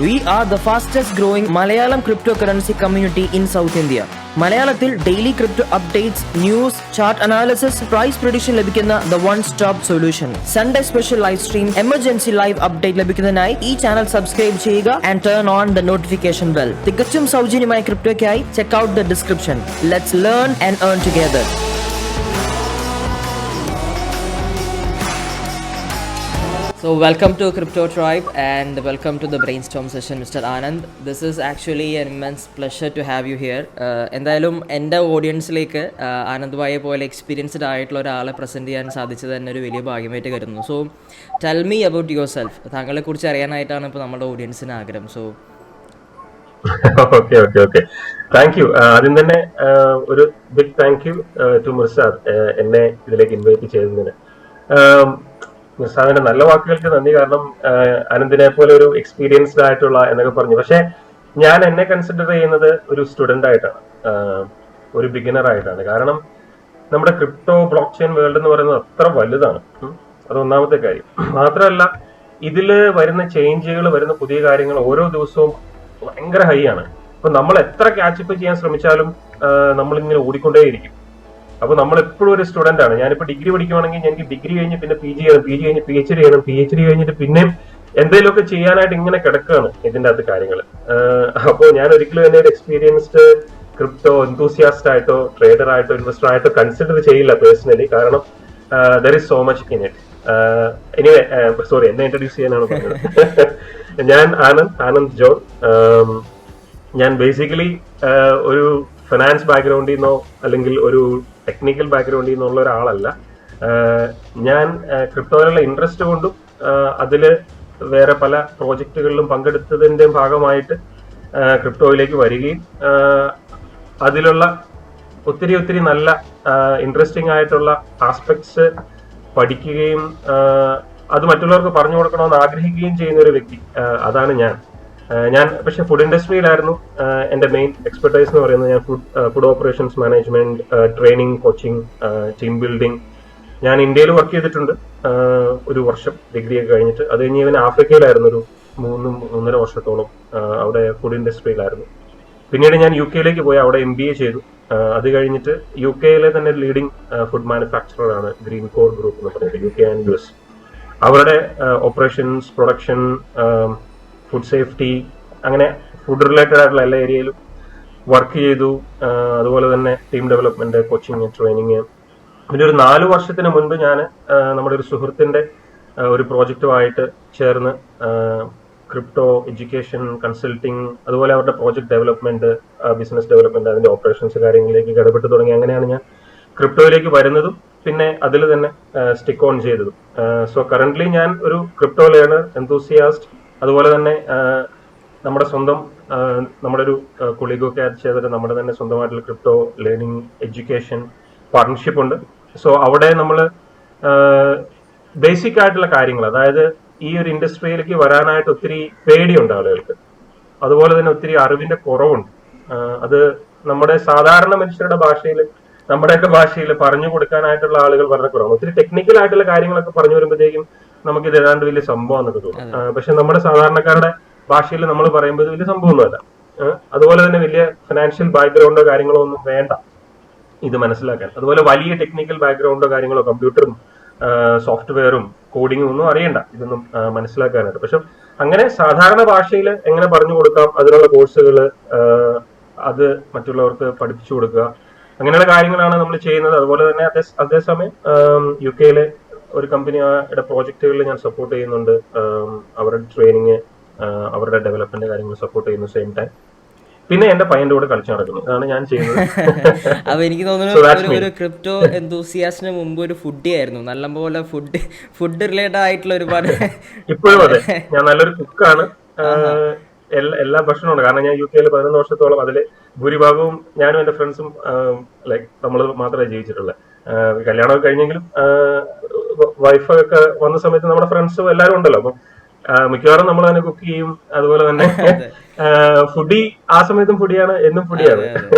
We are the fastest growing Malayalam cryptocurrency community in South India. മലയാളത്തിൽ daily crypto updates, news, chart analysis, price prediction ലഭിക്കുന്ന the one stop solution. Sunday special live stream, emergency live update ലഭിക്കുന്നതിനായി ഈ channel subscribe ചെയ്യുക and turn on the notification bell. തികച്ചും സൗജന്യമായ ക്രിപ്റ്റോയ്ക്കായി check out the description. Let's learn and earn together. So welcome to Crypto Tribe and welcome to the brainstorm session, Mr. Anand. This is actually an immense pleasure to have you here. എന്തായാലും എൻ്റെ ഓഡിയൻസിലേക്ക് ആനന്ദ് ഭായെ പോലെ experienced ആയിട്ടുള്ള ഒരാളെ present ചെയ്യാൻ സാധിച്ചത് തന്നെ ഒരു വലിയ ഭാഗ്യമായിട്ട് കരുതുന്നു. So tell me about your self. താങ്കളെ കുറിച്ച് അറിയാനായിട്ടാണ് ഇപ്പോൾ നമ്മുടെ ഓഡിയൻസിന് ആഗ്രഹം. So okay thank you. ആദ്യം തന്നെ ഒരു big thank you to Mirsad എന്നെ ഇതിലേക്ക് ഇൻവൈറ്റ് ചെയ്തതിന്. മിർസാദിന്റെ നല്ല വാക്കുകൾക്ക് നന്ദി. കാരണം അനന്തിനെ പോലെ ഒരു എക്സ്പീരിയൻസ്ഡ് ആയിട്ടുള്ള എന്നൊക്കെ പറഞ്ഞു. പക്ഷെ ഞാൻ എന്നെ കൺസിഡർ ചെയ്യുന്നത് ഒരു സ്റ്റുഡന്റ് ആയിട്ടാണ്, ഒരു ബിഗിനർ ആയിട്ടാണ്. കാരണം നമ്മുടെ ക്രിപ്റ്റോ ബ്ലോക്ക് ചെയിൻ വേൾഡ് എന്ന് പറയുന്നത് അത്ര വലുതാണ്. അത് ഒന്നാമത്തെ കാര്യം. മാത്രമല്ല ഇതില് വരുന്ന ചേഞ്ചുകൾ, വരുന്ന പുതിയ കാര്യങ്ങൾ ഓരോ ദിവസവും ഭയങ്കര ഹൈ ആണ്. അപ്പൊ നമ്മൾ എത്ര ക്യാച്ചപ്പ് ചെയ്യാൻ ശ്രമിച്ചാലും നമ്മളിങ്ങനെ ഓടിക്കൊണ്ടേയിരിക്കും. അപ്പൊ നമ്മൾ എപ്പോഴും ഒരു സ്റ്റുഡന്റ് ആണ്. ഞാനിപ്പോ ഡിഗ്രി പഠിക്കുവാണെങ്കിൽ എനിക്ക് ഡിഗ്രി കഴിഞ്ഞ് പിന്നെ പി ജി ചെയ്യണം, പി ജി കഴിഞ്ഞ് പി എച്ച് ഡി ചെയ്യണം, പി എച്ച് ഡി കഴിഞ്ഞിട്ട് പിന്നെയും എന്തെങ്കിലുമൊക്കെ ചെയ്യാനായിട്ട് ഇങ്ങനെ കിടക്കുകയാണ് ഇതിന്റെ അകത്ത് കാര്യങ്ങൾ. അപ്പോൾ ഞാൻ ഒരിക്കലും എന്നെ ഒരു എക്സ്പീരിയൻസ്ഡ് ക്രിപ്റ്റോ എന്തൂസിയാസ്റ്റ് ആയിട്ടോ ട്രേഡർ ആയിട്ടോ ഇൻവെസ്റ്റർ ആയിട്ടോ കൺസിഡർ ചെയ്യില്ല പേഴ്സണലി. കാരണം there is so much in it. Anyway sorry, എന്നെ ഇൻട്രൊഡ്യൂസ് ചെയ്യാനാണ് പറഞ്ഞത്. ഞാൻ ആനന്ദ് ജോൺ. ഞാൻ ബേസിക്കലി ഒരു ഫിനാൻസ് ബാക്ക്ഗ്രൗണ്ടിൽ നിന്നോ അല്ലെങ്കിൽ ഒരു ടെക്നിക്കൽ ബാക്ക്ഗ്രൗണ്ടിൽ നിന്നുള്ള ഒരാളല്ല. ഞാൻ ക്രിപ്റ്റോയിലുള്ള ഇൻട്രസ്റ്റ് കൊണ്ടും അതില് വേറെ പല പ്രോജക്റ്റുകളിലും പങ്കെടുത്തതിന്റെ ഭാഗമായിട്ട് ക്രിപ്റ്റോയിലേക്ക് വരികയും അതിലുള്ള ഒത്തിരി നല്ല ഇൻട്രസ്റ്റിംഗ് ആയിട്ടുള്ള ആസ്പെക്ട്സ് പഠിക്കുകയും അത് മറ്റുള്ളവർക്ക് പറഞ്ഞു കൊടുക്കണമെന്ന് ആഗ്രഹിക്കുകയും ചെയ്യുന്ന ഒരു വ്യക്തി. അതാണ് ഞാൻ പക്ഷെ ഫുഡ് ഇൻഡസ്ട്രിയിലായിരുന്നു എൻ്റെ മെയിൻ എക്സ്പെർട്ടൈസ് എന്ന് പറയുന്നത്. ഞാൻ food operations management, training, coaching, team building. ഞാൻ ഇന്ത്യയിൽ വർക്ക് ചെയ്തിട്ടുണ്ട് 1 വർഷം ഡിഗ്രി ഒക്കെ കഴിഞ്ഞിട്ട്. അത് കഴിഞ്ഞ് ഇവൻ ആഫ്രിക്കയിലായിരുന്നു ഒരു 3.5 വർഷത്തോളം. അവിടെ ഫുഡ് ഇൻഡസ്ട്രിയിലായിരുന്നു. പിന്നീട് ഞാൻ UK യിലേക്ക് പോയി, അവിടെ MBA ചെയ്തു. അത് കഴിഞ്ഞിട്ട് UK യിലെ തന്നെ ലീഡിംഗ് ഫുഡ് മാനുഫാക്ചറർ ആണ് ഗ്രീൻ കോർ ഗ്രൂപ്പ് എന്ന് പറയുന്നത്, UK ആൻഡ് US. അവരുടെ ഓപ്പറേഷൻസ്, പ്രൊഡക്ഷൻ, ഫുഡ് സേഫ്റ്റി, അങ്ങനെ ഫുഡ് റിലേറ്റഡ് ആയിട്ടുള്ള എല്ലാ ഏരിയയിലും വർക്ക് ചെയ്തു. അതുപോലെ തന്നെ ടീം ഡെവലപ്മെന്റ്, കോച്ചിങ്, ട്രെയിനിങ്. പിന്നെ ഒരു 4 വർഷത്തിന് മുൻപ് ഞാൻ നമ്മുടെ ഒരു സുഹൃത്തിന്റെ ഒരു പ്രോജക്റ്റുമായിട്ട് ചേർന്ന് ക്രിപ്റ്റോ എഡ്യൂക്കേഷൻ, കൺസൾട്ടിങ്, അതുപോലെ അവരുടെ പ്രോജക്ട് ഡെവലപ്മെന്റ്, ബിസിനസ് ഡെവലപ്മെന്റ്, അതിന്റെ ഓപ്പറേഷൻസ് കാര്യങ്ങളിലേക്ക് ഇടപെട്ട് തുടങ്ങി. അങ്ങനെയാണ് ഞാൻ ക്രിപ്റ്റോയിലേക്ക് വരുന്നതും പിന്നെ അതിൽ തന്നെ സ്റ്റിക്ക് ഓൺ ചെയ്തതും. സോ കറന്റ്ലി ഞാൻ ഒരു ക്രിപ്റ്റോ ലേണർ, എന്തൂസിയാസ്റ്റ്, അതുപോലെ തന്നെ നമ്മുടെ സ്വന്തം നമ്മുടെ ഒരു കൊളീഗൊക്കെ ചെയ്തിട്ട് നമ്മുടെ തന്നെ സ്വന്തമായിട്ടുള്ള ക്രിപ്റ്റോ ലേണിംഗ് എഡ്യൂക്കേഷൻ പാർട്ണർഷിപ്പ് ഉണ്ട്. സോ അവിടെ നമ്മൾ ബേസിക് ആയിട്ടുള്ള കാര്യങ്ങൾ, അതായത് ഈ ഒരു ഇൻഡസ്ട്രിയിലേക്ക് വരാനായിട്ട് ഒത്തിരി പേടിയുണ്ട് ആളുകൾക്ക്. അതുപോലെ തന്നെ ഒത്തിരി അറിവിന്റെ കുറവുണ്ട്. അത് നമ്മുടെ സാധാരണ മനുഷ്യരുടെ ഭാഷയിൽ, നമ്മുടെയൊക്കെ ഭാഷയിൽ പറഞ്ഞു കൊടുക്കാനായിട്ടുള്ള ആളുകൾ വളരെ കുറവാണ്. ഒത്തിരി ടെക്നിക്കൽ ആയിട്ടുള്ള കാര്യങ്ങളൊക്കെ പറഞ്ഞു വരുമ്പോഴത്തേക്കും നമുക്ക് ഇത് ഏതാണ്ട് വലിയ സംഭവം എന്നൊക്കെ തോന്നും. പക്ഷെ നമ്മുടെ സാധാരണക്കാരുടെ ഭാഷയിൽ നമ്മൾ പറയുമ്പോൾ ഇത് വലിയ സംഭവമൊന്നുമല്ല. അതുപോലെ തന്നെ വലിയ ഫിനാൻഷ്യൽ ബാക്ക്ഗ്രൗണ്ടോ കാര്യങ്ങളോ ഒന്നും വേണ്ട ഇത് മനസ്സിലാക്കാൻ. അതുപോലെ വലിയ ടെക്നിക്കൽ ബാക്ക്ഗ്രൗണ്ടോ കാര്യങ്ങളോ കമ്പ്യൂട്ടറും സോഫ്റ്റ്വെയറും കോഡിങ്ങും ഒന്നും അറിയണ്ട ഇതൊന്നും മനസ്സിലാക്കാനായിട്ട്. പക്ഷെ അങ്ങനെ സാധാരണ ഭാഷയിൽ എങ്ങനെ പറഞ്ഞു കൊടുക്കാം, അതിനുള്ള കോഴ്സുകൾ, അത് മറ്റുള്ളവർക്ക് പഠിപ്പിച്ചു കൊടുക്കുക, അങ്ങനെയുള്ള കാര്യങ്ങളാണ് നമ്മൾ ചെയ്യുന്നത്. അതുപോലെ തന്നെ അതേസമയം UK യിലെ ഒരു കമ്പനിയുടെ പ്രോജക്റ്റുകളിൽ ഞാൻ സപ്പോർട്ട് ചെയ്യുന്നുണ്ട്. അവരുടെ ട്രെയിനിങ്, അവരുടെ ഡെവലപ്മെന്റ് കാര്യങ്ങൾ സപ്പോർട്ട് ചെയ്യുന്ന സെയിം ടൈം. പിന്നെ എന്റെ പയ്യന്റെ കൂടെ കളിച്ചു നടക്കുന്നു. അതാണ് ഞാൻ ചെയ്യുന്നത്. അപ്പൊ എനിക്ക് തോന്നുന്നു ഒരു ക്രിപ്റ്റോ എന്തൂസിയാസ്റ്റിന് മുമ്പ് ഒരു ഫുഡി ആയിരുന്നു, നല്ലപോലെ ഫുഡ് റിലേറ്റഡ് ആയിട്ടുള്ള ഒരുപാട്. ഇപ്പോഴും അതെ, ഞാൻ നല്ലൊരു കുക്കാണ്. എല്ലാ ഭക്ഷണമുണ്ട്. കാരണം ഞാൻ UK യിൽ 11 വർഷത്തോളം അതിൽ ഭൂരിഭാഗവും ഞാനും എന്റെ ഫ്രണ്ട്സും ലൈക്ക് നമ്മൾ മാത്രമേ ജീവിച്ചിട്ടുള്ളൂ. കല്യാണമൊക്കെ കഴിഞ്ഞെങ്കിലും വൈഫൊക്കെ വന്ന സമയത്ത് നമ്മുടെ ഫ്രണ്ട്സും എല്ലാവരും ഉണ്ടല്ലോ. അപ്പം മിക്കവാറും നമ്മൾ തന്നെ കുക്ക് ചെയ്യും. അതുപോലെ തന്നെ ഫുഡി ആ സമയത്തും ഫുഡിയാണ്, എന്നും ഫുഡിയാണ്.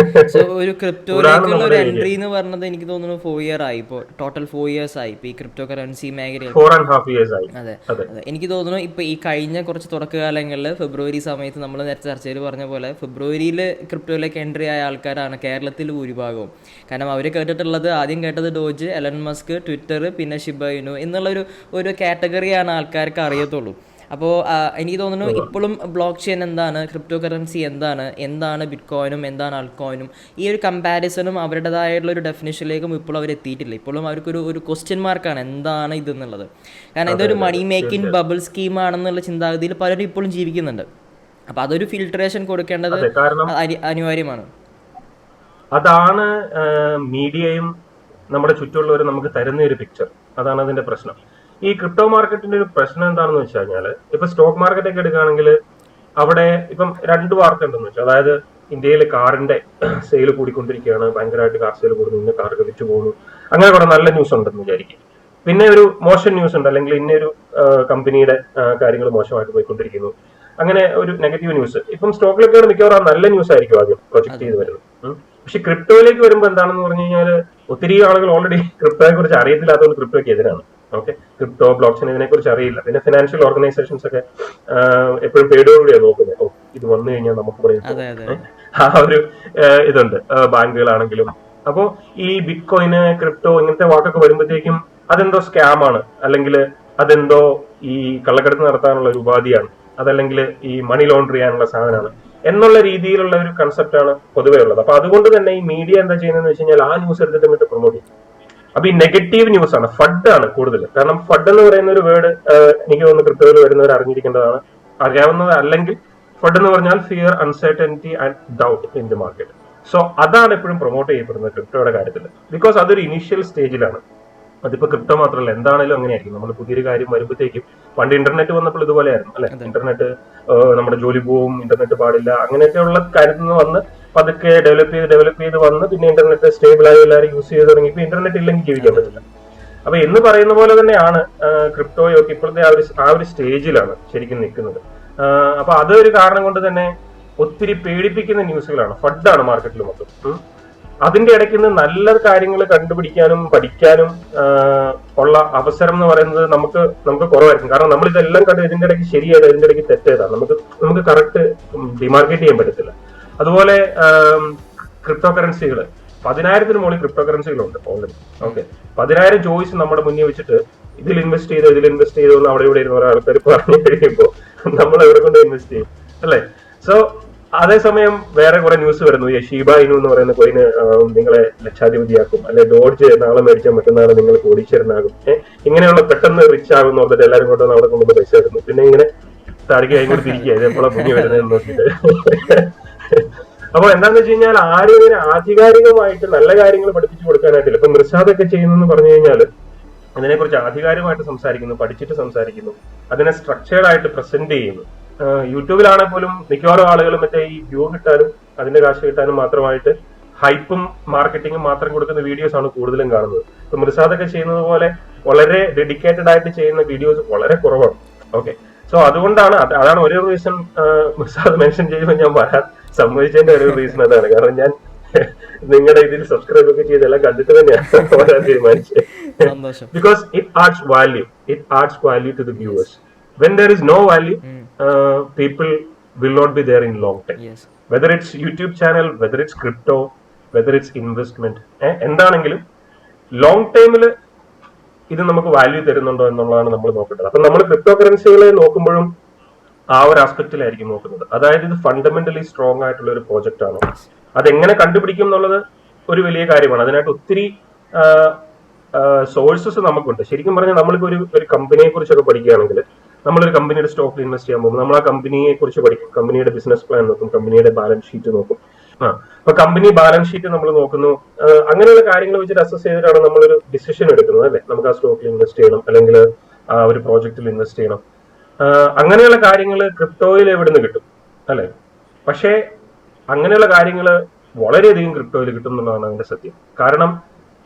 സോ ഒരു ക്രിപ്റ്റോയിലേക്കുള്ള ഒരു എൻട്രി എന്ന് പറഞ്ഞത് എനിക്ക് തോന്നുന്നു 4 year ആയി ഇപ്പോൾ, ടോട്ടൽ 4 years ആയി ഇപ്പോൾ ഈ ക്രിപ്റ്റോ കറൻസി മേഖലയിൽ. 4.5 years ആയി. അതെ അതെ, എനിക്ക് തോന്നുന്നു ഇപ്പോൾ ഈ കഴിഞ്ഞ കുറച്ച് തുടക്കകാലങ്ങളിൽ ഫെബ്രുവരി സമയത്ത് നമ്മൾ നേരത്തെ ചർച്ചയിൽ പറഞ്ഞ പോലെ ഫെബ്രുവരിയിൽ ക്രിപ്റ്റോയിലേക്ക് എൻട്രി ആയ ആൾക്കാരാണ് കേരളത്തിൽ ഭൂരിഭാഗവും. കാരണം അവർ കേട്ടിട്ടുള്ളത്, ആദ്യം കേട്ടത് ഡോജ്, എലൻ മസ്ക്, ട്വിറ്റർ, പിന്നെ ഷിബ ഇനു എന്നുള്ള ഒരു കാറ്റഗറിയാണ് ആൾക്കാർക്ക് അറിയത്തുള്ളൂ. അപ്പോൾ എനിക്ക് തോന്നുന്നു ഇപ്പോഴും ബ്ലോക്ക് ചെയിൻ എന്താണ്, ക്രിപ്റ്റോ കറൻസി എന്താണ് ബിറ്റ്കോയിനും എന്താണ് ആൾക്കോയിനും, ഈ ഒരു കമ്പാരിസണും അവരുടേതായിട്ടുള്ള ഒരു ഡെഫിനേഷനിലേക്കും ഇപ്പോഴും അവർ എത്തിയിട്ടില്ല. ഇപ്പോഴും അവർക്കൊരു ഒരു ക്വസ്റ്റ്യൻ മാർക്കാണ് എന്താണ് ഇതെന്നുള്ളത്. കാരണം ഇതൊരു മണി മേക്കിംഗ് ബബിൾ സ്കീമാണെന്നുള്ള ചിന്താഗതിയിൽ പലരും ഇപ്പോഴും ജീവിക്കുന്നുണ്ട്. അപ്പോൾ അതൊരു ഫിൽട്രേഷൻ കൊടുക്കേണ്ടത് അനിവാര്യമാണ്. അതാണ് മീഡിയയും നമ്മുടെ ചുറ്റുമുള്ളവരും നമുക്ക് തരുന്ന ഒരു പിക്ചർ. അതാണ് അതിന്റെ പ്രശ്നം. ഈ ക്രിപ്റ്റോ മാർക്കറ്റിന്റെ ഒരു പ്രശ്നം എന്താണെന്ന് വെച്ച് കഴിഞ്ഞാല്, ഇപ്പൊ സ്റ്റോക്ക് മാർക്കറ്റ് ഒക്കെ എടുക്കുകയാണെങ്കിൽ അവിടെ ഇപ്പം 2 വാർത്ത ഉണ്ടെന്ന് വെച്ചാൽ, അതായത് ഇന്ത്യയിൽ കാറിന്റെ സെയിൽ കൂടിക്കൊണ്ടിരിക്കുകയാണ്, ഭയങ്കരമായിട്ട് കാർ സെയിൽ കൂടുന്നു, ഇന്ന കാർക്ക് വിറ്റ് പോകുന്നു, അങ്ങനെ കുറെ നല്ല ന്യൂസ് ഉണ്ടെന്ന് വിചാരിക്കും. പിന്നെ ഒരു മോശം ന്യൂസ് ഉണ്ട്, അല്ലെങ്കിൽ ഇന്നൊരു കമ്പനിയുടെ കാര്യങ്ങൾ മോശമായിട്ട് പോയിക്കൊണ്ടിരിക്കുന്നു, അങ്ങനെ ഒരു നെഗറ്റീവ് ന്യൂസ്. ഇപ്പം സ്റ്റോക്കിലൊക്കെ മിക്കവാറും നല്ല ന്യൂസ് ആയിരിക്കും ആദ്യം പ്രൊജക്ട് ചെയ്ത് വരുന്നത്. പക്ഷെ ക്രിപ്റ്റോയിലേക്ക് വരുമ്പോൾ എന്താണെന്ന് പറഞ്ഞു കഴിഞ്ഞാൽ, ഒത്തിരി ആളുകൾ ഓൾറെഡി ക്രിപ്റ്റോയെ കുറിച്ച് അറിയത്തില്ലാത്തതുകൊണ്ട് ക്രിപ്റ്റോയ്ക്ക് എതിരാണ്. ഓക്കെ, ക്രിപ്റ്റോ, ബ്ലോക്ക് ചെയിൻ ഇതിനെ കുറിച്ച് അറിയില്ല. പിന്നെ ഫിനാൻഷ്യൽ ഓർഗനൈസേഷൻസ് ഒക്കെ എപ്പോഴും പേടിയോടുകൂടിയാണ് നോക്കുന്നത്. ഓ, ഇത് വന്നു കഴിഞ്ഞാൽ നമുക്ക് പറയും, ആ ഒരു ഇതുണ്ട് ബാങ്കുകളാണെങ്കിലും. അപ്പോ ഈ ബിറ്റ് കോയിന്, ക്രിപ്റ്റോ ഇങ്ങനത്തെ വാക്കൊക്കെ വരുമ്പോഴത്തേക്കും അതെന്തോ സ്കാം ആണ്, അല്ലെങ്കിൽ അതെന്തോ ഈ കള്ളക്കടത്ത് നടത്താനുള്ള ഒരു ഉപാധിയാണ്, അതല്ലെങ്കിൽ ഈ മണി ലോണ്ടർ ചെയ്യാനുള്ള സാധനമാണ് എന്നുള്ള രീതിയിലുള്ള ഒരു കൺസെപ്റ്റാണ് പൊതുവേ ഉള്ളത്. അപ്പൊ അതുകൊണ്ട് തന്നെ ഈ മീഡിയ എന്താ ചെയ്യുന്നതെന്ന് വെച്ച് കഴിഞ്ഞാൽ ആ ന്യൂസ് എടുത്തിട്ട് എന്നിട്ട് പ്രൊമോട്ട് ചെയ്യും. അപ്പൊ ഈ നെഗറ്റീവ് ന്യൂസ് ആണ്, ഫഡ് ആണ് കൂടുതൽ. കാരണം ഫഡ് എന്ന് പറയുന്ന ഒരു വേർഡ് എനിക്ക് തോന്നുന്നു ക്രിപ്റ്റോയിൽ വരുന്നവർ അറിഞ്ഞിരിക്കേണ്ടതാണ്, അറിയാവുന്നത്. അല്ലെങ്കിൽ ഫഡ് എന്ന് പറഞ്ഞാൽ fear, uncertainty and doubt in the market. So അതാണ് എപ്പോഴും പ്രൊമോട്ട് ചെയ്യപ്പെടുന്നത് ക്രിപ്റ്റോയുടെ കാര്യത്തിൽ. ബിക്കോസ് അതൊരു ഇനീഷ്യൽ സ്റ്റേജിലാണ്. അതിപ്പോ ക്രിപ്റ്റോ മാത്രമല്ല, എന്താണെങ്കിലും അങ്ങനെയായിരിക്കും. നമ്മൾ പുതിയൊരു കാര്യം വരുമ്പോഴത്തേക്കും, പണ്ട് ഇന്റർനെറ്റ് വന്നപ്പോൾ ഇതുപോലെയായിരുന്നു അല്ലെ, ഇന്റർനെറ്റ് നമ്മുടെ ജോലി പോവും, ഇന്റർനെറ്റ് പാടില്ല, അങ്ങനെയൊക്കെയുള്ള കാര്യത്തിൽ നിന്ന് വന്ന് പതുക്കെ ഡെവലപ്പ് ചെയ്ത് വന്ന് പിന്നെ ഇന്റർനെറ്റ് സ്റ്റേബിൾ ആയി എല്ലാവരും യൂസ് ചെയ്ത് തുടങ്ങി. ഇപ്പൊ ഇന്റർനെറ്റ് ഇല്ലെങ്കിൽ ജീവിക്കാൻ പറ്റില്ല. അപ്പൊ എന്ന് പറയുന്ന പോലെ തന്നെയാണ് ക്രിപ്റ്റോയൊക്കെ ഇപ്പോഴത്തെ ആ ഒരു സ്റ്റേജിലാണ് ശരിക്കും നിൽക്കുന്നത്. അപ്പൊ അതൊരു കാരണം കൊണ്ട് തന്നെ ഒത്തിരി പേടിപ്പിക്കുന്ന ന്യൂസുകളാണ്, ഫഡാണ് മാർക്കറ്റിൽ മൊത്തം. അതിന്റെ ഇടയ്ക്ക് നിന്ന് നല്ല കാര്യങ്ങൾ കണ്ടുപിടിക്കാനും പഠിക്കാനും ഉള്ള അവസരം എന്ന് പറയുന്നത് നമുക്ക് കുറവായിരിക്കും. കാരണം നമ്മൾ ഇതെല്ലാം കണ്ട് ഇതിന്റെ ഇടയ്ക്ക് ശരിയേതാ, ഇതിന്റെ ഇടയ്ക്ക് തെറ്റേതാണ് നമുക്ക് കറക്റ്റ് ഡിമാർക്കറ്റ് ചെയ്യാൻ പറ്റത്തില്ല. അതുപോലെ ക്രിപ്റ്റോ കറൻസികൾ 10,000-ന് മുകളിൽ ക്രിപ്റ്റോ കറൻസികളുണ്ട് ഓൾറെഡി. ഓക്കെ, 10,000 ചോയ്സ് നമ്മുടെ മുന്നിൽ വെച്ചിട്ട് ഇതിൽ ഇൻവെസ്റ്റ് ചെയ്തോ എന്ന് അവിടെ ഇവിടെ ഇരുന്ന ആൾക്കാർ പറഞ്ഞു കഴിയുമ്പോൾ നമ്മൾ എവിടെ കൊണ്ട് ഇൻവെസ്റ്റ് ചെയ്യും അല്ലേ? സോ അതേസമയം വേറെ കുറെ ന്യൂസ് വരുന്നു, ഈ ഷീബ ഇനു എന്ന് പറയുന്ന കോയിന് നിങ്ങളെ ലക്ഷാധിപതിയാക്കും, അല്ലെ ഡോഡ്ജ് നാളെ മേടിച്ചാൽ മറ്റന്നാൾ നിങ്ങൾ കോടീശ്വരനാകും, ഇങ്ങനെയുള്ള പെട്ടെന്ന് റിച്ച് ആകും എന്ന് പറഞ്ഞിട്ട് എല്ലാവരും കൊണ്ടുവന്ന് അവിടെ കൊണ്ടുവന്ന് പൈസ ഇടുന്നു. പിന്നെ ഇങ്ങനെ താടിക്ക് കൈ കൂടി തിരിക്കുക, ഇതെപ്പോഴാണ് മുങ്ങി വരുന്നതെന്ന് നോക്കിയിട്ട്. അപ്പൊ എന്താന്ന് വെച്ച് കഴിഞ്ഞാൽ ആരും ഇങ്ങനെ ആധികാരികമായിട്ട് നല്ല കാര്യങ്ങൾ പഠിപ്പിച്ചു കൊടുക്കാനായിട്ടില്ല. ഇപ്പൊ മിർസാദൊക്കെ ചെയ്യുന്നെന്ന് പറഞ്ഞു കഴിഞ്ഞാൽ അതിനെക്കുറിച്ച് ആധികാരികമായിട്ട് സംസാരിക്കുന്നു, പഠിച്ചിട്ട് സംസാരിക്കുന്നു, അതിനെ സ്ട്രക്ചേർഡ് ആയിട്ട് പ്രസന്റ് ചെയ്യുന്നു. യൂട്യൂബിലാണെ പോലും മിക്കവാറും ആളുകൾ മറ്റേ ഈ വ്യൂ കിട്ടാനും അതിന്റെ കാശ് കിട്ടാനും മാത്രമായിട്ട് ഹൈപ്പും മാർക്കറ്റിംഗും മാത്രം കൊടുക്കുന്ന വീഡിയോസ് ആണ് കൂടുതലും കാണുന്നത്. ഇപ്പൊ മിർസാദൊക്കെ ചെയ്യുന്നത് പോലെ വളരെ ഡെഡിക്കേറ്റഡ് ആയിട്ട് ചെയ്യുന്ന വീഡിയോസ് വളരെ കുറവാണ്. ഓക്കെ, സോ അതുകൊണ്ടാണ് അതാണ് ഒരു റീസൺ മിർസാദ് മെൻഷൻ ചെയ്യുമ്പോൾ ഞാൻ വരാൻ സമ്മതിച്ചതിന്റെ ഒരു റീസൺ അതാണ്. കാരണം ഞാൻ നിങ്ങളുടെ ഇതിൽ സബ്സ്ക്രൈബ് ഒക്കെ ചെയ്തെല്ലാം കണ്ടിട്ട് തന്നെയാണ് വരാൻ തീരുമാനിച്ചത്. Because it adds value to the viewers. When there is no value, people will not be there in long time. Yes. Whether it's YouTube channel, whether it's crypto, whether it's investment, എന്താണെങ്കിലും long ടൈമിൽ ഇത് നമുക്ക് value തരുന്നുണ്ടോ എന്നുള്ളതാണ് നമ്മൾ നോക്കേണ്ടത്. അപ്പൊ നമ്മൾ crypto കറൻസികളെ നോക്കുമ്പോഴും ആ ഒരു ആസ്പെക്റ്റിലായിരിക്കും നോക്കുന്നത്. അതായത് ഇത് ഫണ്ടമെന്റലി സ്ട്രോങ് ആയിട്ടുള്ള ഒരു പ്രോജക്റ്റ് ആണോ, അതെങ്ങനെ കണ്ടുപിടിക്കും എന്നുള്ളത് ഒരു വലിയ കാര്യമാണ്. അതിനായിട്ട് ഒത്തിരി സോഴ്സസ് നമുക്കുണ്ട്. ശരിക്കും പറഞ്ഞാൽ നമ്മളിപ്പോ ഒരു കമ്പനിയെ കുറിച്ചൊക്കെ പഠിക്കുകയാണെങ്കിൽ, നമ്മളൊരു കമ്പനിയുടെ സ്റ്റോക്കിൽ ഇൻവെസ്റ്റ് ചെയ്യാൻ പോകുമ്പോൾ നമ്മൾ ആ കമ്പനിയെ കുറിച്ച് പഠിക്കും, കമ്പനിയുടെ ബിസിനസ് പ്ലാൻ നോക്കും, കമ്പനിയുടെ ബാലൻസ് ഷീറ്റ് നോക്കും. അപ്പൊ കമ്പനി ബാലൻസ് ഷീറ്റ് നമ്മൾ നോക്കുന്നു, അങ്ങനെയുള്ള കാര്യങ്ങൾ വെച്ചിട്ട് അസസ് ചെയ്തിട്ടാണ് നമ്മളൊരു ഡിസിഷൻ എടുക്കുന്നത് അല്ലെ. നമുക്ക് ആ സ്റ്റോക്കിൽ ഇൻവെസ്റ്റ് ചെയ്യണം, അല്ലെങ്കിൽ ആ ഒരു പ്രോജക്റ്റിൽ ഇൻവെസ്റ്റ് ചെയ്യണം. അങ്ങനെയുള്ള കാര്യങ്ങൾ ക്രിപ്റ്റോയിൽ എവിടെ നിന്ന് കിട്ടും അല്ലെ? പക്ഷേ അങ്ങനെയുള്ള കാര്യങ്ങൾ വളരെയധികം ക്രിപ്റ്റോയിൽ കിട്ടും എന്നുള്ളതാണ് അതിന്റെ സത്യം. കാരണം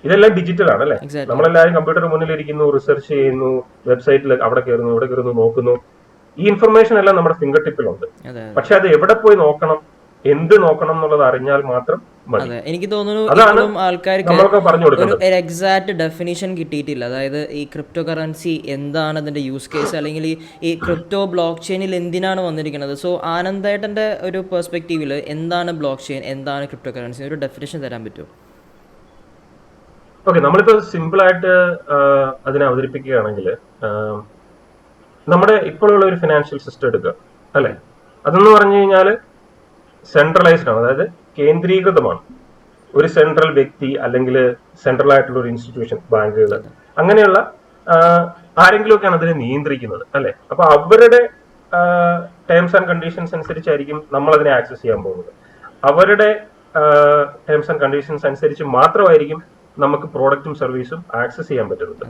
ഇതെല്ലാം ഡിജിറ്റൽ ആണ് അല്ലെ. നമ്മളെല്ലാവരും കമ്പ്യൂട്ടർ മുന്നിൽ ഇരിക്കുന്നു, റിസർച്ച് ചെയ്യുന്നു, വെബ്സൈറ്റിൽ അവിടെ കയറുന്നു, ഇവിടെ കയറുന്നു, നോക്കുന്നു. ഈ ഇൻഫർമേഷൻ എല്ലാം നമ്മുടെ ഫിംഗർ ടിപ്പിലുണ്ട്. അതെ പക്ഷെ അത് എവിടെ പോയി നോക്കണം, എന്ത് നോക്കണം എന്നുള്ളത് അറിഞ്ഞാൽ മാത്രം മതി. അതെ എനിക്ക് തോന്നുന്നു അതാണ് ഇപ്പോഴും ആൾക്കാർക്ക് നമ്മൾക്ക് പറഞ്ഞു ഒരു കൊടുക്കേണ്ടത്. എക്സാക്ട് ഡെഫിനിഷൻ കിട്ടിയിട്ടില്ല. അതായത് ഈ ക്രിപ്റ്റോ കറൻസി എന്താണ്, അതിന്റെ യൂസ് കേസ്, അല്ലെങ്കിൽ ഈ ക്രിപ്റ്റോ ബ്ലോക്ക് ചെയിനിൽ എന്തിനാണ് വന്നിരിക്കുന്നത്. സോ ആനന്ദേട്ടന്റെ ഒരു പെർസ്പെക്റ്റീവിൽ എന്താണ് ബ്ലോക്ക് ചെയിൻ, എന്താണ് ക്രിപ്റ്റോ കറൻസി, ഒരു ഡെഫിനിഷൻ തരാൻ പറ്റുമോ? ഓക്കെ, നമ്മളിപ്പോ സിമ്പിൾ ആയിട്ട് അതിനെ അവതരിപ്പിക്കുകയാണെങ്കിൽ, നമ്മുടെ ഇപ്പോഴുള്ള ഒരു ഫിനാൻഷ്യൽ സിസ്റ്റം എടുക്കുക അല്ലെ, അതെന്ന് പറഞ്ഞു കഴിഞ്ഞാൽ സെൻട്രലൈസ്ഡ് ആണ്, അതായത് കേന്ദ്രീകൃതമാണ്. ഒരു സെൻട്രൽ വ്യക്തി അല്ലെങ്കിൽ സെൻട്രൽ ആയിട്ടുള്ള ഒരു ഇൻസ്റ്റിറ്റ്യൂഷൻ, ബാങ്കുകൾ, അങ്ങനെയുള്ള ആരെങ്കിലും ഒക്കെയാണ് അതിനെ നിയന്ത്രിക്കുന്നത് അല്ലെ. അപ്പൊ അവരുടെ ടേംസ് ആൻഡ് കണ്ടീഷൻസ് അനുസരിച്ചായിരിക്കും നമ്മൾ അതിനെ ആക്സസ് ചെയ്യാൻ പോകുന്നത്. അവരുടെ ടേംസ് ആൻഡ് കണ്ടീഷൻസ് അനുസരിച്ച് മാത്രമായിരിക്കും നമുക്ക് പ്രോഡക്റ്റും സർവീസും ആക്സസ് ചെയ്യാൻ പറ്റുന്നത്.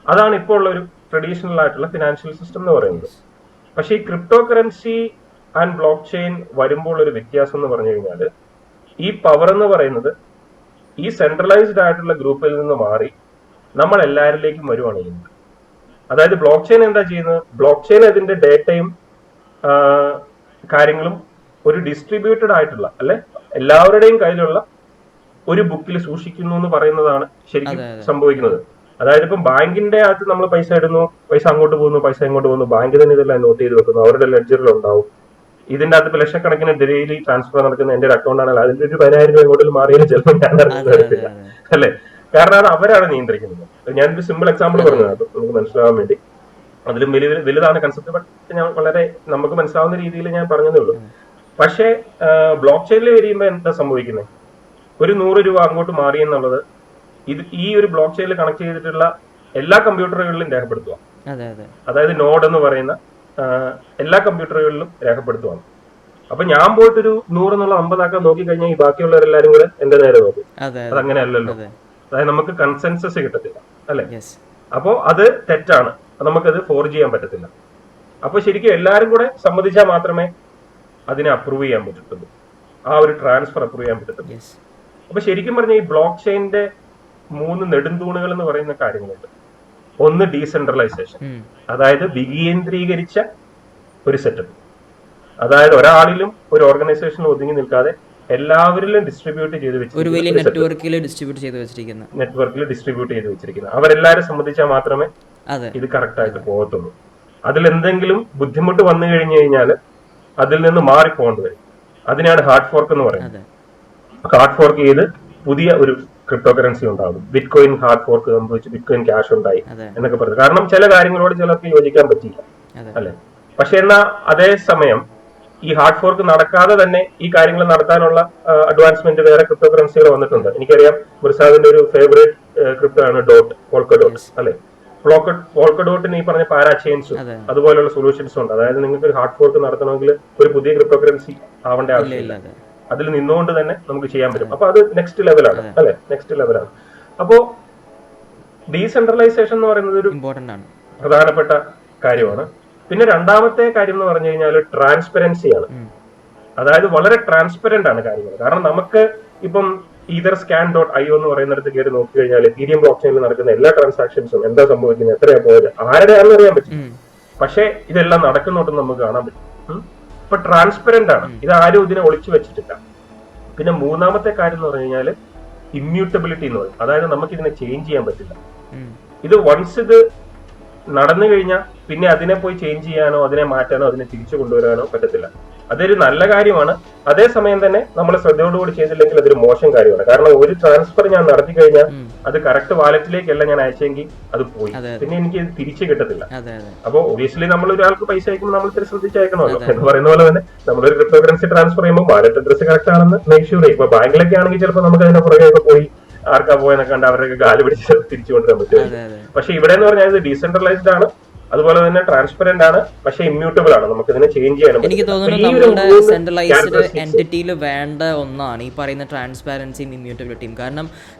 അതാണ് ഇപ്പോൾ ഉള്ള ഒരു ട്രഡീഷണൽ ആയിട്ടുള്ള ഫിനാൻഷ്യൽ സിസ്റ്റം എന്ന് പറയുന്നത്. പക്ഷേ ഈ crypto currency and block chain വരുമ്പോൾ ഒരു വ്യത്യാസം എന്ന് പറഞ്ഞു കഴിഞ്ഞാൽ, ഈ പവർ എന്ന് പറയുന്നത് ഈ സെൻട്രലൈസ്ഡ് ആയിട്ടുള്ള ഗ്രൂപ്പിൽ നിന്ന് മാറി നമ്മൾ എല്ലാവരിലേക്കും വരുവാണ് ചെയ്യുന്നത്. അതായത് ബ്ലോക്ക് ചെയിൻ എന്താ ചെയ്യുന്നത്, ബ്ലോക്ക് ചെയിൻ അതിന്റെ ഡേറ്റയും കാര്യങ്ങളും ഒരു ഡിസ്ട്രിബ്യൂട്ടഡ് ആയിട്ടുള്ള അല്ലെ എല്ലാവരുടെയും കയ്യിലുള്ള ഒരു ബുക്കിൽ സൂക്ഷിക്കുന്നു എന്ന് പറയുന്നതാണ് ശരിക്കും സംഭവിക്കുന്നത്. അതായത് ഇപ്പം ബാങ്കിന്റെ അകത്ത് നമ്മൾ പൈസ ഇടുന്നു, പൈസ അങ്ങോട്ട് പോകുന്നു, പൈസ ഇങ്ങോട്ട് പോകുന്നു, ബാങ്ക് തന്നെ ഇതെല്ലാം നോട്ട് ചെയ്ത് വെക്കുന്നു, അവരുടെ ലെഡ്ജറിൽ ഉണ്ടാവും. ഇതിന്റെ അകത്ത് ഇപ്പൊ ലക്ഷക്കണക്കിന് ഡെയിലി ട്രാൻസ്ഫർ നടക്കുന്ന എന്റെ ഒരു അക്കൗണ്ട് ആണെങ്കിൽ അതിന്റെ ഒരു 10,000 രൂപ ഇങ്ങോട്ട് മാറിയാലും ചിലപ്പോൾ ഞാൻ അറിഞ്ഞില്ല അല്ലെ. കാരണം അത് അവരാണ് നിയന്ത്രിക്കുന്നത്. ഞാനൊരു സിമ്പിൾ എക്സാമ്പിൾ പറഞ്ഞത് നമുക്ക് മനസ്സിലാവാൻ വേണ്ടി. അതിലും വലുതാണ് കൺസെപ്റ്റ്, ബട്ട് ഞാൻ വളരെ നമുക്ക് മനസ്സിലാവുന്ന രീതിയിൽ ഞാൻ പറഞ്ഞതേ ഉള്ളൂ. പക്ഷേ ബ്ലോക്ക് ചെയിനിൽ വരുമ്പോൾ എന്താ സംഭവിക്കുന്നത്, ഒരു 100 രൂപ അങ്ങോട്ട് മാറി എന്നുള്ളത് ഈ ഒരു ബ്ലോക്ക് ചെയിനിൽ കണക്ട് ചെയ്തിട്ടുള്ള എല്ലാ കമ്പ്യൂട്ടറുകളിലും രേഖപ്പെടുത്തുക. അതായത് നോഡ് എന്ന് പറയുന്ന എല്ലാ കമ്പ്യൂട്ടറുകളിലും രേഖപ്പെടുത്തുവാണ്. അപ്പൊ ഞാൻ പോയിട്ടൊരു 100 എന്നുള്ള 50 ആക്കാൻ നോക്കി കഴിഞ്ഞാൽ ഈ ബാക്കിയുള്ളവരെല്ലാരും കൂടെ എന്റെ നേരെ നോക്കും. അതങ്ങനെ അല്ലല്ലോ. അതായത് നമുക്ക് കൺസെൻസസ് കിട്ടത്തില്ല അല്ലെ. അപ്പോ അത് തെറ്റാണ്, നമുക്കത് ഫോർജ് ചെയ്യാൻ പറ്റത്തില്ല. അപ്പൊ ശരിക്കും എല്ലാരും കൂടെ സമ്മതിച്ചാൽ മാത്രമേ അതിനെ അപ്രൂവ് ചെയ്യാൻ പറ്റത്തുള്ളൂ, ആ ഒരു ട്രാൻസ്ഫർ അപ്രൂവ് ചെയ്യാൻ പറ്റത്തുള്ളൂ. അപ്പൊ ശരിക്കും പറഞ്ഞാൽ ഈ ബ്ലോക്ക് ചെയിന്റെ 3 നെടുന്തൂണുകൾ എന്ന് പറയുന്ന കാര്യങ്ങളുണ്ട്. ഒന്ന് ഡീസെൻട്രലൈസേഷൻ, അതായത് വികേന്ദ്രീകരിച്ച ഒരു സെറ്റപ്പ്. അതായത് ഒരാളിലും ഒരു ഓർഗനൈസേഷനിലും ഒതുങ്ങി നിൽക്കാതെ എല്ലാവരിലും ഡിസ്ട്രിബ്യൂട്ട് ചെയ്ത് വെച്ചിരിക്കുന്ന, നെറ്റ്വർക്കിൽ ഡിസ്ട്രിബ്യൂട്ട് ചെയ്ത് വെച്ചിരിക്കുന്ന അവരെല്ലാരും സമ്മതിച്ചാൽ മാത്രമേ ഇത് കറക്റ്റ് ആയിട്ട് പോകത്തുള്ളൂ. അതിലെന്തെങ്കിലും ബുദ്ധിമുട്ട് വന്നു കഴിഞ്ഞു കഴിഞ്ഞാൽ അതിൽ നിന്ന് മാറിപ്പോകേണ്ടി വരും. അതിനാണ് ഹാർഡ് ഫോർക്ക് എന്ന് പറയുന്നത്. ഹാർഡ് ഫോർക്ക് ചെയ്ത് പുതിയ ഒരു ക്രിപ്റ്റോ കറൻസി ഉണ്ടാകും. ബിറ്റ് കോയിൻ ഹാർഡ് ഫോർക്ക് സംഭവിച്ചു, ബിറ്റ് കോയിൻ ക്യാഷ് ഉണ്ടായി എന്നൊക്കെ പറഞ്ഞു. കാരണം ചില കാര്യങ്ങളോട് ചിലർക്ക് യോജിക്കാൻ പറ്റിയില്ല അല്ലെ. പക്ഷെ എന്നാ അതേ സമയം ഈ ഹാർഡ് ഫോർക്ക് നടക്കാതെ തന്നെ ഈ കാര്യങ്ങൾ നടത്താനുള്ള അഡ്വാൻസ്മെന്റ് വേറെ ക്രിപ്റ്റോ കറൻസികൾ വന്നിട്ടുണ്ട്. എനിക്കറിയാം മുർസാദിന്റെ ഒരു ഫേവറേറ്റ് ക്രിപ്റ്റോ ആണ് പോൾക്കഡോട്ട് അല്ലെ. പോൾക്കഡോട്ടിന് ഈ പറഞ്ഞ പാരാചെയിൻസും അതുപോലെയുള്ള സൊല്യൂഷൻസും ഉണ്ട്. അതായത് നിങ്ങൾക്ക് ഒരു ഹാർഡ് ഫോർക്ക് നടത്തണമെങ്കിൽ ഒരു പുതിയ ക്രിപ്റ്റോ കറൻസി ആവേണ്ട ആവശ്യമില്ല, അതിൽ നിന്നുകൊണ്ട് തന്നെ നമുക്ക് ചെയ്യാൻ പറ്റും. അപ്പൊ അത് നെക്സ്റ്റ് ലെവലാണ് അല്ലെ, നെക്സ്റ്റ് ലെവലാണ്. അപ്പോ ഡീസെൻട്രലൈസേഷൻ എന്ന് പറയുന്നത് ഒരു പ്രധാനപ്പെട്ട കാര്യമാണ്. പിന്നെ രണ്ടാമത്തെ കാര്യം എന്ന് പറഞ്ഞു കഴിഞ്ഞാൽ ട്രാൻസ്പെറൻസിയാണ്. അതായത് വളരെ ട്രാൻസ്പെറന്റ് ആണ് കാര്യങ്ങൾ. കാരണം നമുക്ക് ഇപ്പം ether.scan.io എന്ന് പറയുന്നിടത്ത് കയറി നോക്കി കഴിഞ്ഞാൽ ethereum ബ്ലോക്ക് ചെയിനിൽ നടക്കുന്ന എല്ലാ ട്രാൻസാക്ഷൻസും എന്താ സംഭവിക്കുന്നത്, എത്രയാ പോയത്, ആരുടെയാണെന്ന് അറിയാൻ പറ്റും. പക്ഷെ ഇതെല്ലാം നടക്കുന്നോട്ടും നമുക്ക് കാണാൻ പറ്റും. ഇപ്പൊ ട്രാൻസ്പെറന്റ് ആണ്, ഇത് ആരും ഇതിനെ ഒളിച്ചു വെച്ചിട്ടില്ല. പിന്നെ മൂന്നാമത്തെ കാര്യം എന്ന് പറഞ്ഞു കഴിഞ്ഞാൽ ഇമ്മ്യൂട്ടബിലിറ്റി എന്ന് പറയും. അതായത് നമുക്ക് ഇതിനെ ചേഞ്ച് ചെയ്യാൻ പറ്റില്ല. ഇത് വൺസ് ഇത് നടന്നു കഴിഞ്ഞാൽ പിന്നെ അതിനെ പോയി ചേഞ്ച് ചെയ്യാനോ അതിനെ മാറ്റാനോ അതിനെ തിരിച്ചു കൊണ്ടുവരാനോ പറ്റത്തില്ല. അതൊരു നല്ല കാര്യമാണ്. അതേസമയം തന്നെ നമ്മൾ ശ്രദ്ധയോടുകൂടി ചെയ്തില്ലെങ്കിൽ അതൊരു മോശം കാര്യമാണ്. കാരണം ഒരു ട്രാൻസ്ഫർ ഞാൻ നടത്തി കഴിഞ്ഞാൽ അത് കറക്റ്റ് വാലറ്റിലേക്കല്ല ഞാൻ അയച്ചെങ്കിൽ അത് പോയി, പിന്നെ എനിക്ക് ഇത് തിരിച്ചു കിട്ടത്തില്ല. അപ്പൊ ഒബിയസ്ലി നമ്മൾ ഒരാൾക്ക് പൈസ അയക്കുമ്പോൾ നമ്മൾ ഇത്തിരി ശ്രദ്ധിച്ചയക്കണമല്ലോ. എന്ന് പറയുന്ന പോലെ തന്നെ നമ്മളൊരു ക്രിപ്റ്റോ കറൻസി ട്രാൻസ്ഫർ ചെയ്യുമ്പോൾ വാലറ്റ് അഡ്രസ് കറക്റ്റ് ആണെന്ന് മേക്ക് ഷുവർ ചെയ്യും. ഇപ്പൊ ബാങ്കിലൊക്കെ ആണെങ്കിൽ ചിലപ്പോൾ നമുക്ക് അതിന്റെ പുറകെയൊക്കെ പോയി ആർക്കാ പോയെന്നൊക്കെ കണ്ട് അവരൊക്കെ കാല് പിടിച്ച് തിരിച്ചു കൊണ്ടുവരാൻ പറ്റും. പക്ഷെ ഇവിടെ എന്ന് പറഞ്ഞാൽ ഇത് ഡീസെൻട്രലൈസ്ഡ് ആണ്, അതുപോലെ തന്നെ ട്രാൻസ്പെറന്റ് ആണ്, പക്ഷെ ഇമ്മ്യൂട്ടബിൾ ആണ്. നമുക്ക് ഇതിനെ ചേഞ്ച് ചെയ്യാനും. എനിക്ക് തോന്നുന്നു നമ്മുടെ സെൻട്രലൈസ്ഡ് എൻറ്റിറ്റിയിൽ വേണ്ട ഒന്നാണ് ഈ പറയുന്ന ട്രാൻസ്പാരൻസിയും ഇമ്മ്യൂട്ടബിലിറ്റിയും. കാരണം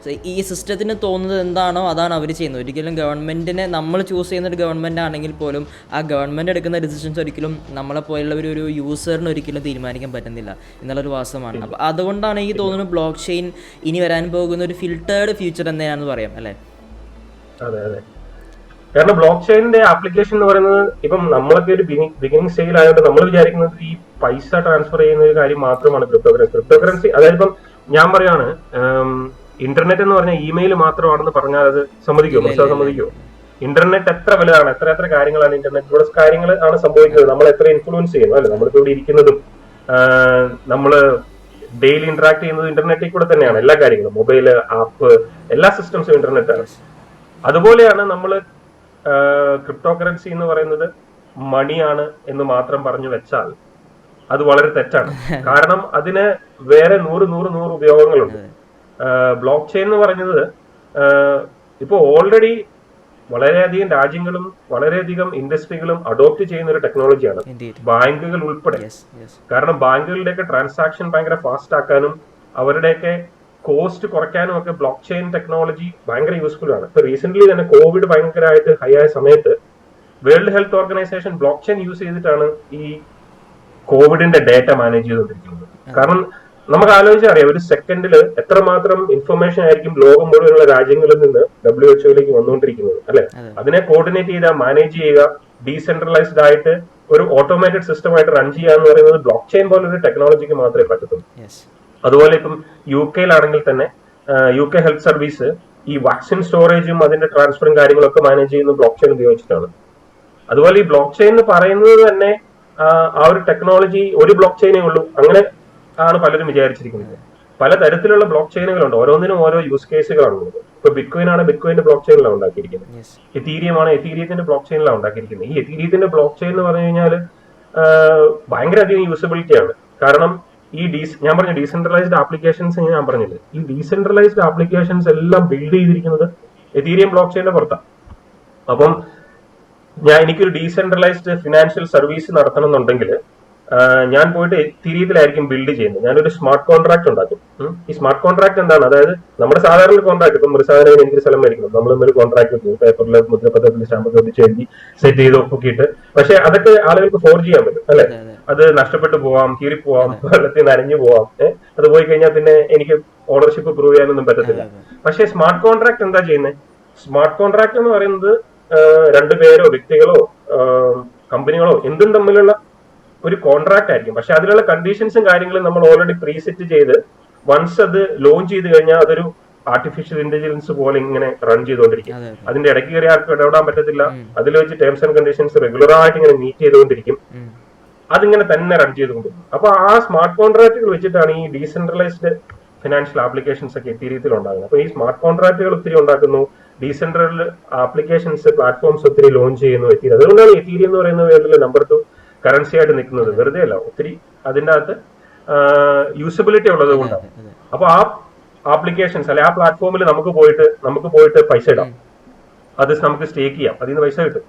ഈ സിസ്റ്റത്തിന് തോന്നുന്നത് എന്താണോ അതാണ് അവർ ചെയ്യുന്നത്. ഒരിക്കലും ഗവൺമെന്റിനെ നമ്മൾ ചൂസ് ചെയ്യുന്ന ഒരു ഗവൺമെന്റ് ആണെങ്കിൽ പോലും ആ ഗവൺമെന്റ് എടുക്കുന്ന ഡിസിഷൻസ് ഒരിക്കലും നമ്മളെ പോലുള്ള ഒരു യൂസറിന് ഒരിക്കലും തീരുമാനിക്കാൻ പറ്റുന്നില്ല എന്നുള്ളൊരു വാസ്തവമാണ്. അപ്പോൾ അതുകൊണ്ടാണ് എനിക്ക് തോന്നുന്നു ബ്ലോക്ക് ചെയിൻ ഇനി വരാൻ പോകുന്ന ഒരു ഫിൽട്ടേർഡ് ഫ്യൂച്ചർ എന്താണെന്ന് പറയാം അല്ലേ. അതെ അതെ. കാരണം ബ്ലോക്ക് ചെയിനിന്റെ ആപ്ലിക്കേഷൻ എന്ന് പറയുന്നത് ഇപ്പം നമ്മളൊക്കെ ഒരു ബിഗിനിങ് സ്റ്റേജിൽ ആയതുകൊണ്ട് നമ്മൾ വിചാരിക്കുന്നത് ഈ പൈസ ട്രാൻസ്ഫർ ചെയ്യുന്ന ഒരു കാര്യം മാത്രമാണ് ക്രിപ്റ്റോകറൻസി. അതായത് ഇപ്പം ഞാൻ പറയാണ് ഇന്റർനെറ്റ് എന്ന് പറഞ്ഞാൽ ഇമെയിൽ മാത്രമാണെന്ന് പറഞ്ഞാൽ അത് സമ്മതിക്കുമോ? ഇന്റർനെറ്റ് എത്ര വലുതാണ്, എത്ര കാര്യങ്ങളാണ് ഇന്റർനെറ്റിലൂടെ കാര്യങ്ങൾ ആണ് സംഭവിക്കുന്നത്. നമ്മൾ എത്ര ഇൻഫ്ലുവൻസ് ചെയ്യുന്നു അല്ലെ, നമ്മളിപ്പോ ഇവിടെ ഇരിക്കുന്നതും നമ്മള് ഡെയിലി ഇന്ററാക്ട് ചെയ്യുന്നത് ഇന്റർനെറ്റിൽ കൂടെ തന്നെയാണ്. എല്ലാ കാര്യങ്ങളും മൊബൈല്, ആപ്പ്, എല്ലാ സിസ്റ്റംസും ഇന്റർനെറ്റ് ആണ്. അതുപോലെയാണ് നമ്മൾ ക്രിപ്റ്റോ കറൻസി എന്ന് പറയുന്നത് മണിയാണ് എന്ന് മാത്രം പറഞ്ഞു വെച്ചാൽ അത് വളരെ തെറ്റാണ്. കാരണം അതിന് വേറെ നൂറ് ഉപയോഗങ്ങളുണ്ട്. ബ്ലോക്ക് ചെയിൻ എന്ന് പറയുന്നത് ഇപ്പോ ഓൾറെഡി വളരെയധികം രാജ്യങ്ങളും വളരെയധികം ഇൻഡസ്ട്രികളും അഡോപ്റ്റ് ചെയ്യുന്ന ഒരു ടെക്നോളജിയാണ്, ബാങ്കുകൾ ഉൾപ്പെടെ. കാരണം ബാങ്കുകളുടെയൊക്കെ ട്രാൻസാക്ഷൻ ഭയങ്കര ഫാസ്റ്റ് ആക്കാനും അവരുടെയൊക്കെ കോസ്റ്റ് കുറയ്ക്കാനും ഒക്കെ ബ്ലോക്ക് ചെയിൻ ടെക്നോളജി ഭയങ്കര യൂസ്ഫുൾ ആണ്. ഇപ്പൊ റീസെന്റ് തന്നെ കോവിഡ് ഭയങ്കരമായിട്ട് ഹൈ ആയ സമയത്ത് world health organisation block chain use ചെയ്തിട്ടാണ് ഈ കോവിഡിന്റെ ഡേറ്റ മാനേജ് ചെയ്തുകൊണ്ടിരിക്കുന്നത്. കാരണം നമുക്ക് ആലോചിച്ചറിയാം, ഒരു സെക്കൻഡിൽ എത്രമാത്രം ഇൻഫർമേഷൻ ആയിരിക്കും ലോകം മുഴുവനുള്ള രാജ്യങ്ങളിൽ നിന്ന് WHO വന്നുകൊണ്ടിരിക്കുന്നത് അല്ലെ. അതിനെ കോർഡിനേറ്റ് ചെയ്യുക, മാനേജ് ചെയ്യുക, ഡീസെൻട്രലൈസ്ഡ് ആയിട്ട് ഒരു ഓട്ടോമേറ്റഡ് സിസ്റ്റമായിട്ട് റൺ ചെയ്യുക എന്ന് പറയുന്നത് ബ്ലോക്ക് ചെയിൻ പോലൊരു ടെക്നോളജിക്ക് മാത്രമേ പറ്റത്തുള്ളൂ. അതുപോലെ ഇപ്പം UK തന്നെ UK ഹെൽത്ത് സർവീസ് ഈ വാക്സിൻ സ്റ്റോറേജും അതിന്റെ ട്രാൻസ്ഫറും കാര്യങ്ങളൊക്കെ മാനേജ് ചെയ്യുന്ന ബ്ലോക്ക് ചെയിൻ ഉപയോഗിച്ചിട്ടാണ്. അതുപോലെ ഈ ബ്ലോക്ക് ചെയിൻ എന്ന് പറയുന്നത് തന്നെ ആ ഒരു ടെക്നോളജി ഒരു ബ്ലോക്ക് ചെയിനേ ഉള്ളൂ, അങ്ങനെ ആണ് പലരും വിചാരിച്ചിരിക്കുന്നത്. പല തരത്തിലുള്ള ബ്ലോക്ക് ചെയിനുകളുണ്ട്, ഓരോന്നിനും ഓരോ യൂസ് കേസുകളാണുള്ളത്. ഇപ്പൊ ബിറ്റ്കോയിൻ ആണ് ബിറ്റ്കോയിന്റെ ബ്ലോക്ക് ചെയിനിലാണ് ഉണ്ടാക്കിയിരിക്കുന്നത്. എതീരിയം ആണ് എതീരിയത്തിന്റെ ബ്ലോക്ക് ചെയിനിലാണ് ഉണ്ടാക്കിയിരിക്കുന്നത്. ഈ എതീരിയത്തിന്റെ ബ്ലോക്ക് ചെയിൻ എന്ന് പറഞ്ഞു കഴിഞ്ഞാൽ ഭയങ്കര അധികം യൂസബിലിറ്റി ആണ്. കാരണം ഈ ഞാൻ പറഞ്ഞ ഡീസെൻട്രലൈസ്ഡ് ആപ്ലിക്കേഷൻസ് ഞാൻ പറഞ്ഞില്ലേ, ഈ ഡീസെൻട്രലൈസ്ഡ് ആപ്ലിക്കേഷൻസ് എല്ലാം ബിൽഡ് ചെയ്തിരിക്കുന്നത് എതീരിയം ബ്ലോക്ക് ചെയിനിന്റെ പുറത്താണ്. അപ്പം എനിക്കൊരു ഡീസെൻട്രലൈസ്ഡ് ഫിനാൻഷ്യൽ സർവീസ് നടത്തണം എന്നുണ്ടെങ്കിൽ ഞാൻ പോയിട്ട് എതീരിയത്തിലായിരിക്കും ബിൽഡ് ചെയ്യുന്നത്. ഞാനൊരു സ്മാർട്ട് കോൺട്രാക്ട് ഉണ്ടാക്കും. ഈ സ്മാർട്ട് കോൺട്രാക്ട് എന്താണ്? അതായത് നമ്മുടെ സാധാരണ കോൺട്രാക്ട്, ഇപ്പം മൃസാധന എനിക്കൊരു സ്ഥലം മേടിക്കണം, നമ്മൾ തമ്മിൽ കോൺട്രാക്ട് വെക്കും, പേപ്പറിൽ മുദ്രപത്രത്തിൽ സ്റ്റാമ്പൊക്കെ ഒട്ടിച്ച് എഴുതി സെറ്റ് ചെയ്ത് ഒപ്പിയിട്ട്. പക്ഷെ അതൊക്കെ ആളുകൾക്ക് ഫോർജ് ചെയ്യാൻ പറ്റും അല്ലെ. അത് നഷ്ടപ്പെട്ടു പോവാം, കീറിപ്പോവാം, വെള്ളത്തിൽ നനഞ്ഞു പോവാം. അത് പോയി കഴിഞ്ഞാൽ പിന്നെ എനിക്ക് ഓണർഷിപ്പ് പ്രൂവ് ചെയ്യാനൊന്നും പറ്റത്തില്ല. പക്ഷെ സ്മാർട്ട് കോൺട്രാക്ട് എന്താ ചെയ്യുന്നത്? സ്മാർട്ട് കോൺട്രാക്ട് എന്ന് പറയുന്നത് രണ്ടുപേരോ വ്യക്തികളോ കമ്പനികളോ എന്തും തമ്മിലുള്ള ഒരു കോൺട്രാക്ട് ആയിരിക്കും. പക്ഷെ അതിലുള്ള കണ്ടീഷൻസും കാര്യങ്ങളും നമ്മൾ ഓൾറെഡി പ്രീസെറ്റ് ചെയ്ത് വൺസ് അത് ലോഞ്ച് ചെയ്ത് കഴിഞ്ഞാൽ അതൊരു ആർട്ടിഫിഷ്യൽ ഇന്റലിജൻസ് പോലെ ഇങ്ങനെ റൺ ചെയ്തുകൊണ്ടിരിക്കും. അതിന്റെ ഇടയ്ക്ക് കയറി ആർക്കും ഇടപെടാൻ പറ്റത്തില്ല. അതിൽ വെച്ച് ടേംസ് ആൻഡ് കണ്ടീഷൻസ് റെഗുലർ ആയിട്ട് ഇങ്ങനെ മീറ്റ് ചെയ്തുകൊണ്ടിരിക്കും. അതിങ്ങനെ തന്നെ റൺ ചെയ്തുകൊണ്ടിരിക്കും. അപ്പൊ ആ സ്മാർട്ട് കോൺട്രാക്റ്റുകൾ വെച്ചിട്ടാണ് ഈ ഡീസെൻട്രലൈസ്ഡ് ഫിനാൻഷ്യൽ ആപ്ലിക്കേഷൻസ് ഒക്കെ എതീരിയത്തിൽ ഉണ്ടാകുന്നത്. അപ്പൊ ഈ സ്മാർട്ട് കോൺട്രാക്റ്റുകൾ ഒത്തിരി ഉണ്ടാക്കുന്നു, ഡീസെൻട്രൽ ആപ്ലിക്കേഷൻസ് പ്ലാറ്റ്ഫോംസ് ഒത്തിരി ലോഞ്ച് ചെയ്യുന്നു എതീരിയം. അതുകൊണ്ടാണ് എതീരിയം എന്ന് പറയുന്ന വേൾഡിലെ നമ്പർ 2 കറൻസി ആയിട്ട് നിൽക്കുന്നത്. വെറുതെ അല്ല, ഒത്തിരി അതിൻ്റെ അകത്ത് യൂസബിലിറ്റി ഉള്ളത് കൊണ്ടാണ്. അപ്പൊ ആ ആപ്ലിക്കേഷൻസ് അല്ലെ ആ പ്ലാറ്റ്ഫോമിൽ നമുക്ക് പോയിട്ട് പൈസ ഇടാം, അത് നമുക്ക് സ്റ്റേക്ക് ചെയ്യാം, അതിൽ നിന്ന് പൈസ കിട്ടും.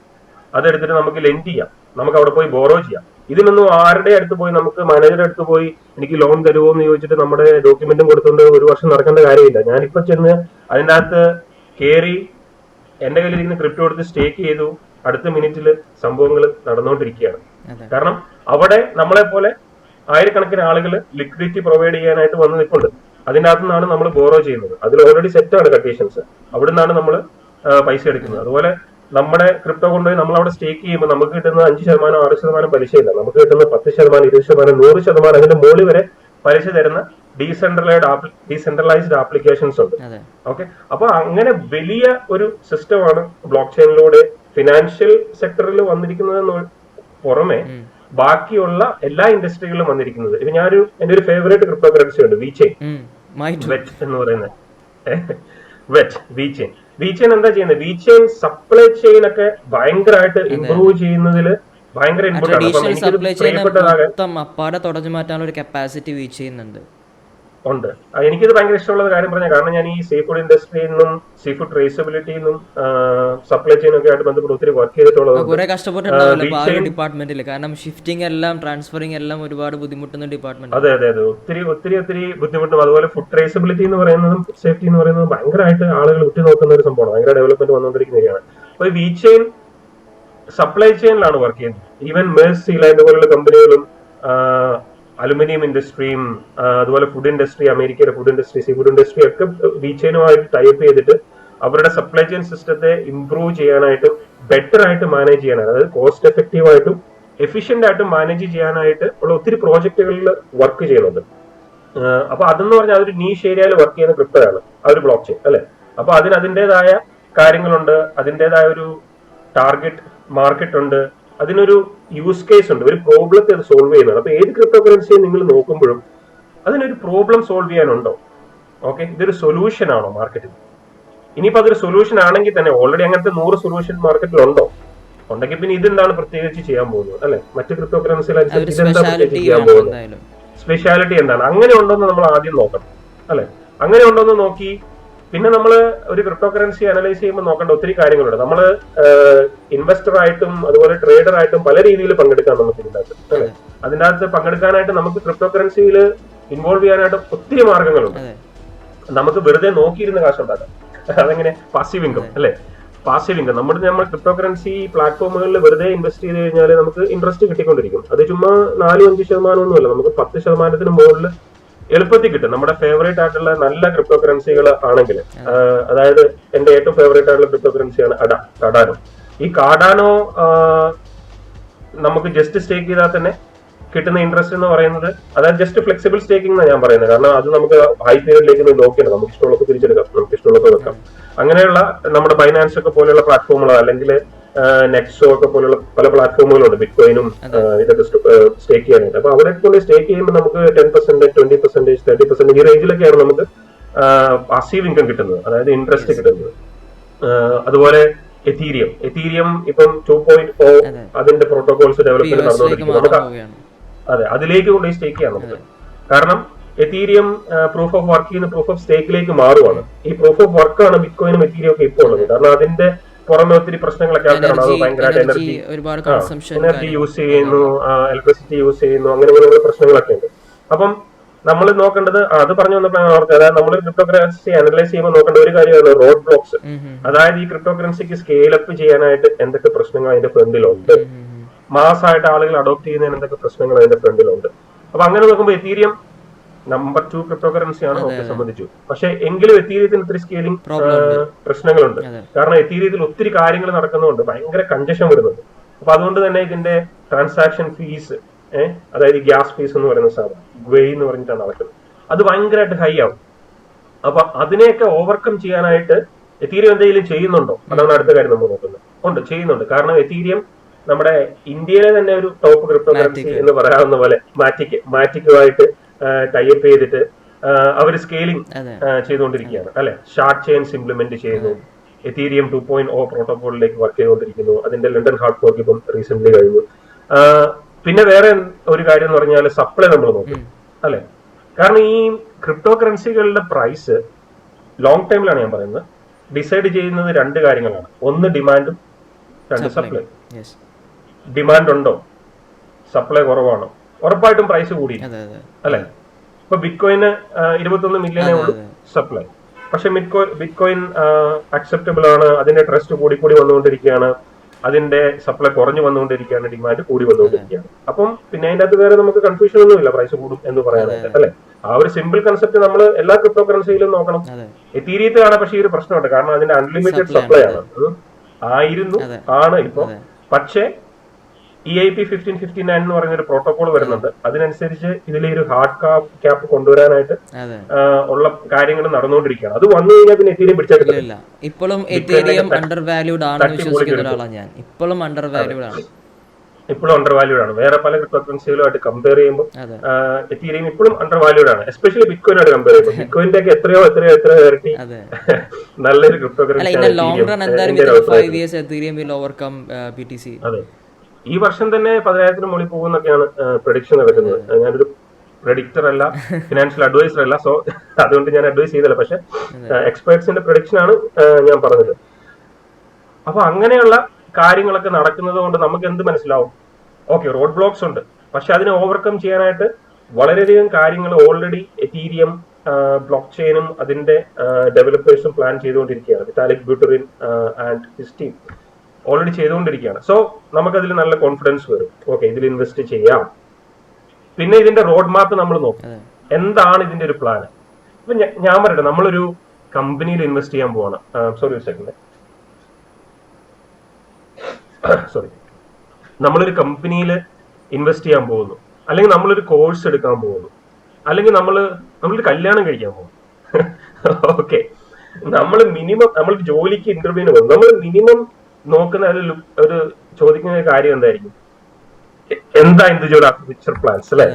അതെടുത്തിട്ട് നമുക്ക് ലെൻഡ് ചെയ്യാം, നമുക്ക് അവിടെ പോയി ബോറോ ചെയ്യാം. ഇതിനൊന്നും ആരുടെ അടുത്ത് പോയി നമുക്ക് മാനേജറുടെ അടുത്ത് പോയി എനിക്ക് ലോൺ തരുമോ എന്ന് ചോദിച്ചിട്ട് നമ്മുടെ ഡോക്യുമെന്റും കൊടുത്തുകൊണ്ട് ഒരു വർഷം നടക്കേണ്ട കാര്യമില്ല. ഞാനിപ്പോ ചെന്ന് അതിൻ്റെ അകത്ത് കയറി എന്റെ കയ്യിലിരിക്കുന്ന ക്രിപ്റ്റോ എടുത്ത് സ്റ്റേക്ക് ചെയ്തു, അടുത്ത മിനിറ്റിൽ സംഭവങ്ങൾ നടന്നുകൊണ്ടിരിക്കുകയാണ്. കാരണം അവിടെ നമ്മളെ പോലെ ആയിരക്കണക്കിന് ആളുകൾ ലിക്വിഡിറ്റി പ്രൊവൈഡ് ചെയ്യാനായിട്ട് വന്ന് നിൽപ്പുണ്ട്. അതിൻ്റെ അകത്തു നിന്നാണ് നമ്മൾ ബോറോ ചെയ്യുന്നത്. അതിൽ ഓൾറെഡി സെറ്റാണ് കണ്ടീഷൻസ്, അവിടെ നിന്നാണ് നമ്മൾ പൈസ എടുക്കുന്നത്. അതുപോലെ നമ്മുടെ ക്രിപ്റ്റോ കൊണ്ടുപോയി നമ്മൾ അവിടെ സ്റ്റേക്ക് ചെയ്യുമ്പോൾ നമുക്ക് കിട്ടുന്ന 5%, 6% പലിശയില്ല. നമുക്ക് കിട്ടുന്ന 10%, 20%, 100% അതിന്റെ മുകളിൽ വരെ പലിശ തരുന്ന ഡീസെൻട്രലൈസ്ഡ് ആപ്ലിക്കേഷൻസ് ഉണ്ട്. ഓക്കെ, അപ്പൊ അങ്ങനെ വലിയ ഒരു സിസ്റ്റമാണ് ബ്ലോക്ക് ചെയിനിലൂടെ ഫിനാൻഷ്യൽ സെക്ടറിൽ വന്നിരിക്കുന്നതെന്ന് പുറമെ ബാക്കിയുള്ള എല്ലാ ഇൻഡസ്ട്രികളിലും വന്നിരിക്കുന്നത്. ഇപ്പൊ എന്റെ ഒരു ഫേവറേറ്റ് ക്രിപ്റ്റോ കറൻസി ഉണ്ട്, VeChain എന്ന് പറയുന്നത്. VeChain എന്താ ചെയ്യുന്നത്? VeChain സപ്ലൈ ചെയിൻ ഒക്കെ ഭയങ്കരമായിട്ട് ഇംപ്രൂവ് ചെയ്യുന്നതിൽ ഭയങ്കര ഇൻപുട്ട് ഉണ്ട്. എനിക്കിത് ഭയങ്കര ഇഷ്ടമുള്ള കാര്യം പറഞ്ഞ കാരണം ഞാൻ ഈ സീ ഫുഡ് ഇൻഡസ്ട്രിയിൽ നിന്നും സീ ഫുഡ് ട്രേസബിലിറ്റിയിൽ നിന്നും സപ്ലൈ ചെയിൻ ഒക്കെ ആയിട്ട് ബന്ധപ്പെട്ട് ഒത്തിരി വർക്ക് ചെയ്തിട്ടുള്ളത്. കുറെ കഷ്ടപ്പെട്ടിട്ടുണ്ടാവില്ല ഡിപ്പാർട്ട്മെന്റിൽ, കാരണം ഷിഫ്റ്റിംഗ് എല്ലാം ട്രാൻസ്ഫറിംഗ് എല്ലാം ഒരുപാട് ബുദ്ധിമുട്ടുന്ന ഡിപ്പാർട്ട്മെന്റ്. അതെ ഒത്തിരി ബുദ്ധിമുട്ടും. അതുപോലെ ഫുഡ് ട്രേസബിലിറ്റി എന്ന് പറയുന്നതും ഫുഡ് സേഫ്റ്റി എന്ന് പറയുന്നതും ഭയങ്കരമായിട്ട് ആളുകൾ ഉറ്റുനോക്കുന്ന ഒരു സംഭവമാണ്. ഭയങ്കര ഡെവലപ്മെന്റ് വന്നുകൊണ്ടിരിക്കുന്നതാണ്. അപ്പൊ VeChain സപ്ലൈ ചെയിനിലാണ് വർക്ക് ചെയ്യുന്നത്. ഈവൻ മേഴ്സ് സീലാൻഡ് പോലുള്ള കമ്പനികളും അലുമിനിയം ഇൻഡസ്ട്രിയും അതുപോലെ ഫുഡ് ഇൻഡസ്ട്രി, അമേരിക്കയുടെ food industry, sea food industry ഒക്കെ VeChainുമായിട്ട് ടൈപ്പ് ചെയ്തിട്ട് അവരുടെ സപ്ലൈ ചെയിൻ സിസ്റ്റത്തെ ഇംപ്രൂവ് ചെയ്യാനായിട്ട് ബെറ്റർ ആയിട്ട് മാനേജ് ചെയ്യാനായിട്ട്, അതായത് കോസ്റ്റ് എഫക്റ്റീവ് ആയിട്ടും എഫിഷ്യന്റ് ആയിട്ടും മാനേജ് ചെയ്യാനായിട്ട് ഉള്ള ഒത്തിരി പ്രോജക്റ്റുകളിൽ വർക്ക് ചെയ്യുന്നുണ്ട്. അപ്പൊ അതെന്ന് പറഞ്ഞാൽ അതൊരു നീഷ് ഏരിയയിൽ വർക്ക് ചെയ്യുന്ന ക്രിപ്റ്റോയാണ് ആ ഒരു ബ്ലോക്ക് ചെയിൻ അല്ലെ. അപ്പൊ അതിന് അതിൻ്റെതായ കാര്യങ്ങളുണ്ട്, അതിൻ്റെതായ ഒരു ടാർഗറ്റ് മാർക്കറ്റ് ഉണ്ട്, അതിനൊരു യൂസ് കേസ് ഉണ്ട്, ഒരു പ്രോബ്ലത്തെ അത് സോൾവ് ചെയ്യുന്നത്. അപ്പൊ ഏത് ക്രിപ്റ്റോ കറൻസിയെ നിങ്ങൾ നോക്കുമ്പോഴും അതിനൊരു പ്രോബ്ലം സോൾവ് ചെയ്യാനുണ്ടോ? ഓക്കെ, ഇതൊരു സൊല്യൂഷൻ ആണോ മാർക്കറ്റിൽ? ഇനിയിപ്പോ അതൊരു സൊല്യൂഷൻ ആണെങ്കിൽ തന്നെ ഓൾറെഡി അങ്ങനത്തെ 100 സൊല്യൂഷൻ മാർക്കറ്റിൽ ഉണ്ടോ? ഉണ്ടെങ്കിൽ പിന്നെ ഇതെന്താണ് പ്രത്യേകിച്ച് ചെയ്യാൻ പോകുന്നത് അല്ലെ? മറ്റു ക്രിപ്റ്റോ കറൻസികളനുസരിച്ച് ഇതെന്താ പ്രത്യേകിച്ച് ചെയ്യാൻ പോകുന്നത്? സ്പെഷ്യാലിറ്റി എന്താണ്? അങ്ങനെ ഉണ്ടോന്ന് നമ്മൾ ആദ്യം നോക്കണം അല്ലെ. അങ്ങനെ ഉണ്ടോന്ന് നോക്കി പിന്നെ നമ്മൾ ഒരു ക്രിപ്റ്റോ കറൻസി അനലൈസ് ചെയ്യുമ്പോൾ നോക്കേണ്ട ഒത്തിരി കാര്യങ്ങളുണ്ട്. നമ്മൾ ഇൻവെസ്റ്റർ ആയിട്ടും അതുപോലെ ട്രേഡർ ആയിട്ടും പല രീതിയിൽ പങ്കെടുക്കാം നമുക്ക് ഇതിനകത്ത് അല്ലെ. അതിൻ്റെ അകത്ത് പങ്കെടുക്കാനായിട്ട് നമുക്ക് ക്രിപ്റ്റോ കറൻസിയിൽ ഇൻവോൾവ് ചെയ്യാനായിട്ട് ഒത്തിരി മാർഗങ്ങളുണ്ട്. നമുക്ക് വെറുതെ നോക്കിയിരുന്ന കാശുണ്ടാക്കാം. അതെങ്ങനെ? പാസീവ് ഇൻകം അല്ലെ. പാസീവ് ഇൻകം നമ്മൾ ക്രിപ്റ്റോ കറൻസി പ്ലാറ്റ്ഫോമുകളിൽ വെറുതെ ഇൻവെസ്റ്റ് ചെയ്ത് കഴിഞ്ഞാൽ നമുക്ക് ഇൻട്രസ്റ്റ് കിട്ടിക്കൊണ്ടിരിക്കും. അത് ചുമ്മാ 4-5% ഒന്നുമല്ല, നമുക്ക് 10% മുകളിൽ എളുപ്പത്തിൽ കിട്ടും. നമ്മുടെ ഫേവറേറ്റ് ആയിട്ടുള്ള നല്ല ക്രിപ്റ്റോ കറൻസികൾ ആണെങ്കിൽ, അതായത് എന്റെ ഏറ്റവും ഫേവറേറ്റ് ആയിട്ടുള്ള ക്രിപ്റ്റോ കറൻസിയാണ് കാർഡാനോ. ഈ കാർഡാനോ നമുക്ക് ജസ്റ്റ് സ്റ്റേക്ക് ചെയ്താൽ തന്നെ കിട്ടുന്ന ഇൻട്രസ്റ്റ് എന്ന് പറയുന്നത്, അതായത് ജസ്റ്റ് ഫ്ലെക്സിബിൾ സ്റ്റേക്കിംഗ് എന്നാണ് ഞാൻ പറയുന്നത്. കാരണം അത് നമുക്ക് ഹൈ പീരിയഡിലേക്ക് ലോക്ക് ചെയ്യണം, നമുക്ക് ഇഷ്ടമുള്ളപ്പോൾ തിരിച്ചെടുക്കാം, നമുക്ക് ഇഷ്ടമുള്ളപ്പോൾ വെക്കാം. അങ്ങനെയുള്ള നമ്മുടെ ബൈനാൻസ് ഒക്കെ പോലെയുള്ള പ്ലാറ്റ്ഫോമുകൾ അല്ലെങ്കിൽ നെക്സോ ഒക്കെ പോലുള്ള പല പ്ലാറ്റ്ഫോമുകളുണ്ട്, ബിറ്റ്കോയിനും ഇതൊക്കെ സ്റ്റേക്ക് ചെയ്യാനായിട്ട്. അപ്പൊ അവിടെ കൊണ്ട് സ്റ്റേക്ക് ചെയ്യുമ്പോൾ നമുക്ക് 10%, 20%, 30% ഈ റേഞ്ചിലൊക്കെയാണ് നമുക്ക് പാസീവ് ഇൻകം കിട്ടുന്നത്, അതായത് ഇൻട്രസ്റ്റ് കിട്ടുന്നത്. അതുപോലെ എത്തീരിയം ഇപ്പം 2.0 അതിന്റെ പ്രോട്ടോകോൾസ് ഡെവലപ്മെന്റ് നടന്നുകൊണ്ടിരിക്കുന്നു. നമുക്ക് അതെ അതിലേക്ക് കൊണ്ടുപോയി സ്റ്റേക്ക് ചെയ്യാം നമുക്ക്. കാരണം എത്തീരിയം പ്രൂഫ് ഓഫ് വർക്ക് ചെയ്യുന്ന പ്രൂഫ് ഓഫ് സ്റ്റേക്കിലേക്ക് മാറുവാണ്. ഈ പ്രൂഫ് ഓഫ് വർക്കാണ് ബിറ്റ്കോയിനും എത്തീരിയം ഒക്കെ ഇപ്പോൾ ഉള്ളത്. കാരണം അതിന്റെ പുറമെ ഒത്തിരി പ്രശ്നങ്ങളൊക്കെ ആൾക്കാരാണ്, അത് ഭയങ്കരമായിട്ട് എനർജി യൂസ് ചെയ്യുന്നു, ഇലക്ട്രിസിറ്റി യൂസ് ചെയ്യുന്നു, അങ്ങനെയുള്ള പ്രശ്നങ്ങളൊക്കെ ഉണ്ട്. അപ്പം നമ്മൾ നോക്കേണ്ടത് അത് പറഞ്ഞു വന്നപ്പോൾ അതായത് നമ്മൾ ക്രിപ്റ്റോ കറൻസി അനലൈസ് ചെയ്യുമ്പോൾ നോക്കേണ്ട ഒരു കാര്യമാണ് റോഡ് ബ്ലോക്സ്. അതായത് ഈ ക്രിപ്റ്റോ കറൻസിക്ക് സ്കെയിൽ അപ്പ് ചെയ്യാനായിട്ട് എന്തൊക്കെ പ്രശ്നങ്ങൾ അതിന്റെ ഫ്രണ്ടിലുണ്ട്, മാസമായിട്ട് ആളുകൾ അഡോപ്റ്റ് ചെയ്യുന്നതിന് എന്തൊക്കെ പ്രശ്നങ്ങൾ അതിന്റെ ഫ്രണ്ടിലുണ്ട്. അപ്പൊ അങ്ങനെ നോക്കുമ്പോൾ എത്തീരിയം നമ്പർ 2 ക്രിപ്റ്റോ കറൻസിയാണ് ഒക്കെ സംബന്ധിച്ചു. പക്ഷെ എങ്കിലും എത്തീരിയത്തിന് ഒത്തിരി സ്കെയിലിംഗ് പ്രശ്നങ്ങളുണ്ട്. കാരണം എത്തീരിയത്തിൽ ഒത്തിരി കാര്യങ്ങൾ നടക്കുന്നുണ്ട്, ഭയങ്കര കൺജഷൻ വരുന്നുണ്ട്. അപ്പൊ അതുകൊണ്ട് തന്നെ ഇതിന്റെ ട്രാൻസാക്ഷൻ ഫീസ്, അതായത് ഗ്യാസ് ഫീസ് എന്ന് പറയുന്ന സാധനം ഗ്വേ എന്ന് പറഞ്ഞിട്ടാണ് നടക്കുന്നത്, അത് ഭയങ്കരമായിട്ട് ഹൈ ആവും. അപ്പൊ അതിനെയൊക്കെ ഓവർകം ചെയ്യാനായിട്ട് എത്തീരിയം എന്തെങ്കിലും ചെയ്യുന്നുണ്ടോ? അതാണ് അടുത്ത കാര്യം നമ്മൾ നോക്കുന്നത്. ചെയ്യുന്നുണ്ട്. കാരണം എത്തീരിയം നമ്മുടെ ഇന്ത്യയിലെ തന്നെ ഒരു ടോപ്പ് ക്രിപ്റ്റോ കറൻസി എന്ന് പറയാവുന്ന പോലെ മാറ്റിക്കുമായിട്ട് ടൈപ്പ് ചെയ്തിട്ട് അവർ സ്കെയിലിംഗ് ചെയ്തുകൊണ്ടിരിക്കുകയാണ് അല്ലെ. ഷാർട്ട് ചെയിൻസ് ഇംപ്ലിമെന്റ് ചെയ്യുന്നു, എത്തീരിയം 2.0 പ്രോട്ടോകോളിലേക്ക് വർക്ക് ചെയ്തുകൊണ്ടിരിക്കുന്നു. അതിന്റെ ലണ്ടൻ ഹാർഡ് ഫോർക്ക് ഇപ്പം റീസെന്റ് കഴിഞ്ഞു. പിന്നെ വേറെ ഒരു കാര്യം എന്ന് പറഞ്ഞാൽ സപ്ലൈ നമ്മൾ നോക്കും അല്ലെ. കാരണം ഈ ക്രിപ്റ്റോ കറൻസികളുടെ പ്രൈസ് ലോങ് ടൈമിലാണ് ഞാൻ പറയുന്നത് ഡിസൈഡ് ചെയ്യുന്നത് 2 കാര്യങ്ങളാണ്. ഒന്ന് ഡിമാൻഡും, 2 സപ്ലൈ. ഡിമാൻഡ് ഉണ്ടോ, സപ്ലൈ കുറവാണോ, ഉറപ്പായിട്ടും പ്രൈസ് കൂടി അല്ലെ. ഇപ്പൊ ബിറ്റ്കോയിന് 21 മില്യണേ ഉള്ളൂ സപ്ലൈ, പക്ഷെ ബിറ്റ്കോയിൻ അക്സെപ്റ്റബിൾ ആണ്, അതിന്റെ ട്രസ്റ്റ് കൂടി വന്നുകൊണ്ടിരിക്കുകയാണ്, അതിന്റെ സപ്ലൈ കുറഞ്ഞു വന്നുകൊണ്ടിരിക്കുകയാണ്, ഡിമാൻഡ് കൂടി വന്നുകൊണ്ടിരിക്കുകയാണ്. അപ്പം പിന്നെ അതിന്റെ അകത്ത് വേറെ നമുക്ക് കൺഫ്യൂഷൻ ഒന്നുമില്ല, പ്രൈസ് കൂടും എന്ന് പറയാനായിട്ട് അല്ലെ. ആ ഒരു സിമ്പിൾ കൺസെപ്റ്റ് നമ്മൾ എല്ലാ ക്രിപ്റ്റോ കറൻസിയിലും നോക്കണം. എത്തീരിയത്തിലാണ് പക്ഷേ ഈ ഒരു പ്രശ്നമുണ്ട്. കാരണം അതിന്റെ അൺലിമിറ്റഡ് സപ്ലൈ ആണ്, ആണ് ഇപ്പൊ. പക്ഷേ EIP 1559 എന്ന് പറയുന്ന ഒരു പ്രോട്ടോകോൾ വരുന്നുണ്ട്. അതിനനുസരിച്ച് ഇതിലെ ഒരു ഹാർഡ് ക്യാപ്പ് കൊണ്ടുവരാനായിട്ട് ഉള്ള കാര്യങ്ങൾ നടന്നുകൊണ്ടിരിക്കുകയാണ്. അത് വന്നു കഴിഞ്ഞാൽ പിന്നെ എത്തീരിയം പിടിച്ചാൽ കിട്ടില്ല. ഇപ്പോഴും എത്തീരിയം അണ്ടർ വാല്യൂഡ് ആണ് വിശ്വസിക്കുന്ന ഒരാളാണ് ഞാൻ. ഇപ്പോഴും അണ്ടർ വാല്യൂഡ് ആണ്. വേറെ പല ക്രിപ്റ്റോ കറൻസികളുമായിട്ട് കമ്പയർ ചെയ്യുമ്പോൾ എത്തീരിയം ഇപ്പോഴും അണ്ടർ വാല്യൂഡ് ആണ്. എസ്പെഷ്യലി ബിറ്റ്കോയിനായിട്ട് കമ്പയർ ചെയ്യുമ്പോൾ ബിറ്റ്കോയിന്റെ ഒക്കെ എത്രയോ ഇരട്ടി നല്ലൊരു ക്രിപ്റ്റോ കറൻസി. അതെ, ഈ വർഷം തന്നെ 10,000 മുകളിൽ പോകുന്നൊക്കെയാണ് പ്രഡിക്ഷൻ നടക്കുന്നത്. ഞാനൊരു പ്രഡിക്ടർ അല്ല, ഫിനാൻഷ്യൽ അഡ്വൈസർ അല്ല, സോ അതുകൊണ്ട് ഞാൻ അഡ്വൈസ് ചെയ്തില്ല. പക്ഷെ എക്സ്പേർട്സിന്റെ പ്രഡിക്ഷൻ ആണ് ഞാൻ പറഞ്ഞത്. അപ്പൊ അങ്ങനെയുള്ള കാര്യങ്ങളൊക്കെ നടക്കുന്നത് കൊണ്ട് നമുക്ക് എന്ത് മനസ്സിലാവും? ഓക്കെ, റോഡ് ബ്ലോക്സ് ഉണ്ട്, പക്ഷെ അതിനെ ഓവർകം ചെയ്യാനായിട്ട് വളരെയധികം കാര്യങ്ങൾ ഓൾറെഡി എത്തീരിയം ബ്ലോക്ക് ചെയിനും അതിന്റെ ഡെവലപ്പേഴ്സും പ്ലാൻ ചെയ്തുകൊണ്ടിരിക്കുകയാണ്. വിറ്റാലിക് Buterin and his team already ചെയ്തുകൊണ്ടിരിക്കുകയാണ്. സോ നമുക്കതിൽ നല്ല കോൺഫിഡൻസ് വരും. ഓക്കെ, ഇതിൽ ഇൻവെസ്റ്റ് ചെയ്യാം. പിന്നെ ഇതിന്റെ റോഡ് മാപ്പ് നമ്മൾ നോക്കും, എന്താണ് ഇതിന്റെ ഒരു പ്ലാൻ. ഇപ്പൊ ഞാൻ പറയട്ടെ, നമ്മളൊരു കമ്പനിയിൽ ഇൻവെസ്റ്റ് ചെയ്യാൻ പോവാണ്. സോറി ഒരു സെക്കൻഡ്. സോറി, നമ്മളൊരു കമ്പനിയിൽ ഇൻവെസ്റ്റ് ചെയ്യാൻ പോകുന്നു, അല്ലെങ്കിൽ നമ്മളൊരു കോഴ്സ് എടുക്കാൻ പോകുന്നു, അല്ലെങ്കിൽ നമ്മളൊരു കല്യാണം കഴിക്കാൻ പോകുന്നു. ഓക്കെ, നമ്മൾ ജോലിക്ക് ഇന്റർവ്യൂവിന് പോകും. നമ്മൾ മിനിമം നോക്കുന്ന ഒരു ചോദിക്കുന്ന ഒരു കാര്യം എന്തായിരിക്കും? എന്താ ഇന്ത്യയുടെ ഫ്യൂച്ചർ പ്ലാൻസ് അല്ലെ?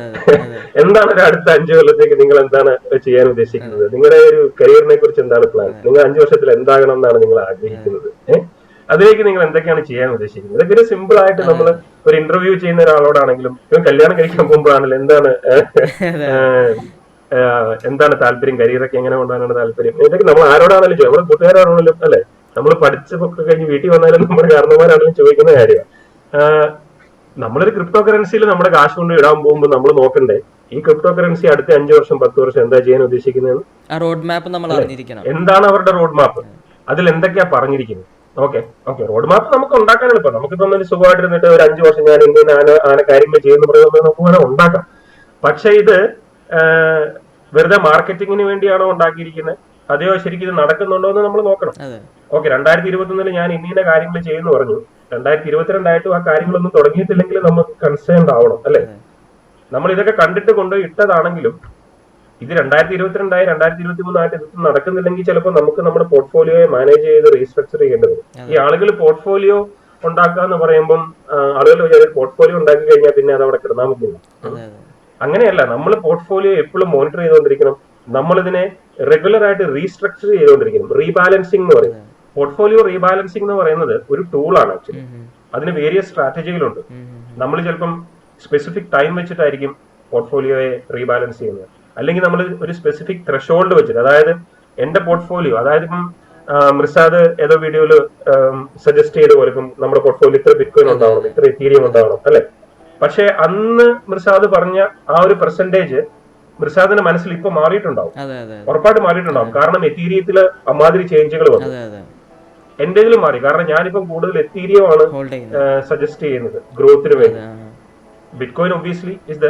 എന്താണ് ഒരു അടുത്ത 5 കൊല്ലത്തേക്ക് നിങ്ങൾ എന്താണ് ചെയ്യാൻ ഉദ്ദേശിക്കുന്നത്? നിങ്ങളുടെ ഒരു കരിയറിനെ കുറിച്ച് എന്താണ് പ്ലാൻ? നിങ്ങൾ 5 വർഷത്തിൽ എന്താകണം എന്നാണ് നിങ്ങൾ ആഗ്രഹിക്കുന്നത്? അതിലേക്ക് നിങ്ങൾ എന്തൊക്കെയാണ് ചെയ്യാൻ ഉദ്ദേശിക്കുന്നത്? ഇതൊക്കെ ഒരു സിമ്പിൾ ആയിട്ട് നമ്മൾ ഒരു ഇന്റർവ്യൂ ചെയ്യുന്ന ഒരാളോടാണെങ്കിലും ഇപ്പം കല്യാണം കഴിക്കാൻ പോകുമ്പോഴാണെങ്കിലും എന്താണ് താല്പര്യം, കരിയറൊക്കെ എങ്ങനെ കൊണ്ടുപോകാനാണ് താല്പര്യം, ഇതൊക്കെ നമ്മൾ ആരോടാണെങ്കിലും ചോദിക്കും. നമ്മുടെ കൂട്ടുകാരാണെങ്കിലും അല്ലെ, നമ്മൾ പഠിച്ചൊക്കെ കഴിഞ്ഞ് വീട്ടിൽ വന്നാലും നമ്മുടെ കാരണന്മാരാണെങ്കിലും ചോദിക്കുന്ന കാര്യമാണ്. നമ്മളൊരു ക്രിപ്റ്റോ കറൻസിയിൽ നമ്മുടെ കാശ് കൊണ്ട് ഇടാൻ പോകുമ്പോൾ നമ്മൾ നോക്കണ്ടേ ഈ ക്രിപ്റ്റോ കറൻസി അടുത്ത 5 വർഷം 10 വർഷം എന്താ ചെയ്യാൻ ഉദ്ദേശിക്കുന്നത്? എന്താണ് അവരുടെ റോഡ് മാപ്പ്? അതിൽ എന്തൊക്കെയാ പറഞ്ഞിരിക്കുന്നത്? ഓക്കെ, റോഡ് മാപ്പ് നമുക്ക് ഉണ്ടാക്കാൻ എളുപ്പം. നമുക്കിപ്പം ഒരു സുഖമായിട്ടിരുന്നിട്ട് ഒരു 5 വർഷം ഞാൻ ഇങ്ങനെ കാര്യങ്ങൾ ചെയ്യുന്ന പറയുന്നത് നമുക്ക് വേണം ഉണ്ടാക്കാം. പക്ഷെ ഇത് വെറുതെ മാർക്കറ്റിങ്ങിന് വേണ്ടിയാണോ ഉണ്ടാക്കിയിരിക്കുന്നത്, അതെയോ ശരിക്കും ഇത് നടക്കുന്നുണ്ടോ എന്ന് നമ്മൾ നോക്കണം. ഓക്കെ, 2021 ഞാൻ ഇന്ന കാര്യങ്ങൾ ചെയ്യുന്നു പറഞ്ഞു, 2022 ആയിട്ടും ആ കാര്യങ്ങളൊന്നും തുടങ്ങിയിട്ടില്ലെങ്കിൽ നമുക്ക് കൺസേൺഡ് ആവണം അല്ലെ? നമ്മൾ ഇതൊക്കെ കണ്ടിട്ട് കൊണ്ടുപോയി ഇട്ടതാണെങ്കിലും ഇത് 2022 ആയി 2023 ആയിട്ട് ഇത് നടക്കുന്നില്ലെങ്കിൽ ചിലപ്പോൾ നമുക്ക് നമ്മുടെ പോർട്ട്ഫോളിയോയെ മാനേജ് ചെയ്ത് റീസ്ട്രക്ചർ ചെയ്യേണ്ടി വരും. ഈ ആളുകൾ പോർട്ട്ഫോളിയോ ഉണ്ടാക്കുക എന്ന് പറയുമ്പോൾ ആളുകൾ പോർട്ട്ഫോളിയോ ഉണ്ടാക്കി കഴിഞ്ഞാൽ പിന്നെ അത് അവിടെ കിടന്നാൽ മതിയല്ലോ. അങ്ങനെയല്ല, നമ്മൾ പോർട്ട്ഫോളിയോ എപ്പോഴും മോണിറ്റർ ചെയ്തുകൊണ്ടിരിക്കണം. നമ്മളിതിനെ റെഗുലർ ആയിട്ട് റീസ്ട്രക്ചർ ചെയ്തുകൊണ്ടിരിക്കണം. റീബാലൻസിംഗ് എന്ന് പറയും. പോർട്ട്ഫോളിയോ റീബാലൻസിംഗ് എന്ന് പറയുന്നത് ഒരു ടൂളാണ് ആക്ച്വലി. അതിന് വേരിയസ് സ്ട്രാറ്റജികളുണ്ട്. നമ്മൾ ചിലപ്പം സ്പെസിഫിക് ടൈം വെച്ചിട്ടായിരിക്കും പോർട്ട്ഫോളിയോയെ റീബാലൻസ് ചെയ്യുന്നത്, അല്ലെങ്കിൽ നമ്മൾ ഒരു സ്പെസിഫിക് ത്രെഷോൾഡ് വെച്ചിട്ട്, അതായത് എന്റെ പോർട്ട്ഫോളിയോ, അതായത് ഇപ്പം മൃസാദ് ഏതോ വീഡിയോയിൽ സജസ്റ്റ് ചെയ്ത പോലെ ഇപ്പം നമ്മുടെ പോർട്ട്ഫോളിയോ ഇത്ര ബിറ്റ്കോയിൻ ഉണ്ടാവണം, ഇത്ര എത്തീരിയം ഉണ്ടാവണം അല്ലെ? പക്ഷെ അന്ന് മൃസാദ് പറഞ്ഞ ആ ഒരു പെർസെന്റേജ് മൃസാദിന്റെ മനസ്സിൽ ഇപ്പൊ മാറിയിട്ടുണ്ടാവും, ഉറപ്പായിട്ട് മാറിയിട്ടുണ്ടാവും. കാരണം എത്തീരിയത്തില് അമാതിരി ചേഞ്ചുകൾ വന്നു, എന്റെ ഇതിലും മാറി. കാരണം ഞാനിപ്പം കൂടുതൽ എത്തീരിയം ആണ് സജസ്റ്റ് ചെയ്യുന്നത് ഗ്രോത്തിന് വേണ്ടി. Bitcoin obviously is the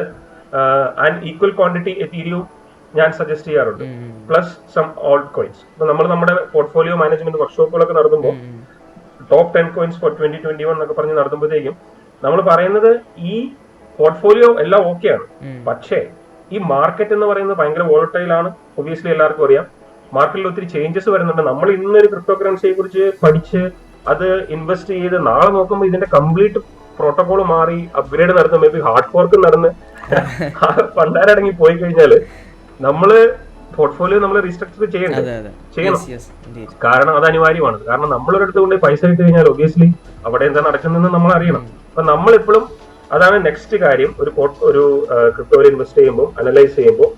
and equal quantity എത്തീരിയവും ഞാൻ സജസ്റ്റ് ചെയ്യാറുണ്ട്, പ്ലസ് സം ഓൾട്ട് കോയിൻസ്. ഇപ്പൊ നമ്മൾ നമ്മുടെ പോർട്ട്ഫോളിയോ മാനേജ്മെന്റ് വർക്ക്ഷോപ്പുകളൊക്കെ നടത്തുമ്പോൾ ടോപ്പ് 10 കോയിൻസ് ഫോർ 2021 എന്നൊക്കെ പറഞ്ഞ് നടത്തുമ്പോഴത്തേക്കും നമ്മൾ പറയുന്നത് ഈ പോർട്ട്ഫോളിയോ എല്ലാം ഓക്കെയാണ്, പക്ഷേ ഈ മാർക്കറ്റ് എന്ന് പറയുന്നത് ഭയങ്കര വോളട്ടൈൽ ആണ്. ഒബ്വിയസ്ലി എല്ലാവർക്കും അറിയാം, മാർക്കറ്റിൽ ഒത്തിരി ചേഞ്ചസ് വരുന്നുണ്ട്. നമ്മൾ ഇന്നൊരു ക്രിപ്റ്റോ കറൻസിയെ കുറിച്ച് പഠിച്ച് അത് ഇൻവെസ്റ്റ് ചെയ്ത് നാളെ നോക്കുമ്പോൾ ഇതിന്റെ കംപ്ലീറ്റ് പ്രോട്ടോകോൾ മാറി, അപ്ഗ്രേഡ് നടന്ന് മേ ബി ഹാർഡ് ഫോർക്ക് നടന്ന് പണ്ടാരടങ്ങി പോയി കഴിഞ്ഞാല് നമ്മള് പോർട്ട്ഫോളിയോ നമ്മൾ റീസ്ട്രക്ചർ ചെയ്യണം. കാരണം അത് അനിവാര്യമാണ്. കാരണം നമ്മളൊരിടത്ത് കൊണ്ട് പൈസ ഇട്ട് കഴിഞ്ഞാൽ ഒബ്വിയസ്ലി അവിടെ എന്താ നടക്കുന്നതെന്ന് നമ്മൾ അറിയണം. അപ്പൊ നമ്മളെപ്പോഴും അതാണ് നെക്സ്റ്റ് കാര്യം. ഒരു ക്രിപ്റ്റോയിൽ ഇൻവെസ്റ്റ് ചെയ്യുമ്പോൾ, അനലൈസ് ചെയ്യുമ്പോൾ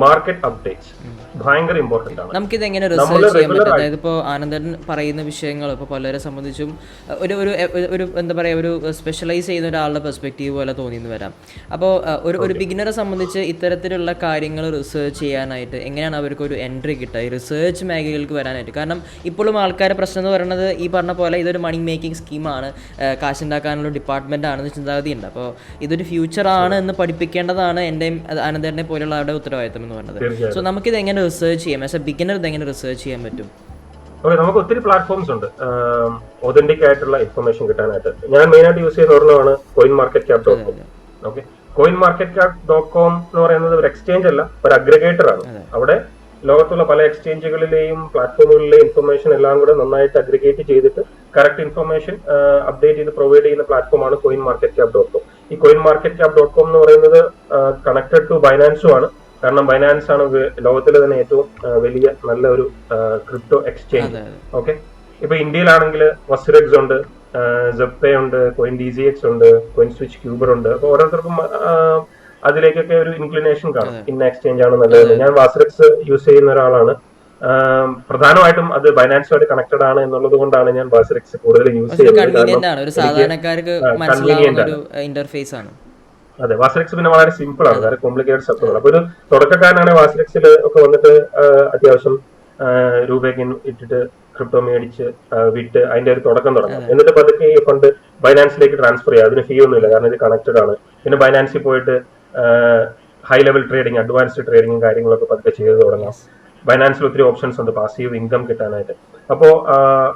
മാർക്കറ്റ് അപ്ഡേറ്റ്സ് ഭയങ്കര ഇമ്പോർട്ടന്റ് ആണ്. നമുക്കിത് എങ്ങനെ റിസർച്ച് ചെയ്യാൻ പറ്റും? അതായത് ഇപ്പോൾ ആനന്ദൻ പറയുന്ന വിഷയങ്ങൾ ഇപ്പോൾ പലരെ സംബന്ധിച്ചും ഒരു എന്താ പറയുക, ഒരു സ്പെഷ്യലൈസ് ചെയ്യുന്ന ഒരാളുടെ പെർസ്പെക്റ്റീവ് പോലെ തോന്നിയെന്ന് വരാം. അപ്പോൾ ഒരു ബിഗിനറെ സംബന്ധിച്ച് ഇത്തരത്തിലുള്ള കാര്യങ്ങൾ റിസർച്ച് ചെയ്യാനായിട്ട് എങ്ങനെയാണ് അവർക്ക് ഒരു എൻട്രി കിട്ടുക ഈ റിസർച്ച് മേഖലകൾക്ക് വരാനായിട്ട്? കാരണം ഇപ്പോഴും ആൾക്കാരുടെ പ്രശ്നം എന്ന് പറയുന്നത് ഈ പറഞ്ഞ പോലെ ഇതൊരു മണി മേക്കിംഗ് സ്കീമാണ്, കാശുണ്ടാക്കാനുള്ള ഡിപ്പാർട്ട്മെന്റ് ആണെന്ന് ചിന്താഗതി ഉണ്ട്. അപ്പോൾ ഇതൊരു ഫ്യൂച്ചർ ആണ് എന്ന് പഠിപ്പിക്കേണ്ടതാണ് എൻ്റെയും ആനന്ദനെ പോലുള്ള ആളുടെ ഉത്തരവാദിത്തം എന്ന് പറയുന്നത്. സോ നമുക്കിത് എങ്ങനെ റിസർച്ച് ചെയ്യാം? ആസ് എ ബിഗിനർ ഇത് എങ്ങനെ റിസർച്ച് ചെയ്യാൻ പറ്റും? ഓക്കെ, നമുക്ക് ഒത്തിരി പ്ലാറ്റ്ഫോംസ് ഉണ്ട് ഒതന്റിക് ആയിട്ടുള്ള ഇൻഫർമേഷൻ കിട്ടാനായിട്ട്. ഞാൻ മെയിനായിട്ട് യൂസ് ചെയ്യുന്ന ഒരെണ്ണമാണ് coinmarketcap.com. ഓക്കെ, coinmarketcap.com എന്ന് പറയുന്നത് ഒരു എക്സ്ചേഞ്ച് അല്ല, ഒരു അഗ്രിഗേറ്റർ ആണ്. അവിടെ ലോകത്തുള്ള പല എക്സ്ചേഞ്ചുകളിലെയും പ്ലാറ്റ്ഫോമുകളിലെയും ഇൻഫർമേഷൻ എല്ലാം കൂടെ നന്നായിട്ട് അഗ്രിഗേറ്റ് ചെയ്തിട്ട് കറക്റ്റ് ഇൻഫർമേഷൻ അപ്ഡേറ്റ് ചെയ്ത് പ്രൊവൈഡ് ചെയ്യുന്ന പ്ലാറ്റ്ഫോമാണ് coinmarketcap.com. ഈ coinmarketcap.com എന്ന് പറയുന്നത് കണക്റ്റഡ് ടു ബൈനാൻസും ആണ്. കാരണം ബൈനാൻസ് ആണ് ലോകത്തിലെ തന്നെ ഏറ്റവും വലിയ നല്ല ഒരു ക്രിപ്റ്റോ എക്സ്ചേഞ്ച്. ഓക്കെ, ഇപ്പൊ ഇന്ത്യയിലാണെങ്കിൽ വസ്റെക്സ് ഉണ്ട്, സെപ്പേ ഉണ്ട്, CoinDZX ഉണ്ട്, CoinSwitch Cuber ഉണ്ട്. അപ്പൊ ഓരോരുത്തർക്കും അതിലേക്കൊക്കെ ഒരു ഇൻക്ലിനേഷൻ കാണും, ഇന്ന എക്സ്ചേഞ്ച് ആണ് നല്ലത്. ഞാൻ വാസ്റെക്സ് യൂസ് ചെയ്യുന്ന ഒരാളാണ്. പ്രധാനമായിട്ടും അത് ബൈനാൻസുമായിട്ട് കണക്റ്റഡ് ആണ് എന്നുള്ളത് കൊണ്ടാണ് ഞാൻ വാസ്റെക്സ് കൂടുതൽ യൂസ് ചെയ്യുന്നത്. അതെ, വാസ്റെക്സ് പിന്നെ വളരെ സിമ്പിൾ ആണ്, വളരെ കോംപ്ലിക്കേറ്റഡ് സബ്ജക്ട്. അപ്പൊ ഒരു തുടക്കക്കാരനാണ് വാസ്റെക്സിൽ ഒക്കെ വന്നിട്ട് അത്യാവശ്യം രൂപയൊക്കെ ഇട്ടിട്ട് ക്രിപ്റ്റോ മേടിച്ച് വിറ്റ് അതിന്റെ ഒരു തുടക്കം തുടങ്ങാം. എന്നിട്ട് പതുക്കെ ഈ ഫണ്ട് ബൈനാൻസിലേക്ക് ട്രാൻസ്ഫർ ചെയ്യാം. അതിന് ഫീ ഒന്നുമില്ല, കാരണം ഇത് കണക്റ്റഡ് ആണ്. പിന്നെ ബൈനാൻസിൽ പോയിട്ട് ഹൈ ലെവൽ ട്രേഡിംഗ്, അഡ്വാൻസ്ഡ് ട്രേഡിംഗും കാര്യങ്ങളൊക്കെ പതുക്കെ ചെയ്ത് തുടങ്ങാം. ബൈനാൻസിൽ ഒത്തിരി ഓപ്ഷൻസ് ഉണ്ട് പാസീവ് ഇൻകം കിട്ടാനായിട്ട്. അപ്പോൾ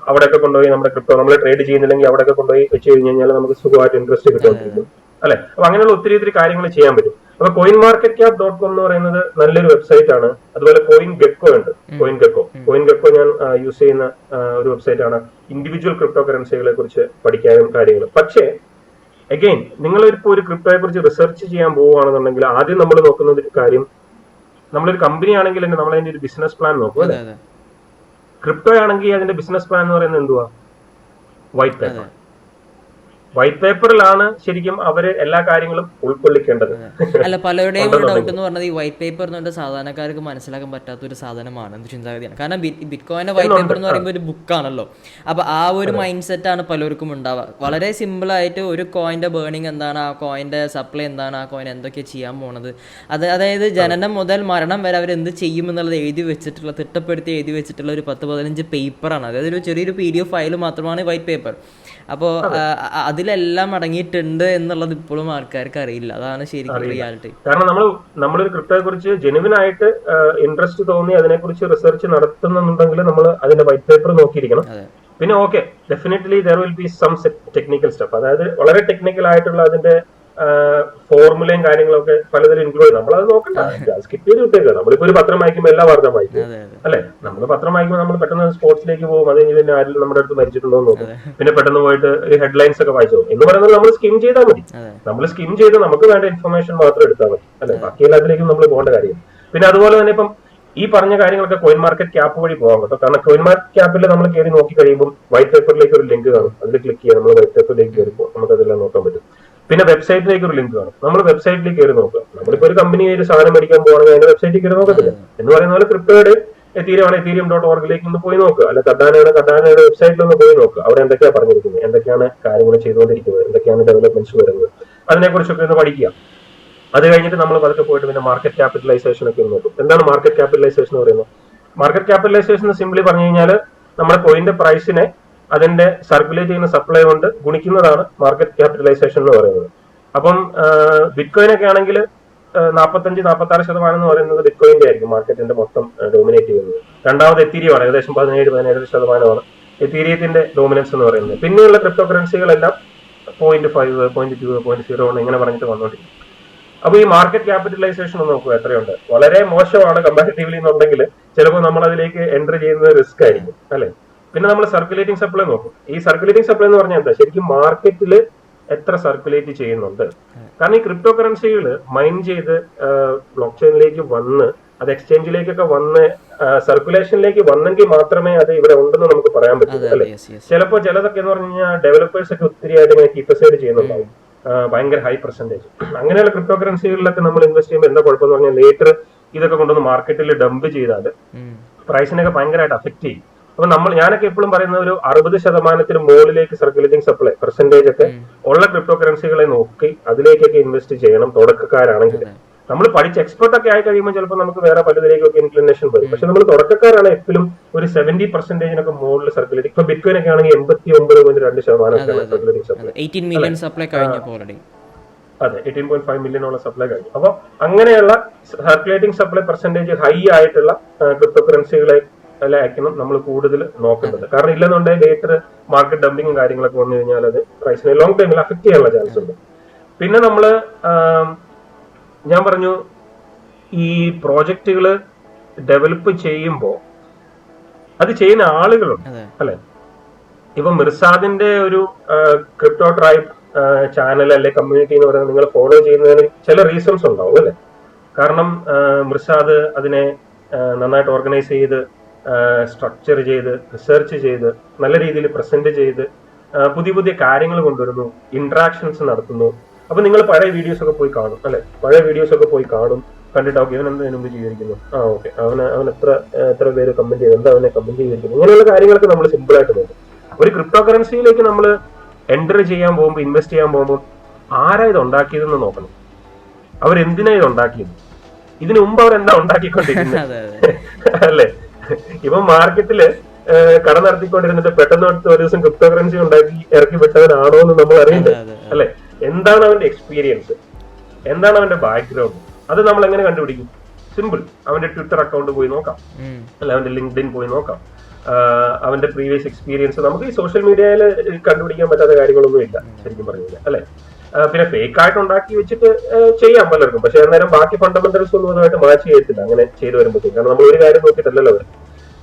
അവിടെയൊക്കെ കൊണ്ടുപോയി നമ്മുടെ ക്രിപ്റ്റോ നമ്മൾ ട്രേഡ് ചെയ്യുന്നില്ലെങ്കിൽ അവിടെയൊക്കെ കൊണ്ടുപോയി വെച്ച് കഴിഞ്ഞ് കഴിഞ്ഞാൽ നമുക്ക് സുഖമായിട്ട് ഇൻട്രസ്റ്റ് കിട്ടുകൊണ്ടിരിക്കും അല്ലെ. അപ്പൊ അങ്ങനെയുള്ള ഒത്തിരി കാര്യങ്ങൾ ചെയ്യാൻ പറ്റും. അപ്പൊ coinmarketcap.com എന്ന് പറയുന്നത് നല്ലൊരു വെബ്സൈറ്റ് ആണ്. അതുപോലെ കോയിൻ ഗെക്കോ ഉണ്ട്. കോയിൻ ഗെക്കോ ഞാൻ യൂസ് ചെയ്യുന്ന ഒരു വെബ്സൈറ്റ് ആണ്. ഇൻഡിവിജ്വൽ ക്രിപ്റ്റോ കറൻസികളെ കുറിച്ച് പഠിക്കാനും കാര്യങ്ങൾ. പക്ഷേ അഗൈൻ നിങ്ങൾ ഇപ്പോൾ ഒരു ക്രിപ്റ്റോയെ കുറിച്ച് റിസർച്ച് ചെയ്യാൻ പോവുകയാണെന്നുണ്ടെങ്കിൽ ആദ്യം നമ്മൾ നോക്കുന്ന ഒരു കാര്യം, നമ്മളൊരു കമ്പനി ആണെങ്കിൽ തന്നെ നമ്മൾ അതിന്റെ ഒരു ബിസിനസ് പ്ലാൻ നോക്കും അല്ലെ. ക്രിപ്റ്റോ ആണെങ്കിൽ അതിന്റെ ബിസിനസ് പ്ലാൻ എന്ന് പറയുന്നത് എന്തുവാ? വൈറ്റ് പേപ്പറിലാണ് ശരിക്കും അവര് എല്ലാ കാര്യങ്ങളും ഉൾക്കൊള്ളിക്കേണ്ടത്. അല്ല, പലരുടെയും ഒരു ഡൗട്ട് എന്ന് പറഞ്ഞത് ഈ വൈറ്റ് പേപ്പർ എന്ന് പറഞ്ഞാൽ സാധാരണക്കാർക്ക് മനസ്സിലാക്കാൻ പറ്റാത്ത ഒരു സാധനമാണ് എന്ന ചിന്താഗതിയാണ്. കാരണം ബിറ്റ്കോയിന്റെ വൈറ്റ് പേപ്പർ എന്ന് പറയുമ്പോൾ ഒരു ബുക്കാണല്ലോ. അപ്പൊ ആ ഒരു മൈൻഡ് സെറ്റ് ആണ് പലർക്കും ഉണ്ടാവുക. വളരെ സിമ്പിൾ ആയിട്ട് ഒരു കോയിന്റെ ബേണിംഗ് എന്താണ്, ആ കോയിന്റെ സപ്ലൈ എന്താണ്, ആ കോയിൻ എന്തൊക്കെ ചെയ്യാൻ പോണത്, അതായത് ജനനം മുതൽ മരണം വരെ അവർ എന്ത് ചെയ്യും എന്നുള്ളത് എഴുതി വെച്ചിട്ടുള്ള, തിട്ടപ്പെടുത്തി എഴുതി വെച്ചിട്ടുള്ള ഒരു 10-15 പേപ്പറാണ്. അതായത് ഒരു ചെറിയൊരു PDF ഫയൽ മാത്രമാണ് വൈറ്റ് പേപ്പർ. അപ്പോൾ അതിലെല്ലാം അടങ്ങിയിട്ടുണ്ട് എന്നുള്ളത് ഇപ്പോഴും ആൾക്കാർക്ക് അറിയില്ല. അതാണ് ശരിക്കും റിയാലിറ്റി. കാരണം നമ്മളൊരു ക്രിപ്റ്റോയെ കുറിച്ച് ജെനുവിൻ ആയിട്ട് ഇൻട്രസ്റ്റ് തോന്നി അതിനെക്കുറിച്ച് റിസർച്ച് നടത്തുന്നുണ്ടെങ്കിൽ നമ്മൾ അതിന്റെ വൈറ്റ് പേപ്പർ നോക്കിയിരിക്കണം. പിന്നെ okay, definitely there will be some technical stuff. അതായത് വളരെ ടെക്നിക്കൽ ആയിട്ടുള്ള അതിന്റെ ഫോർമുലയും കാര്യങ്ങളൊക്കെ പലതിലും ഇൻക്ലൂഡ് ചെയ്യും. നമ്മളത് നോക്കണ്ട, സ്കിപ്പ് ചെയ്ത് വിട്ടേക്കുക. നമ്മളിപ്പോ ഒരു പത്രം വായിക്കുമ്പോൾ എല്ലാ വാർത്തയും വായിക്കും അല്ലെ. നമ്മൾ പത്രം വായിക്കുമ്പോൾ നമ്മൾ പെട്ടെന്ന് സ്പോർട്സിലേക്ക് പോകും. അത് കഴിഞ്ഞ് പിന്നെ ആരും നമ്മുടെ അടുത്ത് മരിച്ചിട്ടുണ്ടോ എന്ന് നോക്കും. പിന്നെ പെട്ടെന്ന് പോയിട്ട് ഒരു ഹെഡ്ലൈൻസ് ഒക്കെ വായിച്ചു എന്ന് പറയുന്നത് നമ്മൾ സ്കിം ചെയ്താൽ മതി. നമ്മൾ സ്കിം ചെയ്ത് നമുക്ക് വേണ്ട ഇൻഫർമേഷൻ മാത്രം എടുത്താൽ മതി അല്ലെ. ബാക്കി എല്ലാത്തിലേക്കും നമ്മൾ പോകേണ്ട കാര്യം. പിന്നെ അതുപോലെ തന്നെ ഇപ്പം ഈ പറഞ്ഞ കാര്യങ്ങളൊക്കെ coinmarketcap വഴി പോകാൻ കേട്ടോ. കാരണം coinmarketcap നമ്മൾ കയറി നോക്കി കഴിയുമ്പോൾ വൈറ്റ് പേപ്പറിലേക്ക് ഒരു ലിങ്ക് കാണും. അതിൽ ക്ലിക്ക് ചെയ്യാം. നമ്മൾ വൈറ്റ് പേപ്പറിലേക്ക് കയറിപ്പോൾ നമുക്ക് അതെല്ലാം നോക്കാൻ പറ്റും. പിന്നെ വെബ്സൈറ്റിലേക്ക് ഒരു ലിങ്ക് കാണും. നമ്മൾ വെബ്സൈറ്റിലേക്ക് കയറി നോക്കുക. നമ്മളിപ്പോ ഒരു കമ്പനി ഒരു സാധനം മേടിക്കാൻ പോകുകയാണെങ്കിൽ അതിന്റെ വെബ്സൈറ്റിൽ കയറി നോക്കത്തില്ല. എന്ന് പറയുന്ന പോലെ ക്രിപ്റ്റോയുടെ ethereum.org ഒന്ന് പോയി നോക്കുക. അല്ലെ കർഡാനയുടെ വെബ്സൈറ്റിൽ ഒന്ന് പോയി നോക്കുക. അവിടെ എന്തൊക്കെയാണ് പറഞ്ഞിരിക്കുന്നത്, എന്തൊക്കെയാണ് കാര്യങ്ങൾ ചെയ്തുകൊണ്ടിരിക്കുന്നത്, എന്തൊക്കെയാണ് ഡെവലപ്മെന്റ്സ് വരുന്നത്, അതിനെക്കുറിച്ചൊക്കെ ഒന്ന് പഠിക്കുക. അത് കഴിഞ്ഞിട്ട് നമ്മൾ പതുക്കെ പോയിട്ട് പിന്നെ മാർക്കറ്റ് ക്യാപിറ്റലൈസേഷൻ ഒക്കെ നോക്കും. എന്താണ് മാർക്കറ്റ് ക്യാപിറ്റലൈസേഷൻ എന്ന് പറയുന്നത്? മാർക്കറ്റ് ക്യാപിറ്റലൈസേഷൻ സിംപ്ലി പറഞ്ഞു കഴിഞ്ഞാൽ നമ്മുടെ കോയിന്റെ പ്രൈസിനെ അതിന്റെ സർക്കുലേറ്റ് ചെയ്യുന്ന സപ്ലൈ കൊണ്ട് ഗുണിക്കുന്നതാണ് മാർക്കറ്റ് ക്യാപിറ്റലൈസേഷൻ എന്ന് പറയുന്നത്. അപ്പം ബിറ്റ്കോയിനൊക്കെ ആണെങ്കിൽ 45-46% എന്ന് പറയുന്നത് ബിറ്റ്കോയിന്റെ ആയിരിക്കും മാർക്കറ്റിന്റെ മൊത്തം ഡോമിനേറ്റ് ചെയ്യുന്നത്. രണ്ടാമത് എത്തീരിയം ആണ്, ഏകദേശം 17-17% എത്തീരിയത്തിന്റെ ഡോമിനൻസ് എന്ന് പറയുന്നത്. പിന്നെയുള്ള ക്രിപ്റ്റോ കറൻസികളെല്ലാം 0.5, 0.2, 0.01 ഇങ്ങനെ പറഞ്ഞിട്ട് വന്നോണ്ടിരിക്കും. അപ്പൊ ഈ മാർക്കറ്റ് ക്യാപിറ്റലൈസേഷൻ ഒന്ന് നോക്കുക എത്രയുണ്ട്. വളരെ മോശമാണ് കമ്പാരിറ്റീവ്ലി എന്നുണ്ടെങ്കിൽ ചിലപ്പോൾ നമ്മൾ അതിലേക്ക് എൻട്രി ചെയ്യുന്നത് റിസ്ക് ആയിരിക്കും അല്ലെ. പിന്നെ നമ്മൾ സർക്കുലേറ്റിംഗ് സപ്ലൈ നോക്കും. ഈ സർക്കുലേറ്റിംഗ് സപ്ലൈ എന്ന് പറഞ്ഞാൽ എന്താ, ശരിക്കും മാർക്കറ്റിൽ എത്ര സർക്കുലേറ്റ് ചെയ്യുന്നുണ്ട്. കാരണം ഈ ക്രിപ്റ്റോ കറൻസികൾ മൈൻ ചെയ്ത് ബ്ലോക്ക് ചെയിനിലേക്ക് വന്ന് അത് എക്സ്ചേഞ്ചിലേക്കൊക്കെ വന്ന് സർക്കുലേഷനിലേക്ക് വന്നെങ്കിൽ മാത്രമേ അത് ഇവിടെ ഉണ്ടെന്ന് നമുക്ക് പറയാൻ പറ്റൂ അല്ലെ. ചിലപ്പോൾ ചിലതൊക്കെ എന്ന് പറഞ്ഞു കഴിഞ്ഞാൽ ഡെവലപ്പേഴ്സ് ഒക്കെ ഒത്തിരി ആയിട്ട് ഇങ്ങനെ കീപ്പ് സൈഡ് ചെയ്യുന്നുണ്ടാവും, ഭയങ്കര ഹൈ പെർസെന്റേജ്. അങ്ങനെയുള്ള ക്രിപ്റ്റോ കറൻസികളിലൊക്കെ നമ്മൾ ഇൻവെസ്റ്റ് ചെയ്യുമ്പോൾ എന്താ കുഴപ്പമെന്ന് പറഞ്ഞാൽ ലേറ്റർ ഇതൊക്കെ കൊണ്ടുവന്ന് മാർക്കറ്റിൽ ഡംപ് ചെയ്താൽ പ്രൈസിനൊക്കെ ഭയങ്കരമായിട്ട് അഫക്ട് ചെയ്യും. അപ്പൊ ഞാനൊക്കെ എപ്പോഴും പറയുന്ന ഒരു 60% മുകളിലേക്ക് സർക്കുലേറ്റിംഗ് സപ്ലൈ പെർസെന്റേജ് ഒക്കെ ഉള്ള ക്രിപ്റ്റോ കറൻസികളെ നോക്കി അതിലേക്കൊക്കെ ഇൻവെസ്റ്റ് ചെയ്യണം തുടക്കക്കാരാണെങ്കിൽ. നമ്മൾ പഠിച്ച് എക്സ്പെർട്ട് ഒക്കെ ആയി കഴിയുമ്പോൾ ചിലപ്പോൾ നമുക്ക് വേറെ പലതിലേക്കൊക്കെ ഇൻക്ലിനേഷൻ വരും. പക്ഷെ നമ്മൾ തുടക്കക്കാരാണ് എപ്പോഴും ഒരു 70%-നൊക്കെ മുകളിൽ സർക്കുലേറ്റിംഗ്. ഇപ്പൊ ബിറ്റ്കോയിൻ ഒക്കെ ആണെങ്കിൽ 89.2% സർക്കുലേറ്റിംഗ് സപ്ലൈ. 18 മില്യൺ സപ്ലൈ കഴിഞ്ഞപ്പോൾ ഓൾറെഡി. അതെ, 18.5 മില്യൺ സപ്ലൈ കഴിഞ്ഞു. അപ്പൊ അങ്ങനെയുള്ള സർക്കുലേറ്റിംഗ് സപ്ലൈ പെർസെന്റേജ് ഹൈ ആയിട്ടുള്ള ക്രിപ്റ്റോ കറൻസികളെ ആയിരിക്കണം നമ്മൾ കൂടുതൽ നോക്കേണ്ടത്. കാരണം ഇല്ലെന്നുണ്ടെങ്കിൽ ലേറ്റർ മാർക്കറ്റ് ഡംപിങ്ങും കാര്യങ്ങളൊക്കെ വന്നു കഴിഞ്ഞാൽ അത് പ്രൈസിനെ ലോങ് ടൈമിൽ അഫക്ട് ചെയ്യാനുള്ള ചാൻസ് ഉണ്ട്. പിന്നെ നമ്മള് ഞാൻ പറഞ്ഞു ഈ പ്രോജക്റ്റുകൾ ഡെവലപ്പ് ചെയ്യുമ്പോൾ അത് ചെയ്യുന്ന ആളുകളുണ്ട് അല്ലെ. ഇപ്പൊ മിർസാദിന്റെ ഒരു ക്രിപ്റ്റോ ട്രൈബ് ചാനൽ അല്ലെ കമ്മ്യൂണിറ്റി എന്ന് പറയുന്നത് നിങ്ങൾ ഫോളോ ചെയ്യുന്നതിന് ചില റീസൺസ് ഉണ്ടാവും അല്ലെ. കാരണം മിർസാദ് അതിനെ നന്നായിട്ട് ഓർഗനൈസ് ചെയ്ത് സ്ട്രക്ചർ ചെയ്ത് റിസർച്ച് ചെയ്ത് നല്ല രീതിയിൽ പ്രസന്റ് ചെയ്ത് പുതിയ പുതിയ കാര്യങ്ങൾ കൊണ്ടുവരുന്നു, ഇന്ററാക്ഷൻസ് നടത്തുന്നു. അപ്പൊ നിങ്ങൾ പഴയ വീഡിയോസ് ഒക്കെ പോയി കാണും അല്ലെ. പഴയ വീഡിയോസ് ഒക്കെ പോയി കാണും, കണ്ടിട്ട് ഓക്കെ ഇവൻ എന്താ മുമ്പ് ചെയ്തിരിക്കുന്നു, ഓക്കെ അവൻ എത്ര പേര് കമന്റ് ചെയ്തു, എന്താ അവനെ കമന്റ് ചെയ്തിരിക്കുന്നു, ഇങ്ങനെയുള്ള കാര്യങ്ങളൊക്കെ നമ്മൾ സിമ്പിൾ ആയിട്ട് നോക്കും. ഒരു ക്രിപ്റ്റോ കറൻസിയിലേക്ക് നമ്മൾ എൻ്റർ ചെയ്യാൻ പോകുമ്പോൾ, ഇൻവെസ്റ്റ് ചെയ്യാൻ പോകുമ്പോൾ ആരാ ഇത് ഉണ്ടാക്കിയതെന്ന് നോക്കണം. അവരെന്തിനാ ഇത് ഉണ്ടാക്കിയത്, ഇതിനു മുമ്പ് അവരെന്താ ഉണ്ടാക്കിക്കൊണ്ടിരിക്കുന്നത് അല്ലെ. ഇപ്പൊ മാർക്കറ്റില് കട നടത്തിക്കൊണ്ടിരുന്നിട്ട് പെട്ടെന്ന് ഒരു ദിവസം ക്രിപ്റ്റോ കറൻസി ഉണ്ടാക്കി ഇറക്കി വിട്ടവനാണോ എന്ന് നമ്മൾ അറിയണ്ടേ അല്ലെ. എന്താണ് അവന്റെ എക്സ്പീരിയൻസ്, എന്താണ് അവന്റെ ബാക്ക്ഗ്രൗണ്ട്, അത് നമ്മൾ എങ്ങനെ കണ്ടുപിടിക്കും? സിമ്പിൾ, അവന്റെ ട്വിറ്റർ അക്കൗണ്ട് പോയി നോക്കാം അല്ലെ, അവന്റെ ലിങ്ക്ഡിൻ പോയി നോക്കാം. അവന്റെ പ്രീവിയസ് എക്സ്പീരിയൻസ് നമുക്ക് ഈ സോഷ്യൽ മീഡിയയിൽ കണ്ടുപിടിക്കാൻ പറ്റാത്ത കാര്യങ്ങളൊന്നും ഇല്ല ശരിക്കും പറഞ്ഞില്ല അല്ലെ. പിന്നെ ഫേക്ക് ആയിട്ട് ഉണ്ടാക്കി വെച്ചിട്ട് ചെയ്യാം പലർക്കും, പക്ഷെ അന്നേരം ബാക്കി ഫണ്ടമെന്റൽസ് ഒന്നും അതുമായിട്ട് മാച്ച് ചെയ്യത്തില്ല അങ്ങനെ ചെയ്തു വരുമ്പോഴത്തേക്കും. കാരണം നമ്മൾ ഒരു കാര്യം നോക്കിയിട്ടല്ലല്ലോ അവർ.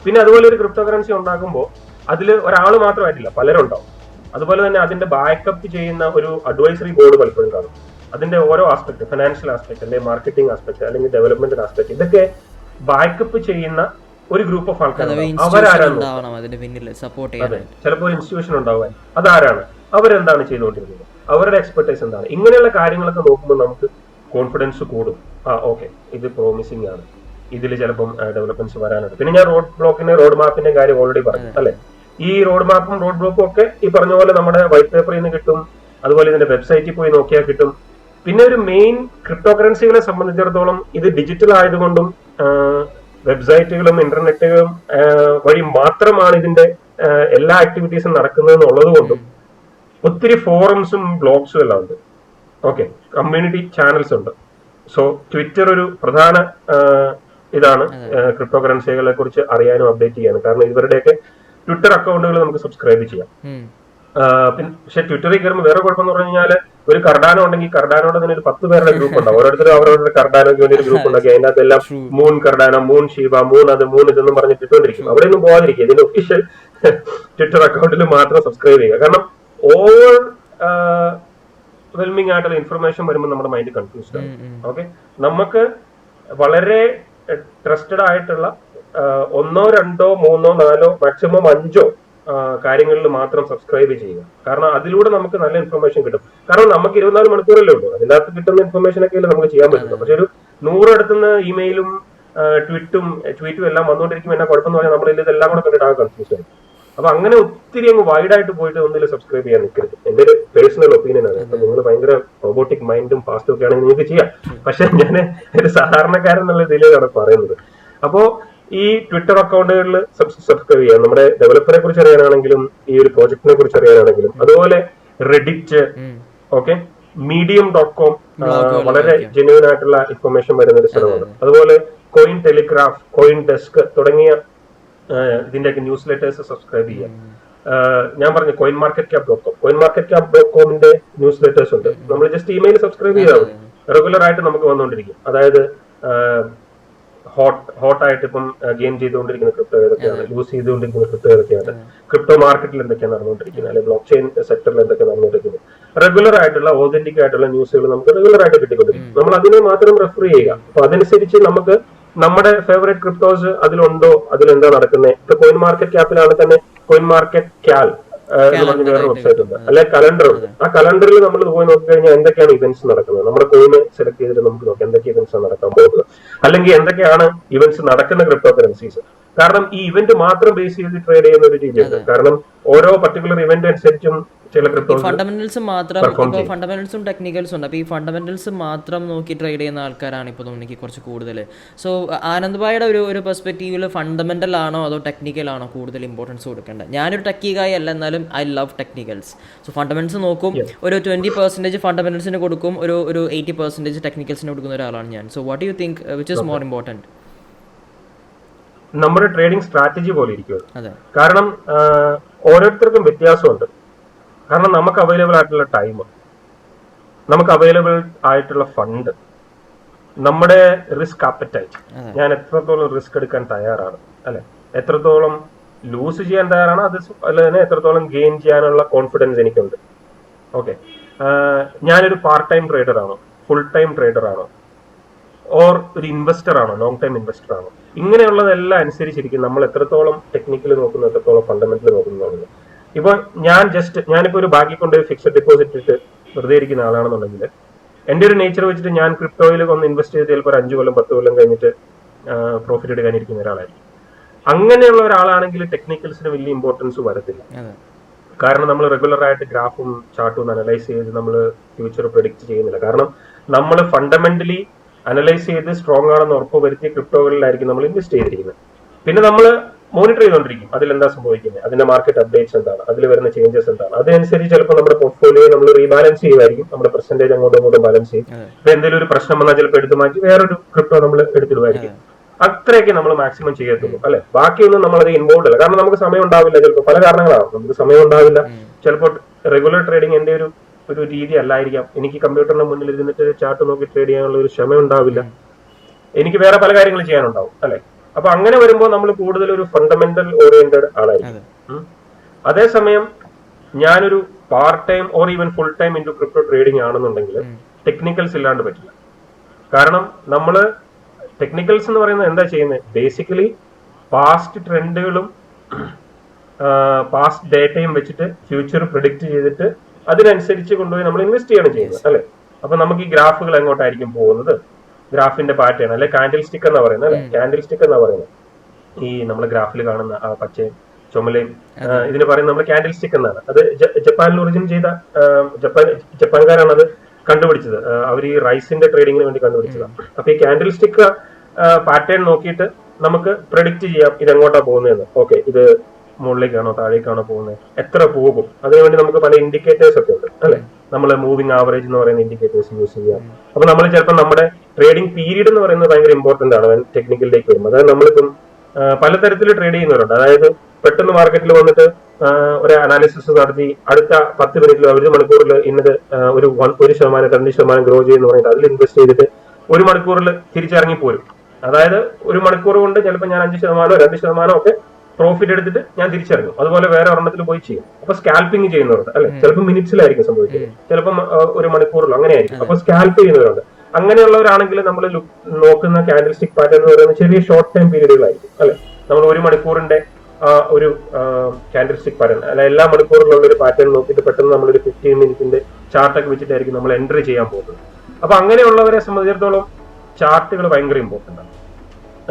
പിന്നെ അതുപോലെ ഒരു ക്രിപ്റ്റോ കറൻസി ഉണ്ടാക്കുമ്പോൾ അതിൽ ഒരാൾ മാത്രമായിട്ടില്ല, പലരുണ്ടാവും. അതുപോലെ തന്നെ അതിന്റെ ബാക്കപ്പ് ചെയ്യുന്ന ഒരു അഡ്വൈസറി ബോർഡ് പലപ്പോഴും കാണും. അതിന്റെ ഓരോ ആസ്പെക്ട്, ഫിനാൻഷ്യൽ ആസ്പെക്ട് അല്ലെങ്കിൽ മാർക്കറ്റിംഗ് ആസ്പെക്ട് അല്ലെങ്കിൽ ഡെവലപ്മെന്റ് ആസ്പെക്ട്, ഇതൊക്കെ ബാക്കപ്പ് ചെയ്യുന്ന ഒരു ഗ്രൂപ്പ് ഓഫ് ആൾക്കാർ. അവരാരാണ്? അതെ, ചിലപ്പോൾ ഇൻസ്റ്റിറ്റ്യൂഷൻ ഉണ്ടാവാൻ. അതാരാണ്? അവരെന്താണ് ചെയ്തുകൊണ്ടിരുന്നത്? അവരുടെ എക്സ്പെർട്ടൈസ് എന്താണ്? ഇങ്ങനെയുള്ള കാര്യങ്ങളൊക്കെ നോക്കുമ്പോൾ നമുക്ക് കോൺഫിഡൻസ് കൂടും. ഓക്കെ, ഇത് പ്രോമിസിംഗ് ആണ്, ഇതിൽ ചിലപ്പം ഡെവലപ്മെന്റ്സ് വരാനുണ്ട്. പിന്നെ ഞാൻ റോഡ് മാപ്പിന്റെ കാര്യം ഓൾറെഡി പറഞ്ഞു അല്ലെ. ഈ റോഡ് മാപ്പും റോഡ് ബ്ലോക്കും ഒക്കെ ഈ പറഞ്ഞ പോലെ നമ്മുടെ വൈറ്റ് പേപ്പറിൽ നിന്ന് കിട്ടും, അതുപോലെ ഇതിന്റെ വെബ്സൈറ്റിൽ പോയി നോക്കിയാൽ കിട്ടും. പിന്നെ ഒരു മെയിൻ ക്രിപ്റ്റോ കറൻസികളെ സംബന്ധിച്ചിടത്തോളം ഇത് ഡിജിറ്റൽ ആയതുകൊണ്ടും വെബ്സൈറ്റുകളും ഇന്റർനെറ്റുകളും വഴി മാത്രമാണ് ഇതിന്റെ എല്ലാ ആക്ടിവിറ്റീസും നടക്കുന്നത് എന്നുള്ളത് കൊണ്ടും ഒത്തിരി ഫോറംസും ബ്ലോഗ്സും എല്ലാം ഉണ്ട്. ഓക്കെ, കമ്മ്യൂണിറ്റി ചാനൽസ് ഉണ്ട്. സോ ട്വിറ്റർ ഒരു പ്രധാന ഇതാണ് ക്രിപ്റ്റോ കറൻസികളെ കുറിച്ച് അറിയാനും അപ്ഡേറ്റ് ചെയ്യാനും. കാരണം ഇവരുടെയൊക്കെ ട്വിറ്റർ അക്കൗണ്ടുകൾ നമുക്ക് സബ്സ്ക്രൈബ് ചെയ്യാം. പക്ഷെ ട്വിറ്ററിൽ കയറുമ്പോൾ വേറെ കുഴപ്പമെന്ന് പറഞ്ഞു കഴിഞ്ഞാൽ ഒരു കർഡാനോ ഉണ്ടെങ്കിൽ കർഡാനോടെ തന്നെ ഒരു 10 പേരുടെ ഗ്രൂപ്പ് ഉണ്ടാവും. ഓരോരുത്തരും അവരവരുടെ കർഡാനോക്ക് വേണ്ടി ഒരു ഗ്രൂപ്പ് ഉണ്ടാക്കി അതിന്റെ അകത്ത് എല്ലാം moon Cardano, moon Sheeba, moon അത്, മൂൺ ഇതെന്നും പറഞ്ഞിട്ട് ഇട്ടുകൊണ്ടിരിക്കും. അവിടെ ഒന്നും പോകാതിരിക്കുക, ഇതിന്റെ ഒഫീഷ്യൽ ട്വിറ്റർ അക്കൗണ്ടിൽ മാത്രം സബ്സ്ക്രൈബ് ചെയ്യുക. കാരണം ഓവർ വെൽമിംഗ് ആയിട്ടുള്ള ഇൻഫർമേഷൻ വരുമ്പോൾ നമ്മുടെ മൈൻഡ് കൺഫ്യൂസ്ഡ് ആവും. ഓക്കെ, നമുക്ക് വളരെ ട്രസ്റ്റഡ് ആയിട്ടുള്ള 1, 2, 3, 4 മാക്സിമം 5 കാര്യങ്ങളിൽ മാത്രം സബ്സ്ക്രൈബ് ചെയ്യുക. കാരണം അതിലൂടെ നമുക്ക് നല്ല ഇൻഫർമേഷൻ കിട്ടും. കാരണം നമുക്ക് 24 മണിക്കൂറല്ലേ ഉള്ളൂ, അതിനകത്ത് കിട്ടുന്ന ഇൻഫർമേഷൻ ഒക്കെ നമുക്ക് ചെയ്യാൻ പറ്റുള്ളൂ. പക്ഷെ ഒരു 100 അടുത്തുനിന്ന് ഇമെയിലും ട്വീറ്റും എല്ലാം വന്നുകൊണ്ടിരിക്കും. എന്നാ കുഴപ്പമെന്ന് പറഞ്ഞാൽ നമ്മൾ ഇതെല്ലാം കൂടെ കണ്ടിട്ട് ആകെ കൺഫ്യൂസ് ആയി. അപ്പൊ അങ്ങനെ ഒത്തിരി അങ്ങ് വൈഡ് ആയിട്ട് പോയിട്ട് ഒന്നിലും സബ്സ്ക്രൈബ് ചെയ്യാൻ നിൽക്കരുത്. എന്റെ ഒരു പേഴ്സണൽ ഒപ്പീനിയൻ ആണ്. അപ്പൊ നിങ്ങൾ ഭയങ്കര റോബോട്ടിക് മൈൻഡും ഫാസ്റ്റും ഒക്കെ ആണെങ്കിൽ നിങ്ങൾക്ക് ചെയ്യാം. പക്ഷെ ഞാൻ ഒരു സാധാരണക്കാരൻ എന്നുള്ള ഇതിലാണ് പറയുന്നത്. അപ്പോ ഈ ട്വിറ്റർ അക്കൗണ്ടുകളിൽ സബ്സ്ക്രൈബ് ചെയ്യാം. നമ്മുടെ ഡെവലപ്പറെ കുറിച്ച് അറിയാനാണെങ്കിലും ഈ ഒരു പ്രോജക്റ്റിനെ കുറിച്ച് അറിയാനാണെങ്കിലും. അതുപോലെ റെഡിറ്റ്, ഓക്കെ, medium.com വളരെ ജെന്യൂൻ ആയിട്ടുള്ള ഇൻഫർമേഷൻ വരുന്ന ഒരു സ്ഥലമാണ്. അതുപോലെ കോയിൻ ടെലിഗ്രാഫ്, കോയിൻ ഡെസ്ക് തുടങ്ങിയ ഇതിന്റെയൊക്കെ ന്യൂസ് ലെറ്റേഴ്സ് സബ്സ്ക്രൈബ് ചെയ്യാം. ഞാൻ പറഞ്ഞു coin market cap, coin market ക്യാപ്.comന്റെ ന്യൂസ് ലെറ്റേഴ്സ് ഉണ്ട്. നമ്മൾ ജസ്റ്റ് ഇമെയിൽ സബ്സ്ക്രൈബ് ചെയ്താൽ മതി, റെഗുലർ ആയിട്ട് നമുക്ക് വന്നുകൊണ്ടിരിക്കും. അതായത് ഹോട്ട് ആയിട്ട് ഇപ്പം ഗെയിം ചെയ്തുകൊണ്ടിരിക്കുന്ന ക്രിപ്റ്റോ ഏതൊക്കെയാണ്, യൂസ് ചെയ്തുകൊണ്ടിരിക്കുന്ന ക്രിപ്റ്റോ ഏതൊക്കെയാണ്, ക്രിപ്റ്റോ മാർക്കറ്റിൽ എന്തൊക്കെയാണ് നടന്നുകൊണ്ടിരിക്കുന്നത്, അല്ലെങ്കിൽ ബ്ലോക്ക് ചെയിൻ സെക്ടറിൽ എന്തൊക്കെ നടന്നുകൊണ്ടിരിക്കുന്നത്, റെഗുലർ ആയിട്ടുള്ള ഓതന്റിക് ആയിട്ടുള്ള ന്യൂസുകൾ നമുക്ക് റെഗുലർ ആയിട്ട് കിട്ടിക്കൊണ്ടിരിക്കും. നമ്മൾ അതിനെ മാത്രം റെഫർ ചെയ്യുക. അപ്പൊ അതനുസരിച്ച് നമുക്ക് നമ്മുടെ ഫേവറേറ്റ് ക്രിപ്റ്റോസ് അതിലുണ്ടോ, അതിലെന്താ നടക്കുന്നത്. ഇപ്പൊ കോയിൻ മാർക്കറ്റ് ക്യാപ്പിലാണ് തന്നെ കോയിൻ മാർക്കറ്റ് ക്യാൽ എന്ന് പറഞ്ഞ വേറൊരു വെബ്സൈറ്റ് ഉണ്ട്, അല്ലെ കലണ്ടർ ഉണ്ട്. ആ കലണ്ടറിൽ നമ്മൾ പോയി നോക്കിക്കഴിഞ്ഞാൽ എന്തൊക്കെയാണ് ഇവന്റ്സ് നടക്കുന്നത്, നമ്മുടെ കോയിന് സെലക്ട് ചെയ്തിട്ട് നമുക്ക് നോക്കാം എന്തൊക്കെ ഇവന്റ്സ് നടക്കാൻ പോകുന്നത്, അല്ലെങ്കിൽ എന്തൊക്കെയാണ് ഇവന്റ്സ് നടക്കുന്ന ക്രിപ്റ്റോ കറൻസീസ്. കാരണം ഈ ഇവന്റ് മാത്രം ബേസ് ചെയ്ത് ട്രേഡ് ചെയ്യുന്ന ഒരു രീതിയുണ്ട്. കാരണം ഓരോ പർട്ടിക്കുലർ ഇവന്റ് അനുസരിച്ചും ചില ഫണ്ടമെന്റൽസ് മാത്രം, ഇപ്പോൾ ഫണ്ടമെന്റൽസും ടെക്നിക്കൽസും ഉണ്ട്. അപ്പോൾ ഈ ഫണ്ടമെന്റൽസ് മാത്രം നോക്കി ട്രേഡ് ചെയ്യുന്ന ആൾക്കാരാണ് ഇപ്പോൾ എനിക്ക് കുറച്ച് കൂടുതൽ. സോ ആനന്ദ് ഭായിയുടെ ഒരു പെർസ്പെക്റ്റീവിൽ ഫണ്ടമെന്റൽ ആണോ അതോ ടെക്നിക്കൽ ആണോ കൂടുതൽ ഇമ്പോർട്ടൻസ് കൊടുക്കേണ്ടത്? ഞാനൊരു ടെക്കിക്കായി അല്ല, എന്നാലും I love technicals. So fundamentals നോക്കും, ഒരു 20% ഫണ്ടമെന്റൽസിന് കൊടുക്കും, ഒരു 80% ടെക്നിക്കൽസിന് കൊടുക്കുന്ന ഒരാളാണ് ഞാൻ. So what you think which is more important? നമ്മുടെ ട്രേഡിംഗ് സ്ട്രാറ്റജി പോലെ ഇരിക്കും. കാരണം ഓരോരുത്തർക്കും വ്യത്യാസമുണ്ട്. കാരണം നമുക്ക് അവൈലബിൾ ആയിട്ടുള്ള ടൈം, നമുക്ക് അവൈലബിൾ ആയിട്ടുള്ള ഫണ്ട്, നമ്മുടെ റിസ്ക് അപ്പറ്റൈറ്റ്, ഞാൻ എത്രത്തോളം റിസ്ക് എടുക്കാൻ തയ്യാറാണ്, അല്ലെ, എത്രത്തോളം ലൂസ് ചെയ്യാൻ തയ്യാറാണ്, അല്ല തന്നെ എത്രത്തോളം ഗെയിൻ ചെയ്യാനുള്ള കോൺഫിഡൻസ് എനിക്കുണ്ട്. ഓക്കെ, ഞാനൊരു പാർട്ട് ടൈം ട്രേഡർ ആണോ, ഫുൾ ടൈം ട്രേഡർ ആണോ, ഓർ ഒരു ഇൻവെസ്റ്റർ ആണോ, ലോങ് ടൈം ഇൻവെസ്റ്റർ ആണോ, ഇങ്ങനെയുള്ളതെല്ലാം അനുസരിച്ചിരിക്കും നമ്മൾ എത്രത്തോളം ടെക്നിക്കൽ നോക്കുന്നു, എത്രത്തോളം ഫണ്ടമെന്റൽ നോക്കുന്നു. ഇപ്പൊ ഞാനിപ്പോ ഒരു ബാങ്കിൽ കൊണ്ട് ഫിക്സഡ് ഡെപ്പോസിറ്റ് ഇട്ട് വെറുതെ ഇരിക്കുന്ന ആളാണെന്നുണ്ടെങ്കിൽ എന്റെ ഒരു നേച്ചർ വെച്ചിട്ട് ഞാൻ ക്രിപ്റ്റോയിൽ ഒന്ന് ഇൻവെസ്റ്റ് ചെയ്ത് ചിലപ്പോൾ 5 കൊല്ലം 10 കൊല്ലം കഴിഞ്ഞിട്ട് പ്രോഫിറ്റ് എടുക്കാനിരിക്കുന്ന ഒരാളായിരിക്കും. അങ്ങനെയുള്ള ഒരാളാണെങ്കിൽ ടെക്നിക്കൽസിന് വലിയ ഇമ്പോർട്ടൻസ് വരത്തില്ല. കാരണം നമ്മൾ റെഗുലർ ആയിട്ട് ഗ്രാഫും ചാർട്ടും അനലൈസ് ചെയ്ത് നമ്മൾ ഫ്യൂച്ചർ പ്രഡിക്റ്റ് ചെയ്യുന്നില്ല. കാരണം നമ്മൾ ഫണ്ടമെന്റലി അനലൈസ് ചെയ്ത് സ്ട്രോങ് ആണെന്ന് ഉറപ്പ് വരുത്തിയ ക്രിപ്റ്റോകളിലായിരിക്കും നമ്മൾ ഇൻവെസ്റ്റ് ചെയ്തിരിക്കുന്നത്. പിന്നെ നമ്മൾ മോണിറ്റർ ചെയ്തുകൊണ്ടിരിക്കും അതിലെന്താ സംഭവിക്കുന്നത്, അതിന്റെ മാർക്കറ്റ് അപ്ഡേറ്റ്സ് എന്താണ്, അതിൽ വരുന്ന ചേഞ്ചസ് എന്താണ്. അതനുസരിച്ച് ചിലപ്പോൾ നമ്മുടെ പോർട്ട്ഫോളിയോ നമ്മൾ റീബാലൻസ് ചെയ്യുമായിരിക്കും, നമ്മുടെ പെർസെന്റേജ് അങ്ങോട്ടും ഇങ്ങോട്ടും ബാലൻസ് ചെയ്യും. ഇപ്പൊ എന്തെങ്കിലും ഒരു പ്രശ്നം വന്നാൽ ചിലപ്പോൾ എടുത്തു മാറ്റി വേറൊരു ക്രിപ്റ്റോ നമ്മൾ എടുത്തിടുമായിരിക്കും. അത്രയൊക്കെ നമ്മൾ മാക്സിമം ചെയ്യത്തുള്ളൂ അല്ലെ. ബാക്കിയൊന്നും നമ്മളത് ഇൻവോൾവ് അല്ല. കാരണം നമുക്ക് സമയം ഉണ്ടാവില്ല, ചിലപ്പോൾ പല കാരണങ്ങളാണ്. നമുക്ക് സമയം ഉണ്ടാവില്ല, ചിലപ്പോൾ റെഗുലർ ട്രേഡിംഗ് എന്റെ ഒരു രീതി അല്ലായിരിക്കാം. എനിക്ക് കമ്പ്യൂട്ടറിന്റെ മുന്നിൽ ഇരുന്നിട്ട് ചാർട്ട് നോക്കി ട്രേഡ് ചെയ്യാനുള്ള ഒരു ക്ഷമ ഉണ്ടാവില്ല, എനിക്ക് വേറെ പല കാര്യങ്ങൾ ചെയ്യാനുണ്ടാവും അല്ലെ. അപ്പൊ അങ്ങനെ വരുമ്പോൾ നമ്മൾ കൂടുതൽ ഒരു ഫണ്ടമെന്റൽ ഓറിയന്റഡ് ആളായിരിക്കും. അതേസമയം ഞാനൊരു part time or even full time into crypto trading ആണെന്നുണ്ടെങ്കിൽ ടെക്നിക്കൽസ് ഇല്ലാണ്ട് പറ്റില്ല. കാരണം നമ്മള് ടെക്നിക്കൽസ് എന്ന് പറയുന്നത് എന്താ ചെയ്യുന്നത്, ബേസിക്കലി പാസ്റ്റ് ട്രെൻഡുകളും പാസ്റ്റ് ഡേറ്റയും വെച്ചിട്ട് ഫ്യൂച്ചർ പ്രിഡിക്റ്റ് ചെയ്തിട്ട് അതിനനുസരിച്ച് കൊണ്ടുപോയി നമ്മൾ ഇൻവെസ്റ്റ് ചെയ്യാണ് ചെയ്യുന്നത് അല്ലെ. അപ്പൊ നമുക്ക് ഈ ഗ്രാഫുകൾ എങ്ങോട്ടായിരിക്കും പോകുന്നത്, ഗ്രാഫിന്റെ പാറ്റേൺ അല്ലെ, കാൻഡിൽ സ്റ്റിക്ക് എന്നാ പറയുന്നത് അല്ലെ, കാൻഡിൽ സ്റ്റിക്ക് എന്നാ പറയുന്നത് ഈ നമ്മൾ ഗ്രാഫിൽ കാണുന്ന ആ പച്ചയും ചുമലയും ഇതിന് പറയുന്നത് നമ്മൾ കാൻഡിൽ സ്റ്റിക്ക് എന്നാണ്. അത് ജപ്പാനിൽ ഒറിജിൻ ചെയ്ത ജപ്പാൻകാരാണ് അത് കണ്ടുപിടിച്ചത്. അവർ ഈ റൈസിന്റെ ട്രേഡിങ്ങിന് വേണ്ടി കണ്ടുപിടിച്ചതാണ്. അപ്പൊ ഈ കാൻഡിൽ സ്റ്റിക്ക് പാറ്റേൺ നോക്കിയിട്ട് നമുക്ക് പ്രെഡിക്റ്റ് ചെയ്യാം ഇത് എങ്ങോട്ടാ പോകുന്നതെന്ന്. ഓക്കെ, ഇത് മുകളിലേക്കാണോ താഴേക്കാണോ പോകുന്നത്, എത്ര പോകും, അതിനുവേണ്ടി നമുക്ക് പല ഇൻഡിക്കേറ്റേഴ്സ് ഒക്കെ ഉണ്ട് അല്ലെ. നമ്മൾ മൂവിംഗ് ആവറേജ് എന്ന് പറയുന്ന ഇൻഡിക്കേറ്റേഴ്സ് യൂസ് ചെയ്യാം. അപ്പൊ നമ്മൾ ചിലപ്പോൾ നമ്മുടെ ട്രേഡിംഗ് പീരീഡ് എന്ന് പറയുന്നത് ഭയങ്കര ഇമ്പോർട്ടന്റ് ആണ് ടെക്നിക്കലിലേക്ക് വരുമ്പോൾ. അതായത് നമ്മളിപ്പം പലതരത്തിൽ ട്രേഡ് ചെയ്യുന്നവരുണ്ട്. അതായത് പെട്ടെന്ന് മാർക്കറ്റിൽ വന്നിട്ട് ഒരു അനാലിസിസ് നടത്തി അടുത്ത 10 മിനിറ്റിൽ 1 മണിക്കൂറിൽ ഇന്നത് ഒരു 1%, 2% ഗ്രോ ചെയ്യുന്ന പറഞ്ഞിട്ട് അതിൽ ഇൻവെസ്റ്റ് ചെയ്തിട്ട് 1 മണിക്കൂറിൽ തിരിച്ചിറങ്ങി പോരും. അതായത് 1 മണിക്കൂർ കൊണ്ട് ചിലപ്പോൾ ഞാൻ 5%, 2% ഒക്കെ പ്രോഫിറ്റ് എടുത്തിട്ട് ഞാൻ തിരിച്ചറിഞ്ഞു. അതുപോലെ വേറെ ഒരെണ്ണത്തിൽ പോയി ചെയ്യും. അപ്പൊ സ്കാൽപ്പിംഗ് ചെയ്യുന്നവരുണ്ട് അല്ലെ. ചിലപ്പോൾ മിനിറ്റ്സിലായിരിക്കും സംഭവിക്കുന്നത്, ചിലപ്പോൾ 1 മണിക്കൂറിലോ അങ്ങനെയായിരിക്കും. അപ്പൊ സ്കാൽപ്പ് ചെയ്യുന്നവരുണ്ട്. അങ്ങനെയുള്ളവരാണെങ്കിൽ നമ്മൾ നോക്കുന്ന കാൻഡിൽ സ്റ്റിക് പാറ്റേൺ എന്ന് പറയുന്നത് ചെറിയ ഷോർട്ട് ടൈം പീരീഡുകളായിരിക്കും അല്ലെ. നമ്മൾ 1 മണിക്കൂറിന്റെ ഒരു കാൻഡിൽ സ്റ്റിക് പാറ്റേൺ അല്ല, എല്ലാ മണിക്കൂറിലുള്ള ഒരു പാറ്റേൺ നോക്കിയിട്ട് പെട്ടെന്ന് നമ്മളൊരു 15 മിനിറ്റിന്റെ ചാർട്ടൊക്കെ വെച്ചിട്ടായിരിക്കും നമ്മൾ എൻട്രി ചെയ്യാൻ പോകുന്നത്. അപ്പൊ അങ്ങനെയുള്ളവരെ സംബന്ധിച്ചിടത്തോളം ചാർട്ടുകൾ ഭയങ്കര ഇമ്പോർട്ടന്റ് ആണ്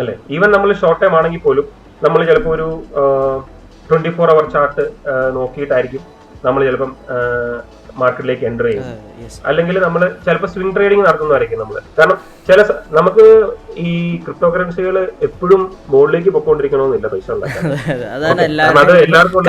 അല്ലെ. ഈവൻ നമ്മൾ ഷോർട്ട് ടൈം ആണെങ്കിൽ പോലും നമ്മൾ ചിലപ്പോൾ ഒരു 24 അവർ ചാർട്ട് നോക്കിയിട്ടായിരിക്കും നമ്മൾ ചിലപ്പം മാർക്കറ്റിലേക്ക് എൻ്റർ ചെയ്യും. അല്ലെങ്കിൽ നമ്മൾ ചിലപ്പോൾ സ്വിംഗ് ട്രേഡിംഗ് നടത്തുന്നതായിരിക്കും നമ്മൾ. കാരണം നമുക്ക് ഈ ക്രിപ്റ്റോ കറൻസികൾ എപ്പോഴും മുകളിലേക്ക് പൊക്കോണ്ടിരിക്കണമെന്നില്ല പൈസ ഉണ്ടാക്കാൻ. അത് എല്ലാവർക്കും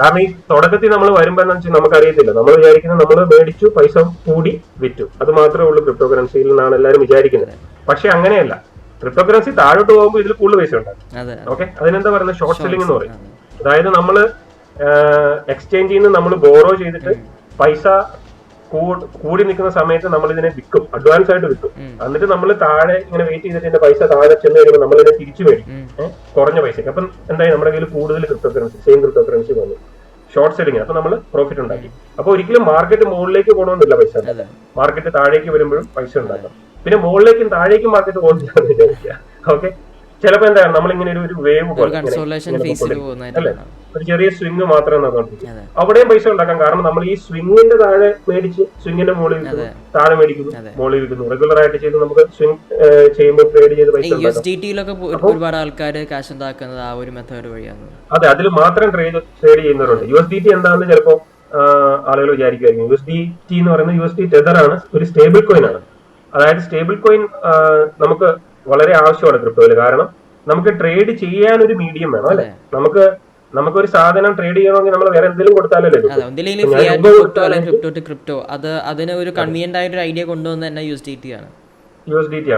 കാരണം ഈ തുടക്കത്തിൽ നമ്മൾ വരുമ്പോ എന്ന് വെച്ചാൽ നമുക്ക് അറിയത്തില്ല. നമ്മൾ വിചാരിക്കുന്നത് നമ്മൾ മേടിച്ചു പൈസ കൂടി വിറ്റു, അത് മാത്രമേ ഉള്ളൂ ക്രിപ്റ്റോ കറൻസിയിൽ നിന്നാണ് എല്ലാവരും വിചാരിക്കുന്നത്. പക്ഷെ അങ്ങനെയല്ല. ക്രിപ്റ്റോ കറൻസി താഴോട്ട് പോകുമ്പോൾ ഇതിൽ കൂടുതൽ പൈസ ഉണ്ടാകും. ഓക്കെ, അതിനെന്താ പറയുന്നത്, ഷോർട്ട് സെല്ലിംഗ് എന്ന് പറയും. അതായത് നമ്മള് എക്സ്ചേഞ്ചിൽ നിന്ന് നമ്മൾ ബോറോ ചെയ്തിട്ട് പൈസ കൂടി നിൽക്കുന്ന സമയത്ത് നമ്മൾ ഇതിനെ വിൽക്കും, അഡ്വാൻസ് ആയിട്ട് വിൽക്കും. എന്നിട്ട് നമ്മൾ താഴെ ഇങ്ങനെ വെയിറ്റ് ചെയ്തിട്ട് ഇതിന്റെ പൈസ താഴെ ചെന്ന് കഴിയുമ്പോൾ നമ്മൾ ഇതിനെ തിരിച്ചു മേടിക്കും കുറഞ്ഞ പൈസക്ക്. അപ്പം എന്തായി നമ്മുടെ കയ്യിൽ കൂടുതൽ crypto currency, same crypto currency വന്നു ഷോർട്ട് സെല്ലിംഗ്. അപ്പൊ നമ്മൾ പ്രോഫിറ്റ് ഉണ്ടാക്കി. അപ്പൊ ഒരിക്കലും മാർക്കറ്റ് മുകളിലേക്ക് പോകണമെന്നില്ല പൈസ, മാർക്കറ്റ് താഴേക്ക് വരുമ്പോഴും പൈസ ഉണ്ടാക്കാം. പിന്നെ മുകളിലേക്കും താഴേക്കും മാർക്കറ്റ് പോകുന്നില്ല വിചാരിക്കുക. ഓക്കെ, ചിലപ്പോ എന്താണ് നമ്മളിങ്ങനെ ഒരു വേവ് പോലെ അല്ലെ, ഒരു ചെറിയ സ്വിംഗ് മാത്രമേ നടന്നുകൊണ്ടിരിക്കും. അവിടെയും പൈസ ഉണ്ടാക്കാം. കാരണം നമ്മൾ ഈ സ്വിംഗിന്റെ താഴെ മേടിച്ച് സ്വിംഗിന്റെ മുകളിൽ വിൽക്കുന്നു, താഴെ മേടിക്കുന്നു, മുകളിൽ വിൽക്കുന്നു. റെഗുലർ ആയിട്ട് ചെയ്ത് നമുക്ക് സ്വിംഗ് ചെയ്യുമ്പോൾ ട്രേഡ് ചെയ്ത് പൈസ ഒരുപാട് ആൾക്കാർ കാശ് ഉണ്ടാക്കുന്നത് ആ ഒരു മെത്തേഡ് വഴിയാണ്. അതെ, അതിൽ മാത്രം ട്രേഡ് ചെയ്യുന്നവരുണ്ട്. USDT എന്താണെന്ന് ചിലപ്പോൾ ആളുകൾ വിചാരിക്കുമായിരിക്കും. USDT എന്ന് പറയുന്നത് USD ടെതർ ആണ്, ഒരു സ്റ്റേബിൾ കോയിൻ ആണ്. അതായത് സ്റ്റേബിൾ കോയിൻ നമുക്ക് വളരെ ആവശ്യമാണ് ക്രിപ്റ്റോയിൽ. കാരണം നമുക്ക് ട്രേഡ് ചെയ്യാൻ ഒരു മീഡിയം വേണം അല്ലെ. നമുക്കൊരു സാധനം ട്രേഡ് ചെയ്യണമെങ്കിൽ നമ്മൾ വേറെ എന്തെങ്കിലും കൊടുത്താലല്ലേ ക്രിപ്റ്റോ. അതിന് ഒരു കൺവീനിയന്റ് ആയിട്ട് ഐഡിയ കൊണ്ടുവന്ന തന്നെ USDT ആണ്.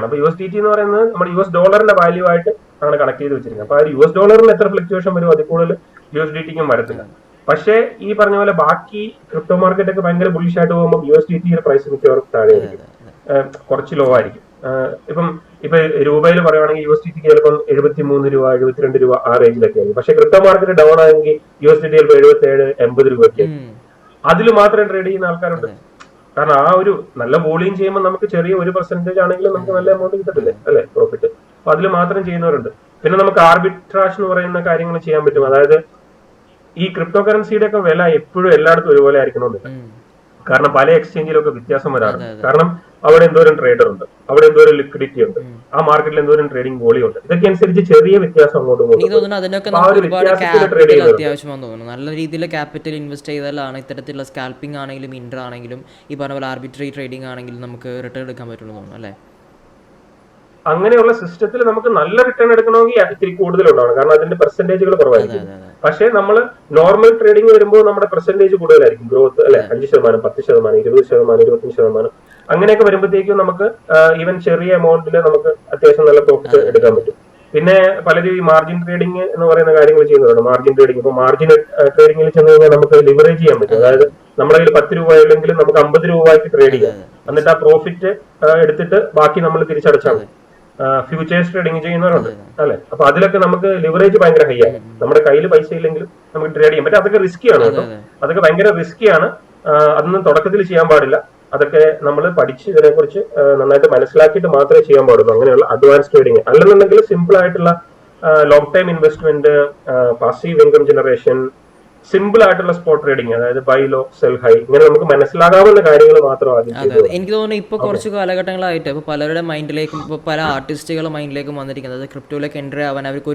അപ്പൊ USDT എന്ന് പറയുന്നത് നമ്മുടെ US ഡോളറിന്റെ വാല്യൂ ആയിട്ട് ആണ് കണക്ട് ചെയ്ത് വെച്ചിരിക്കുന്നത്. അപ്പൊ US ഡോളറിന് എത്ര ഫ്ലക്ച്വേഷൻ വരും അതിൽ കൂടുതൽ USDTക്കും വരത്തില്ല. പക്ഷേ ഈ പറഞ്ഞ പോലെ ബാക്കി ക്രിപ്റ്റോ മാർക്കറ്റ് ഒക്കെ ഭയങ്കര ബുള്ളിഷ് ആയിട്ട് പോകുമ്പോൾ USDT പ്രൈസ് മിക്കവാറും താഴെ ആയിരിക്കും, കുറച്ച് ലോ ആയിരിക്കും. ഇപ്പൊ രൂപയിൽ പറയുവാണെങ്കിൽ USDT ചിലപ്പം 73 രൂപ, 72 രൂപ ആ റേഞ്ചിലൊക്കെ ആയിരിക്കും. പക്ഷെ ക്രിപ്റ്റോ മാർക്കറ്റ് ഡൗൺ ആയെങ്കിൽ USDT ചിലപ്പോൾ 77, 80 രൂപയൊക്കെ. അതിൽ മാത്രം ട്രേഡ് ചെയ്യുന്ന ആൾക്കാരുണ്ട്. കാരണം ആ ഒരു നല്ല വോളിയം ചെയ്യുമ്പോൾ നമുക്ക് ചെറിയ 1% ആണെങ്കിലും നമുക്ക് നല്ല എമൗണ്ട് കിട്ടത്തില്ലേ അല്ലെ, പ്രോഫിറ്റ്. അപ്പൊ അതിൽ മാത്രം ചെയ്യുന്നവരുണ്ട്. പിന്നെ നമുക്ക് ആർബിട്രാഷ് എന്ന് പറയുന്ന കാര്യങ്ങൾ ചെയ്യാൻ പറ്റും. അതായത് ഈ ക്രിപ്റ്റോ കറൻസിയുടെ ഒക്കെ വില എപ്പോഴും എല്ലായിടത്തും ഒരുപോലെ ആയിരിക്കണമെന്നില്ല. കാരണം പല എക്സ്ചേഞ്ചിലൊക്കെ വ്യത്യാസം വരാറുണ്ട്. കാരണം അവിടെ എന്തോരം ട്രേഡർ ഉണ്ട്, അവിടെ എന്തോരം ലിക്വിഡിറ്റി ഉണ്ട്, ആ മാർക്കറ്റിൽ എന്തോരം ട്രേഡിംഗ് വോളിയം ഉണ്ട്. ഇതൊക്കെ അനുസരിച്ച് ചെറിയ വ്യത്യാസം അങ്ങോട്ടും അത്യാവശ്യമാണെന്ന് തോന്നുന്നു. നല്ല രീതിയിൽ ക്യാപിറ്റൽ ഇൻവെസ്റ്റ് ചെയ്താലാണ് ഇത്തരത്തിലുള്ള സ്കാൽപ്പിംഗ് ആണെങ്കിലും ഇൻട്ര ആണെങ്കിലും ഈ പറഞ്ഞ പോലെ ആർബിട്രറി ട്രേഡിംഗ് ആണെങ്കിലും നമുക്ക് റിട്ടേൺ എടുക്കാൻ പറ്റുള്ളൂ തോന്നുന്നു അല്ലേ. അങ്ങനെയുള്ള സിസ്റ്റത്തിൽ നമുക്ക് നല്ല റിട്ടേൺ എടുക്കണമെങ്കിൽ ഇത്തിരി കൂടുതലുണ്ടാവണം, കാരണം അതിന്റെ പെർസെന്റേജുകൾ കുറവായിരിക്കും. പക്ഷേ നമ്മൾ നോർമൽ ട്രേഡിംഗ് വരുമ്പോൾ നമ്മുടെ പെർസെന്റേജ് കൂടുതലായിരിക്കും, ഗ്രോത്ത് അല്ലെ 5%, 10%, 20%, 25%, അങ്ങനെയൊക്കെ വരുമ്പോഴത്തേക്കും നമുക്ക് ഈവൻ ചെറിയ എമൗണ്ടിൽ നമുക്ക് അത്യാവശ്യം നല്ല പ്രോഫിറ്റ് എടുക്കാൻ പറ്റും. പിന്നെ പലരും ഈ മാർജിൻ ട്രേഡിംഗ് എന്ന് പറയുന്ന കാര്യങ്ങൾ ചെയ്യുന്നതാണ്. മാർജിൻ ട്രേഡിംഗ്, ഇപ്പൊ മാർജിൻ ട്രേഡിംഗിൽ ചെന്ന് കഴിഞ്ഞാൽ നമുക്ക് ലിവറേജ് ചെയ്യാൻ പറ്റും. അതായത് നമ്മുടെ കയ്യിൽ 10 രൂപ ഉണ്ടെങ്കിൽ നമുക്ക് 50 രൂപയ്ക്ക് ട്രേഡ് ചെയ്യാം, എന്നിട്ട് ആ പ്രോഫിറ്റ് എടുത്തിട്ട് ബാക്കി നമ്മൾ തിരിച്ചടച്ചാൽ മതി. ഫ്യൂച്ചേഴ്സ് ട്രേഡിംഗ് ചെയ്യുന്നവരുണ്ട് അല്ലെ. അപ്പൊ അതിലൊക്കെ നമുക്ക് ലിവറേജ് ഭയങ്കര ഹൈ ആണ്. നമ്മുടെ കയ്യിൽ പൈസ ഇല്ലെങ്കിലും നമുക്ക് ട്രേഡ് ചെയ്യാൻ പറ്റും. അതൊക്കെ റിസ്കിയാണ് കേട്ടോ, അതൊക്കെ ഭയങ്കര റിസ്കിയാണ്. അതൊന്നും തുടക്കത്തിൽ ചെയ്യാൻ പാടില്ല. അതൊക്കെ നമ്മൾ പഠിച്ച് ഇതിനെക്കുറിച്ച് നന്നായിട്ട് മനസ്സിലാക്കിയിട്ട് മാത്രമേ ചെയ്യാൻ പാടുള്ളൂ അങ്ങനെയുള്ള അഡ്വാൻസ് ട്രേഡിംഗ്. അല്ലെന്നുണ്ടെങ്കിൽ സിമ്പിൾ ആയിട്ടുള്ള long time investment, passive income generation, simple ആയിട്ടുള്ള സ്പോട്ട് ട്രേഡിംഗ്, അതായത് ബൈ ലോ സെൽ ഹൈ, ഇങ്ങനെ നമുക്ക് മനസ്സിലാകാവുന്ന കാര്യങ്ങൾ മാത്രം ആദ്യം. എനിക്ക് തോന്നുന്നു ഇപ്പോൾ കുറച്ച് കാലഘട്ടങ്ങളായിട്ട് ഇപ്പോൾ പലരുടെ മൈൻഡിലേക്കും ഇപ്പോൾ പല ആർട്ടിസ്റ്റുകളുടെ മൈൻഡിലേക്കും വന്നിരിക്കുന്നത് ക്രിപ്റ്റോയിലേക്ക് എൻട്രി ആവാൻ അവർക്ക്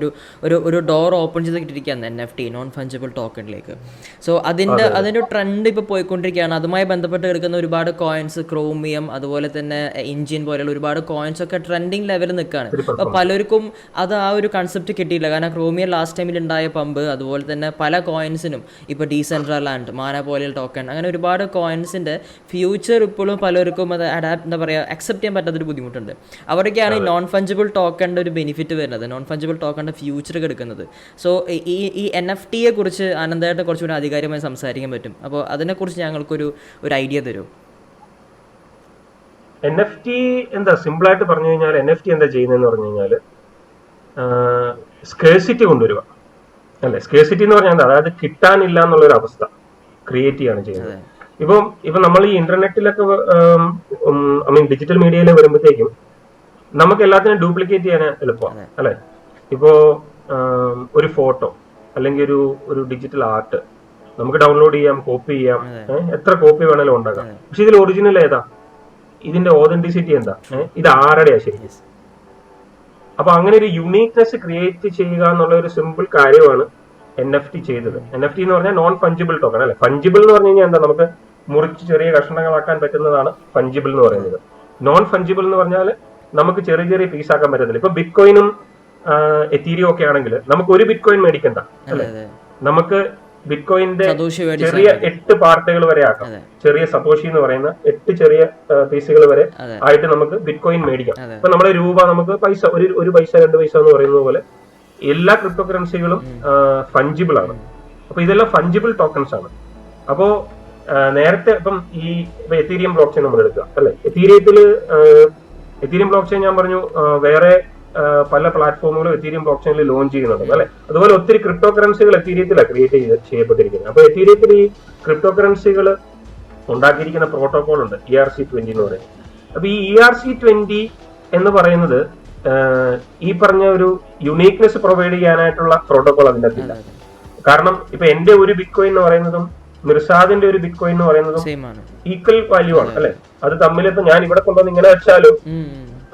ഒരു ഡോർ ഓപ്പൺ ചെയ്തിട്ടിരിക്കുകയാണ് NFT, നോൺ ഫഞ്ചബിൾ ടോക്കണിലേക്ക്. സോ അതിൻ്റെ ട്രെൻഡ് ഇപ്പോൾ പോയിക്കൊണ്ടിരിക്കുകയാണ്. അതുമായി ബന്ധപ്പെട്ട് കിടക്കുന്ന ഒരുപാട് കോയിൻസ്, ക്രോമിയം, അതുപോലെ തന്നെ ഇഞ്ചിൻ പോലെയുള്ള ഒരുപാട് കോയിൻസ് ഒക്കെ ട്രെൻഡിങ് ലെവലിൽ നിൽക്കുകയാണ്. അപ്പോൾ പലർക്കും അത് ആ ഒരു കൺസെപ്റ്റ് കിട്ടിയില്ല. കാരണം ക്രോമിയം ലാസ്റ്റ് ടൈമിൽ ഉണ്ടായ പമ്പ്, അതുപോലെ തന്നെ പല കോയിൻസിനും ഇപ്പോൾ ഡീസെൻട്രലാൻഡ്, മാന പോലെയുള്ള ടോക്കൺ, അങ്ങനെ ഒരുപാട് കോയിൻസിൻ്റെ ഫ്യൂച്ചർ ഇപ്പോഴും പലർക്കും അത് എന്താ പറയുക അക്സെപ്റ്റ് ചെയ്യാൻ പറ്റാത്തൊരു ബുദ്ധിമുട്ടുണ്ട്. അവിടേക്കാണ് ഈ നോൺ ഫഞ്ചബിൾ ടോക്കണിൻ്റെ ഒരു ബെനിഫിറ്റ് വരുന്നത്, നോൺ ഫഞ്ചബിൾ ടോക്കണിൻ്റെ ഫ്യൂച്ചർ എടുക്കുന്നത്. സോ ഈ NFT കുറിച്ച് ആനന്ദമായിട്ട് കുറച്ചുകൂടി ആധികാരികമായി സംസാരിക്കാൻ പറ്റും. അപ്പോൾ അതിനെക്കുറിച്ച് ഞങ്ങൾക്കൊരു ഐഡിയ തരൂ. NFT എന്താ സിമ്പിൾ ആയിട്ട് പറഞ്ഞു കഴിഞ്ഞാൽ NFT എന്താ ചെയ്യുന്നതെന്ന് പറഞ്ഞു കഴിഞ്ഞാൽ സ്കേഴ്സിറ്റി കൊണ്ടുവരിക അല്ലെ. സ്കേഴ്സിറ്റി എന്ന് പറഞ്ഞാൽ എന്താ, അതായത് കിട്ടാനില്ല എന്നുള്ളൊരു അവസ്ഥ ക്രിയേറ്റ് ചെയ്യാണ് ചെയ്യുന്നത്. ഇപ്പൊ നമ്മൾ ഈ ഇന്റർനെറ്റിലൊക്കെ ഡിജിറ്റൽ മീഡിയയിൽ വരുമ്പോഴത്തേക്കും നമുക്ക് എല്ലാത്തിനും ഡ്യൂപ്ലിക്കേറ്റ് ചെയ്യാൻ എളുപ്പമാണ് അല്ലെ. ഇപ്പോ ഒരു ഫോട്ടോ അല്ലെങ്കിൽ ഒരു ഡിജിറ്റൽ ആർട്ട് നമുക്ക് ഡൗൺലോഡ് ചെയ്യാം, കോപ്പി ചെയ്യാം, എത്ര കോപ്പി വേണേലും ഉണ്ടാക്കാം. പക്ഷെ ഇതിൽ ഒറിജിനൽ ഏതാ, ഇതിന്റെ ഓതന്റിസിറ്റി എന്താ, ഇത് ആരുടെയാ ശരിക്കും? അപ്പൊ അങ്ങനെ ഒരു യുണീക്നെസ് ക്രിയേറ്റ് ചെയ്യുക എന്നുള്ള ഒരു സിമ്പിൾ കാര്യമാണ് NFT ചെയ്തത്. NFT എന്ന് പറഞ്ഞാൽ നോൺ ഫഞ്ചിബിൾ ടോക്കൺ അല്ലെ. ഫഞ്ചിബിൾ എന്ന് പറഞ്ഞു കഴിഞ്ഞാൽ എന്താ, നമുക്ക് മുറിച്ച് ചെറിയ കഷ്ണങ്ങളാക്കാൻ പറ്റുന്നതാണ് ഫഞ്ചിബിൾ എന്ന് പറയുന്നത്. നോൺ ഫഞ്ചിബിൾ എന്ന് പറഞ്ഞാൽ നമുക്ക് ചെറിയ ചെറിയ പീസാക്കാൻ പറ്റത്തില്ല. ഇപ്പൊ ബിറ്റ് കോയിനും എത്തീരിയം ഒക്കെ ആണെങ്കിൽ നമുക്ക് ഒരു ബിറ്റ് കോയിൻ മേടിക്കണ്ട അല്ലെ. നമുക്ക് ബിറ്റ് കോയിന്റെ ചെറിയ 8 പാർട്ടുകൾ വരെ ആക്കാം. ചെറിയ സതോഷി എന്ന് പറയുന്ന 8 ചെറിയ പീസുകൾ വരെ ആയിട്ട് നമുക്ക് ബിറ്റ് കോയിൻ മേടിക്കാം. ഇപ്പൊ നമ്മുടെ രൂപ, നമുക്ക് പൈസ, ഒരു പൈസ 2 പൈസ എന്ന് പറയുന്നത് പോലെ എല്ലാ ക്രിപ്റ്റോ കറൻസികളും ഫഞ്ചിബിൾ ആണ്. അപ്പൊ ഇതെല്ലാം ഫഞ്ചിബിൾ ടോക്കൺസ് ആണ്. അപ്പോ നേരത്തെ ഇപ്പൊ എത്തീരിയം ബ്ലോക്ക് ചെയിൻ നമ്മൾ എടുക്കുക അല്ലെ. എത്തീരിയം ബ്ലോക്ക് ചെയിൻ ഞാൻ പറഞ്ഞു വേറെ പല പ്ലാറ്റ്ഫോമുകളും എത്തീരിയം ബ്ലോക്ക് ചെയിനിൽ ലോഞ്ച് ചെയ്യുന്നുണ്ട് അല്ലെ. അതുപോലെ ഒത്തിരി ക്രിപ്റ്റോ കറൻസികൾ എത്തീരിയത്തിലാണ് ക്രിയേറ്റ് ചെയ്യപ്പെട്ടിരിക്കുന്നത്. അപ്പൊ എത്തീരിയത്തിൽ ഈ ക്രിപ്റ്റോ കറൻസികൾ ഉണ്ടാക്കിയിരിക്കുന്ന പ്രോട്ടോകോൾ ഉണ്ട്, ERC-20 എന്ന് പറയുന്നത്. അപ്പൊ ഈ ERC-20 എന്ന് പറയുന്നത് ഈ പറഞ്ഞ ഒരു യുണീക്നെസ് പ്രൊവൈഡ് ചെയ്യാനായിട്ടുള്ള പ്രോട്ടോകോൾ അതിൻ്റെ അകത്തില്ല. കാരണം ഇപ്പൊ എന്റെ ഒരു ബിറ്റ് കോയിൻ എന്ന് പറയുന്നതും മിർസാദിന്റെ ഒരു ബിറ്റ് കോയിൻ എന്ന് പറയുന്നതും ഈക്വൽ വാല്യൂ ആണ് അല്ലെ. അത് തമ്മിൽ ഇപ്പൊ ഞാൻ ഇവിടെ കൊണ്ടുവന്ന് ഇങ്ങനെ വെച്ചാലും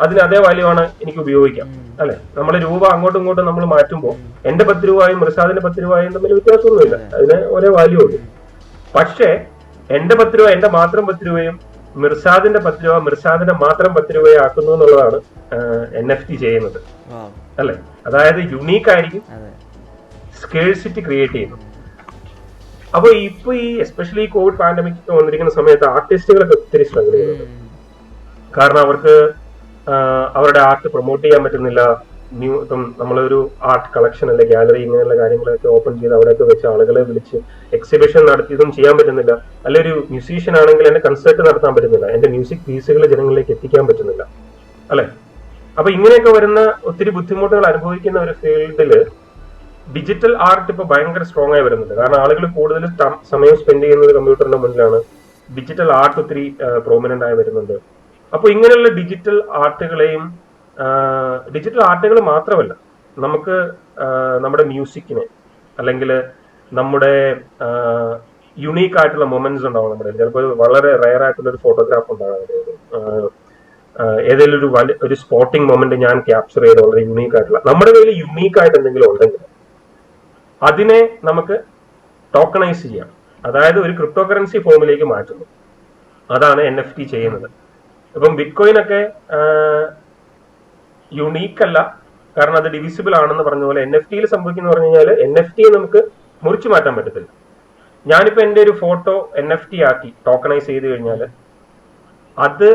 അതിന് അതേ വാല്യൂ ആണ് എനിക്ക് ഉപയോഗിക്കാം അല്ലെ. നമ്മള് രൂപ അങ്ങോട്ടും ഇങ്ങോട്ടും നമ്മൾ മാറ്റുമ്പോൾ എന്റെ 10 രൂപയും മിർസാദിന്റെ 10 രൂപയും തമ്മിൽ വ്യത്യാസമൊന്നുമില്ല, അതിന് ഒരേ വാല്യൂ ഉണ്ട്. പക്ഷേ എന്റെ 10 രൂപ എന്റെ മാത്രം 10 രൂപയും മിർസാദിന്റെ 10 രൂപ മിർസാദിന്റെ മാത്രം 10 രൂപയെ ആക്കുന്നു എന്നുള്ളതാണ് NFT ചെയ്യുന്നത് അല്ലെ. അതായത് യുണീക്ക് ആയിരിക്കും, സ്കേഴ്സിറ്റി ക്രിയേറ്റ് ചെയ്യുന്നു. അപ്പൊ ഇപ്പൊ ഈ എസ്പെഷ്യലി കോവിഡ് പാൻഡമിക് വന്നിരിക്കുന്ന സമയത്ത് ആർട്ടിസ്റ്റുകളൊക്കെ ഒത്തിരി സ്ട്രഗിൾ ചെയ്യുന്നുണ്ട്. കാരണം അവർക്ക് അവരുടെ ആർട്ട് പ്രൊമോട്ട് ചെയ്യാൻ പറ്റുന്നില്ല. ഇപ്പം നമ്മളൊരു ആർട്ട് കളക്ഷൻ അല്ലെ ഗാലറി ഇങ്ങനെയുള്ള കാര്യങ്ങളൊക്കെ ഓപ്പൺ ചെയ്ത് അവിടെയൊക്കെ വെച്ച് ആളുകളെ വിളിച്ച് എക്സിബിഷൻ നടത്തിയതും ചെയ്യാൻ പറ്റുന്നില്ല. അല്ലെ ഒരു മ്യൂസീഷ്യൻ ആണെങ്കിൽ എന്റെ കൺസേർട്ട് നടത്താൻ പറ്റുന്നില്ല, എന്റെ മ്യൂസിക് പീസുകൾ ജനങ്ങളിലേക്ക് എത്തിക്കാൻ പറ്റുന്നില്ല അല്ലെ. അപ്പൊ ഇങ്ങനെയൊക്കെ വരുന്ന ഒത്തിരി ബുദ്ധിമുട്ടുകൾ അനുഭവിക്കുന്ന ഒരു ഫീൽഡില് ഡിജിറ്റൽ ആർട്ട് ഇപ്പൊ ഭയങ്കര സ്ട്രോങ് ആയി വരുന്നുണ്ട്. കാരണം ആളുകൾ കൂടുതൽ സമയം സ്പെൻഡ് ചെയ്യുന്നത് കമ്പ്യൂട്ടറിന്റെ മുന്നിലാണ്. ഡിജിറ്റൽ ആർട്ട് ഒത്തിരി പ്രോമിനന്റ് ആയി വരുന്നുണ്ട്. അപ്പൊ ഇങ്ങനെയുള്ള ഡിജിറ്റൽ ആർട്ടുകൾ മാത്രമല്ല, നമുക്ക് നമ്മുടെ മ്യൂസിക്കിനെ അല്ലെങ്കിൽ നമ്മുടെ യുണീക്ക് ആയിട്ടുള്ള മൊമെന്റ്സ് ഉണ്ടാവും. നമ്മുടെ ചിലപ്പോൾ വളരെ റയർ ആയിട്ടുള്ള ഒരു ഫോട്ടോഗ്രാഫ് ഉണ്ടാകാം, ഏതെങ്കിലും ഒരു സ്പോട്ടിംഗ് മൊമെന്റ് ഞാൻ ക്യാപ്ചർ ചെയ്ത വളരെ യുണീക്ക് ആയിട്ടുള്ള, നമ്മുടെ കയ്യിൽ യുണീക്ക് ആയിട്ട് എന്തെങ്കിലും ഉണ്ടെങ്കിൽ അതിനെ നമുക്ക് ടോക്കണൈസ് ചെയ്യാം. അതായത് ഒരു ക്രിപ്റ്റോ കറൻസി ഫോമിലേക്ക് മാറ്റുന്നു. അതാണ് NFT ചെയ്യുന്നത്. ഇപ്പം ബിറ്റ് കോയിൻ ഒക്കെ യുണീക്ക് അല്ല, കാരണം അത് ഡിവിസിബിൾ ആണെന്ന് പറഞ്ഞ പോലെ NFT സംഭവിക്കുന്ന പറഞ്ഞു കഴിഞ്ഞാൽ NFT നമുക്ക് മുറിച്ചു മാറ്റാൻ പറ്റത്തില്ല. ഞാനിപ്പോ എന്റെ ഒരു ഫോട്ടോ NFT ആക്കി ടോക്കണൈസ് ചെയ്ത് കഴിഞ്ഞാൽ അത്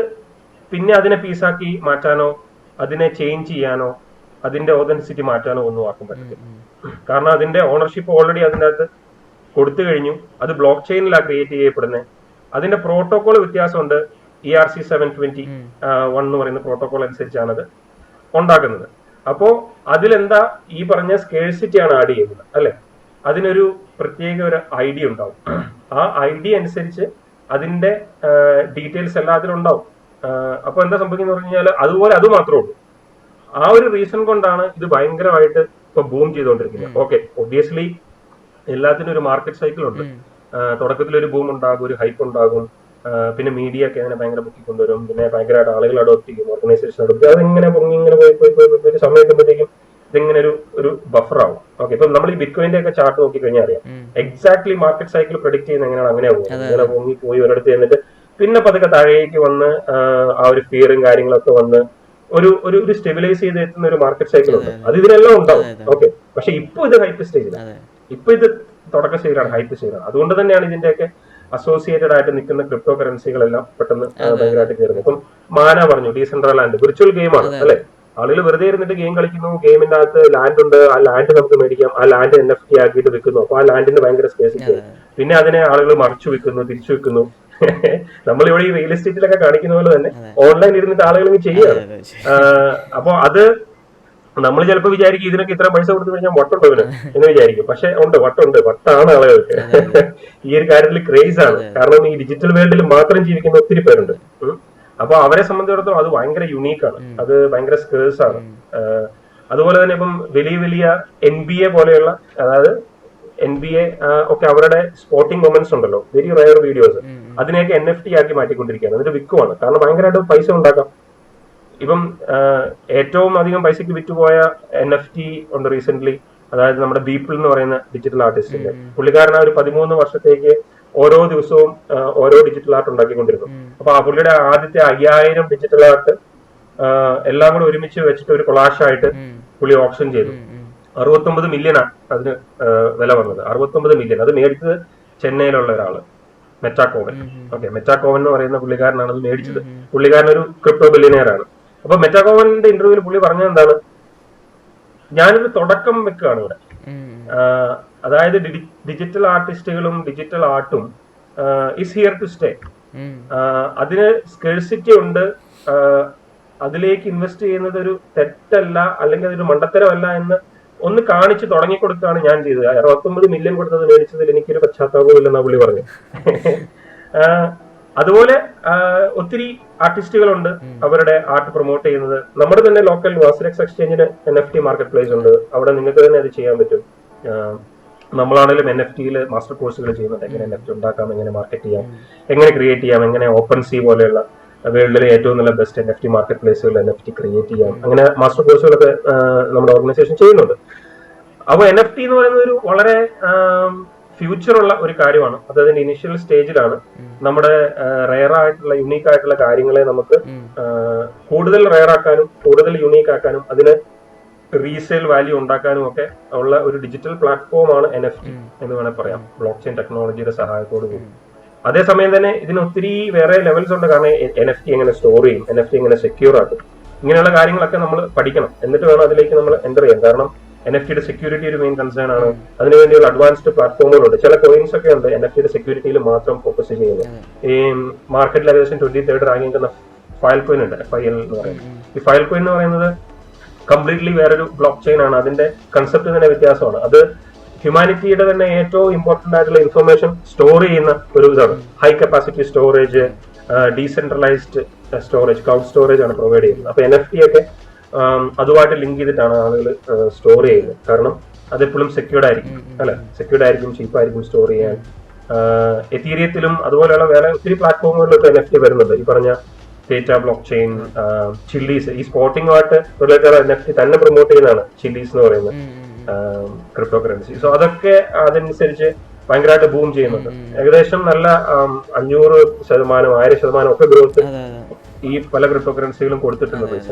പിന്നെ അതിനെ പീസാക്കി മാറ്റാനോ അതിനെ ചേഞ്ച് ചെയ്യാനോ അതിന്റെ ഓതന്റിസിറ്റി മാറ്റാനോ ഒന്നും ആക്കാൻ പറ്റത്തില്ല. കാരണം അതിന്റെ ഓണർഷിപ്പ് ഓൾറെഡി അതിൻ്റെ അകത്ത് കൊടുത്തു കഴിഞ്ഞു. അത് ബ്ലോക്ക് ചെയിനിലാണ് ക്രിയേറ്റ് ചെയ്യപ്പെടുന്നത്. അതിന്റെ പ്രോട്ടോകോൾ വ്യത്യാസമുണ്ട്. ERC-721 എന്ന് പറയുന്ന പ്രോട്ടോകോൾ അനുസരിച്ചാണ് അത് ഉണ്ടാക്കുന്നത്. അപ്പോ അതിലെന്താ ഈ പറഞ്ഞ സ്കേഴ്സിറ്റി ആണ് ആഡ് ചെയ്യുന്നത് അല്ലെ. അതിനൊരു പ്രത്യേക ഒരു ID ഉണ്ടാവും. ആ ID അനുസരിച്ച് അതിന്റെ ഡീറ്റെയിൽസ് എല്ലാം അതിലുണ്ടാവും. അപ്പൊ എന്താ സംഭവിക്കുന്നത് പറഞ്ഞു കഴിഞ്ഞാൽ അതുപോലെ അത് മാത്രമേ ഉള്ളൂ. ആ ഒരു റീസൺ കൊണ്ടാണ് ഇത് ഭയങ്കരമായിട്ട് ഇപ്പൊ ബൂം ചെയ്തുകൊണ്ടിരിക്കുന്നത്. ഓക്കെ, ഒബ്വിയസ്ലി എല്ലാത്തിനും ഒരു മാർക്കറ്റ് സൈക്കിൾ ഉണ്ട്. തുടക്കത്തിൽ ഒരു ബൂം ഉണ്ടാകും, ഒരു ഹൈപ്പ് ഉണ്ടാകും, പിന്നെ മീഡിയ ഒക്കെ അതിനെ ഭയങ്കര പൊക്കിക്കൊണ്ടുവരും, പിന്നെ ഭയങ്കരമായിട്ട് ആളുകൾ അഡോപ്റ്റ് ചെയ്യും, ഓർഗനൈസേഷൻ അഡോപ്റ്റ് ചെയ്യും. അതിങ്ങനെ പൊങ്ങി ഇങ്ങനെ പോയി ഒരു സമയത്തുമ്പോഴത്തേക്കും ഇതിങ്ങനെ ഒരു ബഫർ ആവും. ഓക്കെ, ഇപ്പൊ നമ്മൾ ഈ ബിറ്റ്കോയിന്റെ ഒക്കെ ചാർട്ട് നോക്കി കഴിഞ്ഞാൽ അറിയാം എക്സാക്ട്ലി മാർക്കറ്റ് സൈക്കിൾ പ്രൊഡിക്ട് ചെയ്യുന്ന എങ്ങനെയാണ്. അങ്ങനെ പോകും, ഇങ്ങനെ പൊങ്ങി പോയി ഒരിടത്ത് ചെന്നിട്ട് പിന്നെ പതുക്കെ താഴേക്ക് വന്ന് ആ ഒരു ഫിയറും കാര്യങ്ങളൊക്കെ വന്ന് ഒരു സ്റ്റെബിലൈസ് ചെയ്ത് എത്തുന്ന ഒരു മാർക്കറ്റ് സൈക്കിൾ ഉണ്ട്. അത് ഇതിനെല്ലാം ഉണ്ടാവും. ഓക്കെ, പക്ഷെ ഇപ്പൊ ഇത് ഹൈപ്പ് സ്റ്റേജിലാണ്. ഇപ്പൊ ഇത് തുടക്ക സ്റ്റേജിലാണ്, ഹൈപ്പ് സ്റ്റേജിലാണ്. അതുകൊണ്ട് തന്നെയാണ് ഇതിന്റെയൊക്കെ അസോസിയേറ്റഡ് ആയിട്ട് നിൽക്കുന്ന ക്രിപ്റ്റോ കറൻസികളെല്ലാം പെട്ടെന്ന് ഭയങ്കരമായിട്ട് കയറുന്നത്. ഇപ്പം മാന പറഞ്ഞു ഡീസെൻട്രൽ ലാൻഡ് വിർച്വൽ ഗെയിമാണ് അല്ലെ. ആളുകൾ വെറുതെ ഇരുന്നിട്ട് ഗെയിം കളിക്കുന്നു, ഗെയിമിന്റെ അകത്ത് ലാൻഡ് ഉണ്ട്, ആ ലാൻഡ് നമുക്ക് മേടിക്കാം, ആ ലാൻഡ് NFT ആക്കിയിട്ട് വിൽക്കുന്നു. അപ്പൊ ആ ലാൻഡിന് ഭയങ്കര സ്പേസിറ്റി. പിന്നെ അതിനെ ആളുകൾ മറിച്ചു വിൽക്കുന്നു, തിരിച്ചു വിൽക്കുന്നു. നമ്മളിവിടെ ഈ റിയൽ എസ്റ്റേറ്റിലൊക്കെ കാണിക്കുന്ന പോലെ തന്നെ ഓൺലൈൻ ഇരുന്നിട്ട് ആളുകൾ ചെയ്യുകയാണ്. അപ്പൊ അത് നമ്മൾ ചിലപ്പോൾ വിചാരിക്കും ഇതിനൊക്കെ ഇത്ര പൈസ കൊടുത്തു കഴിഞ്ഞാൽ വട്ടുണ്ടോ ഇതിന് എന്ന് വിചാരിക്കും. പക്ഷെ ഉണ്ട്, വട്ടാണ് ആളുകൾക്ക്. ഈ ഒരു കാര്യത്തിൽ ക്രേസ് ആണ്. കാരണം ഈ ഡിജിറ്റൽ വേൾഡിൽ മാത്രം ജീവിക്കുന്ന ഒത്തിരി പേരുണ്ട്. അപ്പൊ അവരെ സംബന്ധിച്ചിടത്തോളം അത് ഭയങ്കര യുണീക്കാണ്, അത് ഭയങ്കര സ്കേഴ്സ് ആണ്. അതുപോലെ തന്നെ ഇപ്പം വലിയ NBA പോലെയുള്ള, അതായത് NBA ഒക്കെ അവരുടെ സ്പോർട്ടിംഗ് മൊമെന്റ്സ് ഉണ്ടല്ലോ, വെരി റയർ വീഡിയോസ്, അതിനെയൊക്കെ NFT ആക്കി മാറ്റിക്കൊണ്ടിരിക്കുകയാണ്. എന്നിട്ട് വിൽക്കുവാണ്. കാരണം ഭയങ്കരമായിട്ട് പൈസ ഉണ്ടാക്കാം. ഇപ്പം ഏറ്റവും അധികം പൈസക്ക് വിറ്റുപോയ NFT ഉണ്ട് റീസെന്റ്. അതായത് നമ്മുടെ ബീപ്പിൾ എന്ന് പറയുന്ന ഡിജിറ്റൽ ആർട്ടിസ്റ്റിന്റെ, പുള്ളിക്കാരൻ 13 വർഷത്തേക്ക് ഓരോ ദിവസവും ഓരോ ഡിജിറ്റൽ ആർട്ട് ഉണ്ടാക്കിക്കൊണ്ടിരുന്നു. അപ്പൊ ആ പുള്ളിയുടെ ആദ്യത്തെ 5000 ഡിജിറ്റൽ ആർട്ട് എല്ലാം കൂടെ ഒരുമിച്ച് വെച്ചിട്ട് ഒരു കൊളാഷായിട്ട് പുള്ളി ഓപ്ഷൻ ചെയ്തു. 69 മില്യനാണ് അതിന് വില വന്നത്. 69 മില്യൺ. അത് മേടിച്ചത് ചെന്നൈയിലുള്ള ഒരാള്, മെറ്റാകോവൻ. ഓക്കെ, മെറ്റാകോവൻ എന്ന് പറയുന്ന പുള്ളിക്കാരനാണ് അത് മേടിച്ചത്. പുള്ളിക്കാരൻ ഒരു ക്രിപ്റ്റോ ബില്യനെയർ ആണ്. അപ്പൊ മെറ്റാകോവന്റെ ഇന്റർവ്യൂവിൽ പുള്ളി പറഞ്ഞത് എന്താണ്, ഞാനൊരു തുടക്കം വെക്കുകയാണ് ഇവിടെ. അതായത് ഡിജിറ്റൽ ആർട്ടിസ്റ്റുകളും ഡിജിറ്റൽ ആർട്ടും ഇസ് ഹിയർ ടു സ്റ്റേ. അതിന് സ്കേഴ്സിറ്റി ഉണ്ട്. അതിലേക്ക് ഇൻവെസ്റ്റ് ചെയ്യുന്നത് ഒരു തെറ്റല്ല, അല്ലെങ്കിൽ അതൊരു മണ്ടത്തരമല്ല എന്ന് ഒന്ന് കാണിച്ച് തുടങ്ങിക്കൊടുക്കുകയാണ് ഞാൻ ചെയ്തത്. 69 മില്യൺ കൊടുത്തത് മേടിച്ചതിൽ എനിക്കൊരു പശ്ചാത്താപവും ഇല്ലെന്നാ പുള്ളി പറഞ്ഞു. അതുപോലെ ഒത്തിരി ആർട്ടിസ്റ്റുകളുണ്ട് അവരുടെ ആർട്ട് പ്രൊമോട്ട് ചെയ്യുന്നത്. നമ്മുടെ തന്നെ ലോക്കൽ വാസിലെക്സ് എക്സ്ചേഞ്ചിന് NFT മാർക്കറ്റ് പ്ലേസ് ഉണ്ട്. അവിടെ നിങ്ങൾക്ക് തന്നെ അത് ചെയ്യാൻ പറ്റും. നമ്മളാണെങ്കിലും NFT മാസ്റ്റർ കോഴ്സുകൾ ചെയ്യുന്നുണ്ട്. എങ്ങനെ NFT ഉണ്ടാക്കാം, എങ്ങനെ മാർക്കറ്റ് ചെയ്യാം, എങ്ങനെ ക്രിയേറ്റ് ചെയ്യാം, എങ്ങനെ ഓപ്പൺ സീ പോലെയുള്ള വേൾഡിലെ ഏറ്റവും നല്ല ബെസ്റ്റ് NFT മാർക്കറ്റ് പ്ലേസുകൾ NFT ക്രിയേറ്റ് ചെയ്യാം. അങ്ങനെ മാസ്റ്റർ കോഴ്സുകളൊക്കെ നമ്മുടെ ഓർഗനൈസേഷൻ ചെയ്യുന്നുണ്ട്. അപ്പോൾ NFT എന്ന് പറയുന്നത് ഒരു വളരെ ഫ്യൂച്ചർ ഉള്ള ഒരു കാര്യമാണ്. അത് അതിന്റെ ഇനിഷ്യൽ സ്റ്റേജിലാണ്. നമ്മുടെ റെയർ ആയിട്ടുള്ള യുണീക്ക് ആയിട്ടുള്ള കാര്യങ്ങളെ നമുക്ക് കൂടുതൽ റെയർ ആക്കാനും കൂടുതൽ യുണീക്ക് ആക്കാനും അതിന് റീസെയിൽ വാല്യൂ ഉണ്ടാക്കാനും ഒക്കെ ഉള്ള ഒരു ഡിജിറ്റൽ പ്ലാറ്റ്ഫോമാണ് NFT എന്ന് വേണമെങ്കിൽ പറയാം, ബ്ലോക്ക് ചെയിൻ ടെക്നോളജിയുടെ സഹായത്തോടു കൂടി. അതേസമയം തന്നെ ഇതിന് ഒത്തിരി വേറെ ലെവൽസ് ഉണ്ട്. കാരണം NFT എങ്ങനെ സ്റ്റോർ ചെയ്യും, NFT എങ്ങനെ സെക്യൂർ ആക്കും, ഇങ്ങനെയുള്ള കാര്യങ്ങളൊക്കെ നമ്മൾ പഠിക്കണം. എന്നിട്ട് വേണം അതിലേക്ക് നമ്മൾ എൻ്റർ ചെയ്യാൻ. കാരണം NFT സെക്യൂരിറ്റി ഒരു മെയിൻ കൺസേൺ ആണ്. അതിനുവേണ്ടിയുള്ള അഡ്വാൻസ്ഡ് പ്ലാറ്റ്ഫോമുകളുണ്ട്. ചില കോയിൻസ് ഒക്കെ ഉണ്ട് NFT സെക്യൂരിറ്റിയിൽ മാത്രം ഫോക്കസ് ചെയ്യുന്നത്. ഈ മാർക്കറ്റിൽ ഏകദേശം 23rd റാങ്ക് ചെയ്യുന്ന ഫയൽ കോയിൻ ഉണ്ട്, FIL എന്ന് പറയുന്നത്. ഈ ഫയൽ കോയിൻ എന്ന് പറയുന്നത് കംപ്ലീറ്റ്ലി വേറൊരു ബ്ലോക്ക് ചെയിൻ ആണ്. അതിന്റെ കൺസെപ്റ്റ് തന്നെ വ്യത്യാസമാണ്. അത് ഹ്യൂമാനിറ്റിയുടെ തന്നെ ഏറ്റവും ഇമ്പോർട്ടന്റ് ആയിട്ടുള്ള ഇൻഫർമേഷൻ സ്റ്റോർ ചെയ്യുന്ന ഒരു ഇതാണ്. High capacity storage, decentralised storage, cloud storage ആണ് പ്രൊവൈഡ് ചെയ്യുന്നത്. അപ്പൊ NFT ഒക്കെ അതുമായിട്ട് ലിങ്ക് ചെയ്തിട്ടാണ് ആളുകൾ സ്റ്റോർ ചെയ്യുന്നത്. കാരണം അതെപ്പോഴും സെക്യൂർഡ് ആയിരിക്കും അല്ലെ, സെക്യൂർഡ് ആയിരിക്കും, ചീപ്പായിരിക്കും സ്റ്റോർ ചെയ്യാൻ. എതീരിയത്തിലും അതുപോലെയുള്ള വേറെ ഒത്തിരി പ്ലാറ്റ്ഫോമുകളിലൊക്കെ NFT വരുന്നുണ്ട്. ഈ പറഞ്ഞ ഡേറ്റ ബ്ലോക്ക് ചെയിൻ, ചില്ലീസ്, ഈ സ്പോർട്ടിങ്ങുമായിട്ട് റിലേറ്റഡ് NFT തന്നെ പ്രൊമോട്ട് ചെയ്യുന്നതാണ് ചില്ലീസ് എന്ന് പറയുന്നത് ക്രിപ്റ്റോ കറൻസി. സോ അതൊക്കെ അതനുസരിച്ച് ഭയങ്കരമായിട്ട് ബൂം ചെയ്യുന്നുണ്ട്. ഏകദേശം നല്ല 500%, 1000% ഒക്കെ ഗ്രോത്ത് ഈ പല ക്രിപ്റ്റോ കറൻസികളും കൊടുത്തിട്ടുണ്ട് പൈസ.